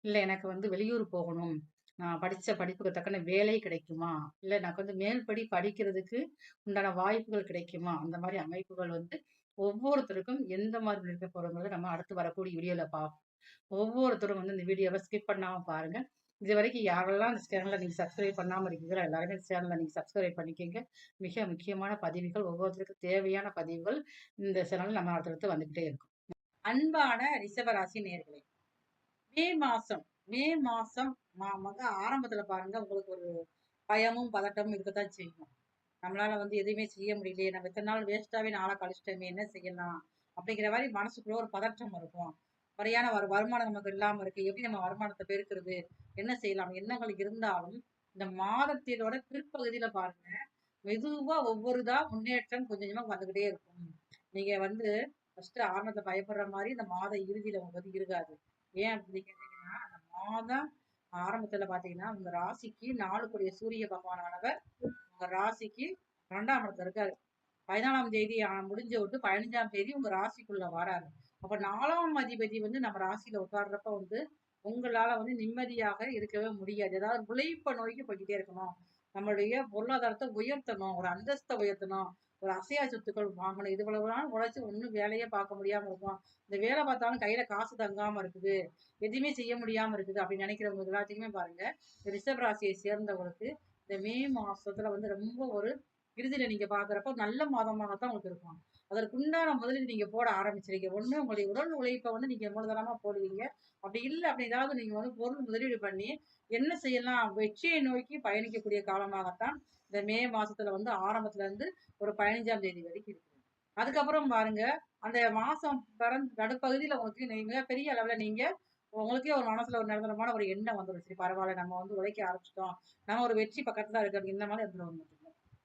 இல்ல எனக்கு வந்து வெளியூர் போகணும். நான் படிச்ச படிப்புக்கு தக்கன வேலை கிடைக்குமா? இல்ல எனக்கு வந்து மேல்படி படிக்கிறதுக்கு உண்டான வாய்ப்புகள் கிடைக்குமா? அந்த மாரி அமைப்புகள் வந்து ஒவ்வொருத்தருக்கும் எந்த மாதிரி இருக்க போறோங்கிறத நம்ம அடுத்து வரக்கூடிய வீடியோல பார்ப்போம். ஒவ்வொருத்தரும் வந்து இந்த வீடியோவ ஸ்கிப் பண்ணாம பாருங்க. இது வரைக்கும் யாரெல்லாம் இந்த சேனலை நீங்கள் சப்ஸ்கிரைப் பண்ணாமல் இருக்கீங்களோ எல்லாருமே இந்த சேனலை நீங்கள் சப்ஸ்கிரைப் பண்ணிக்கோங்க. மிக முக்கியமான பதிவுகள், ஒவ்வொருத்தருக்கும் தேவையான பதிவுகள் இந்த சேனலில் நம்ம அடுத்தடுத்து வந்துக்கிட்டே இருக்கும். அன்பான ரிஷபராசி நேயர்களே, மே மாசம் மே மாசம் ஆரம்பத்துல பாருங்க, உங்களுக்கு ஒரு பயமும் பதட்டமும் இருக்கத்தான் செய்யும். நம்மளால வந்து எதுவுமே செய்ய முடியலையே, நம்ம இத்தனை நாள் வேஸ்ட்டாவே நாளை கழிச்சிட்டோமே, என்ன செய்யலாம் அப்படிங்கிற மாதிரி மனசுக்குள்ள ஒரு பதற்றம் இருக்கும். முறையான வருமானம் நமக்கு இல்லாம இருக்கு, எப்படி நம்ம வருமானத்தை பெருக்கிறது, என்ன செய்யலாம் எண்ணங்கள் இருந்தாலும் இந்த மாதத்திலோட பிற்பகுதியில பாருங்க, மெதுவா ஒவ்வொரு முன்னேற்றம் கொஞ்சம் கொஞ்சமா வந்துகிட்டே இருக்கும். நீங்க வந்து ஃபர்ஸ்ட் ஆரம்பத்துல பயப்படுற மாதிரி இந்த மாத இறுதியில உங்களுக்கு வந்து இருக்காது. ஏன் அப்படின்னு கேட்டீங்கன்னா, அந்த மாதம் ஆரம்பத்துல பாத்தீங்கன்னா உங்க ராசிக்கு 4 சூரிய பகவானவர் உங்க ராசிக்கு 2ஆம் இடத்துல இருக்காரு. 14ஆம் தேதி முடிஞ்ச விட்டு 15ஆம் தேதி உங்க ராசிக்குள்ள வராரு. அப்ப 4ஆம் அதிபதி வந்து நம்ம ராசியில உட்கார்றப்ப வந்து உங்களால வந்து நிம்மதியாக இருக்கவே முடியாது. ஏதாவது உழைப்ப நோக்கி போய்கிட்டே இருக்கணும். நம்மளுடைய பொருளாதாரத்தை உயர்த்தணும், ஒரு அந்தஸ்தை உயர்த்தணும், ஒரு அசையா சொத்துக்கள் வாங்கணும். இது இவ்வளவு உழைச்சு ஒன்றும் வேலையே பார்க்க முடியாம இருக்கும். இந்த வேலை பார்த்தாலும் கையில காசு தங்காம இருக்குது, எதுவுமே செய்ய முடியாம இருக்குது அப்படின்னு நினைக்கிறவங்க எல்லாத்தையுமே பாருங்க, ரிஷப ராசியை சேர்ந்தவங்களுக்கு இந்த மே மாசத்துல வந்து ரொம்ப ஒரு இறுதியில நீங்க பாக்குறப்ப நல்ல மாதமாகத்தான் உங்களுக்கு இருக்கும். அதற்குண்டான முதலீடு நீங்க போட ஆரம்பிச்சிருக்கீங்க. ஒண்ணு உங்களுடைய உடல் உழைப்பை வந்து நீங்க மூலதனமா போடுவீங்க. அப்படி இல்லை அப்படி ஏதாவது நீங்க வந்து பொருள் முதலீடு பண்ணி என்ன செய்யலாம், வெற்றியை நோக்கி பயணிக்கக்கூடிய காலமாகத்தான் இந்த மே மாசத்துல வந்து ஆரம்பத்துல இருந்து ஒரு 15ஆம் தேதி வரைக்கும் இருக்கு. அதுக்கப்புறம் பாருங்க, அந்த மாசம் நடுப்பகுதியில உங்களுக்கு நீங்க பெரிய அளவுல நீங்க உங்களுக்கே ஒரு மனசுல ஒரு நிரந்தரமான ஒரு எண்ணம் வந்துடும். சரி பரவாயில்ல, நம்ம வந்து உழைக்க ஆரம்பிச்சிட்டோம், நம்ம ஒரு வெற்றி பக்கத்துல இருக்கிறது இந்த மாதிரி இருந்துடும்.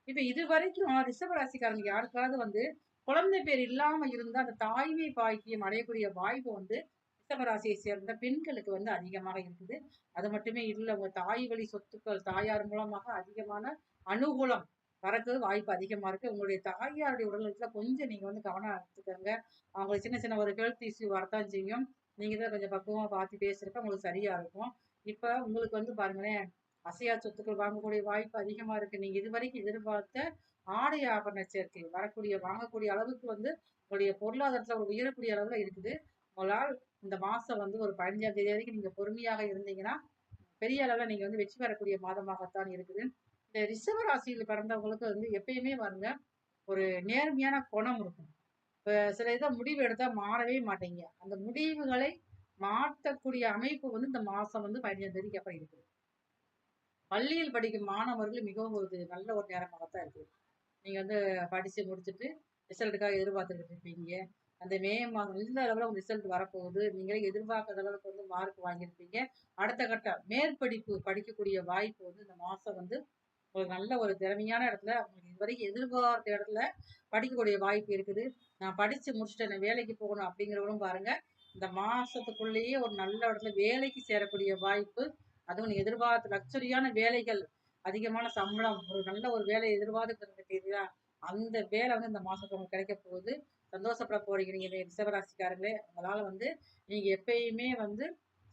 இப்ப இது வரைக்கும் ரிஷப ராசிக்காரங்க யாருக்காவது வந்து குழந்தை பேர் இல்லாம இருந்தா அந்த தாய்மை பாக்கியம் அடையக்கூடிய வாய்ப்பு வந்து ரிஷப ராசியை சேர்ந்த பெண்களுக்கு வந்து அதிகமாக இருக்குது. அது மட்டுமே இல்லை, உங்க தாய் வழி சொத்துக்கள் தாயார் மூலமாக அதிகமான அனுகூலம் வரக்கு வாய்ப்பு அதிகமா இருக்கு. உங்களுடைய தாயாருடைய உடல்நலத்துல கொஞ்சம் நீங்க வந்து கவனம் எடுத்துக்கோங்க. அவங்களுக்கு சின்ன சின்ன ஒரு ஹெல்த் இஷ்யூ வரத்தான் செய்யும். நீங்க தான் கொஞ்சம் பக்குவமா பார்த்து பேசுறப்ப உங்களுக்கு சரியா இருக்கும். இப்ப உங்களுக்கு வந்து பாருங்களேன், அசையா சொத்துக்கள் வாங்கக்கூடிய வாய்ப்பு அதிகமா இருக்கு. நீங்க இதுவரைக்கும் எதிர்பார்த்த ஆடை ஆபரண சேர்க்கை வரக்கூடிய வாங்கக்கூடிய அளவுக்கு வந்து உங்களுடைய பொருளாதாரத்துல ஒரு உயரக்கூடிய அளவுல இருக்குது. உங்களால் இந்த மாசம் வந்து ஒரு 15ஆம் தேதி வரைக்கும் நீங்க பொறுமையாக இருந்தீங்கன்னா பெரிய அளவுல நீங்க வந்து வெற்றி பெறக்கூடிய மாதமாகத்தான் இருக்குது. இந்த ரிஷப ராசியில் பிறந்தவங்களுக்கு வந்து எப்பயுமே பாருங்க, ஒரு நேர்மையான குணம் இருக்கும். இப்ப சில இதை முடிவு எடுத்தா மாறவே மாட்டீங்க. அந்த முடிவுகளை மாற்றக்கூடிய அமைப்பு வந்து இந்த மாசம் வந்து 15ஆம் தேதிக்கு அப்புறம் இருக்குது. பள்ளியில் படிக்கும் மாணவர்கள் மிகவும் ஒரு நல்ல ஒரு நேரமாகத்தான் இருக்குது. நீங்க வந்து படிச்சு முடிச்சுட்டு ரிசல்ட்டுக்காக எதிர்பார்த்துக்கிட்டு இருப்பீங்க. அந்த மே மாதம் இந்த அளவுல உங்க ரிசல்ட் வரப்போகுது. நீங்களே எதிர்பார்க்காத அளவுக்கு வந்து மார்க் வாங்கியிருப்பீங்க. அடுத்த கட்ட மேற்படிப்பு படிக்கக்கூடிய வாய்ப்பு வந்து இந்த மாசம் வந்து ஒரு நல்ல ஒரு திறமையான இடத்துல உங்களுக்கு இதுவரைக்கும் எதிர்பார்த்த இடத்துல படிக்கக்கூடிய வாய்ப்பு இருக்குது. நான் படிச்சு முடிச்சுட்டேன், நான் வேலைக்கு போகணும் அப்படிங்கிறவங்களும் பாருங்க, இந்த மாசத்துக்குள்ளேயே ஒரு நல்ல இடத்துல வேலைக்கு சேரக்கூடிய வாய்ப்பு, அதுவும் நீ எதிர்பார்த்த லக்ஸரியான வேலைகள், அதிகமான சம்பளம், ஒரு நல்ல ஒரு வேலையை எதிர்பார்த்துருக்கீங்களா, அந்த வேலை வந்து இந்த மாசத்துல உங்களுக்கு கிடைக்க போகுது. சந்தோஷப்பட போறீங்க நீங்க ரிஷபராசிக்காரங்களே. உங்களால வந்து நீங்க எப்பயுமே வந்து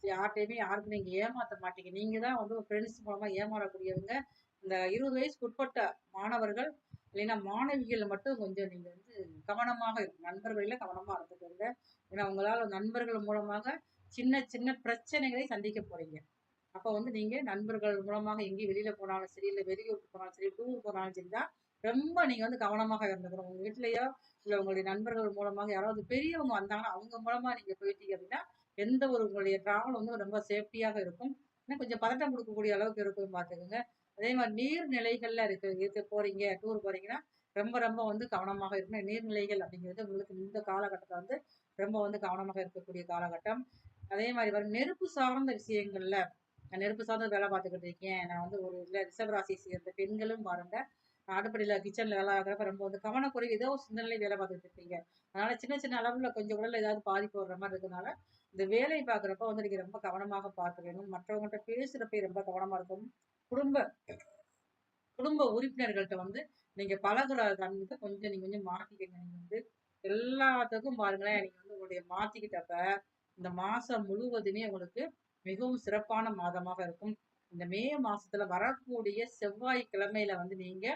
யாருக்கும் நீங்க ஏமாத்த மாட்டீங்க. நீங்க தான் வந்து ஃப்ரெண்ட்ஸ் மூலமா ஏமாறக்கூடியவங்க. இந்த 20 வயசுக்கு உட்பட்ட மாணவர்கள் இல்லைன்னா மாணவிகள் மட்டும் கொஞ்சம் நீங்க வந்து கவனமாக இருக்கும். நண்பர்களில கவனமா இருந்துக்கோங்க. ஏன்னா உங்களால நண்பர்கள் மூலமாக சின்ன சின்ன பிரச்சனைகளை சந்திக்க போறீங்க. அப்ப வந்து நீங்க நண்பர்கள் மூலமாக எங்கேயும் வெளியில போனாலும் சரி, இல்ல வெளியூருக்கு போனாலும் சரி, டூர் போனாலும் சரி தான் ரொம்ப நீங்க வந்து கவனமாக இருந்துக்கணும். உங்க வீட்லயோ இல்ல உங்களுடைய நண்பர்கள் மூலமாக யாராவது பெரியவங்க வந்தாங்கன்னா அவங்க மூலமா நீங்க போயிட்டீங்க அப்படின்னா எந்த ஒரு உங்களுடைய டிராவல் வந்து ரொம்ப சேஃப்டியாக இருக்கும். இன்னும் கொஞ்சம் பதட்டம் கொடுக்கக்கூடிய அளவுக்கு இருக்கும் பார்த்துக்கோங்க. அதே மாதிரி நீர்நிலைகள்ல இருக்க போறீங்க, டூர் போறீங்கன்னா ரொம்ப ரொம்ப வந்து கவனமாக இருக்கணும். நீர்நிலைகள் அப்படிங்கிறது உங்களுக்கு இந்த காலகட்டத்தில் வந்து ரொம்ப வந்து கவனமாக இருக்கக்கூடிய காலகட்டம். அதே மாதிரி வரும் நெருப்பு சார்ந்த விஷயங்கள்ல, நான் நெருப்பு சார்ந்த வேலை பார்த்துக்கிட்டு இருக்கேன், நான் வந்து ஒரு இல்லை ரிஷபராசியை சேர்ந்த பெண்களும் பாருங்க, அடுப்படியில் கிச்சன்ல வேலை ஆகிறப்ப ரொம்ப வந்து கவனக்குறைவு ஏதோ ஒரு சிந்தனையில வேலை பார்த்துட்டு இருப்பீங்க. அதனால சின்ன சின்ன அளவுல கொஞ்சம் உடல்ல ஏதாவது பாதிப்பு வர்ற மாதிரி இருக்கிறதுனால இந்த வேலை பார்க்குறப்ப வந்து நீங்க ரொம்ப கவனமாக பார்த்துக்கணும். மற்றவங்கள்ட்ட பேசுறப்ப ரொம்ப கவனமா இருக்கணும். குடும்ப குடும்ப உறுப்பினர்கள்ட்ட வந்து நீங்க பழகுற தன்மை கொஞ்சம் நீங்க கொஞ்சம் மாத்திக்கங்க. நீங்க வந்து எல்லாத்துக்கும் பாருங்களேன், நீங்க வந்து உங்களுடைய மாத்திக்கிட்டப்ப இந்த மாசம் முழுவதுமே உங்களுக்கு மிகவும் சிறப்பான மாதமாக இருக்கும். இந்த மே மாசத்துல வரக்கூடிய செவ்வாய்க்கிழமையில வந்து நீங்க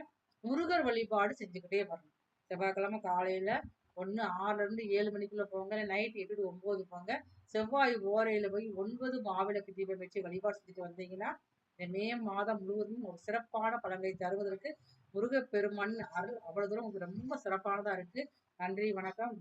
முருகர் வழிபாடு செஞ்சுக்கிட்டே வரணும். செவ்வாய்க்கிழமை காலையில ஒன்று 6லேருந்து 7 மணிக்குள்ள போங்க, இல்லை நைட் 8 to 9 போங்க. செவ்வாய் ஓரையில போய் 9 மாவிளக்கு தீபம் வச்சு வழிபாடு செஞ்சுட்டு வந்தீங்கன்னா இந்த மே மாதம் முழுவதும் ஒரு சிறப்பான பலன்களை தருவதற்கு முருகப்பெருமான் அருள் அவ்வளவு தூரம் உங்களுக்கு ரொம்ப சிறப்பானதா இருக்கு. நன்றி, வணக்கம்.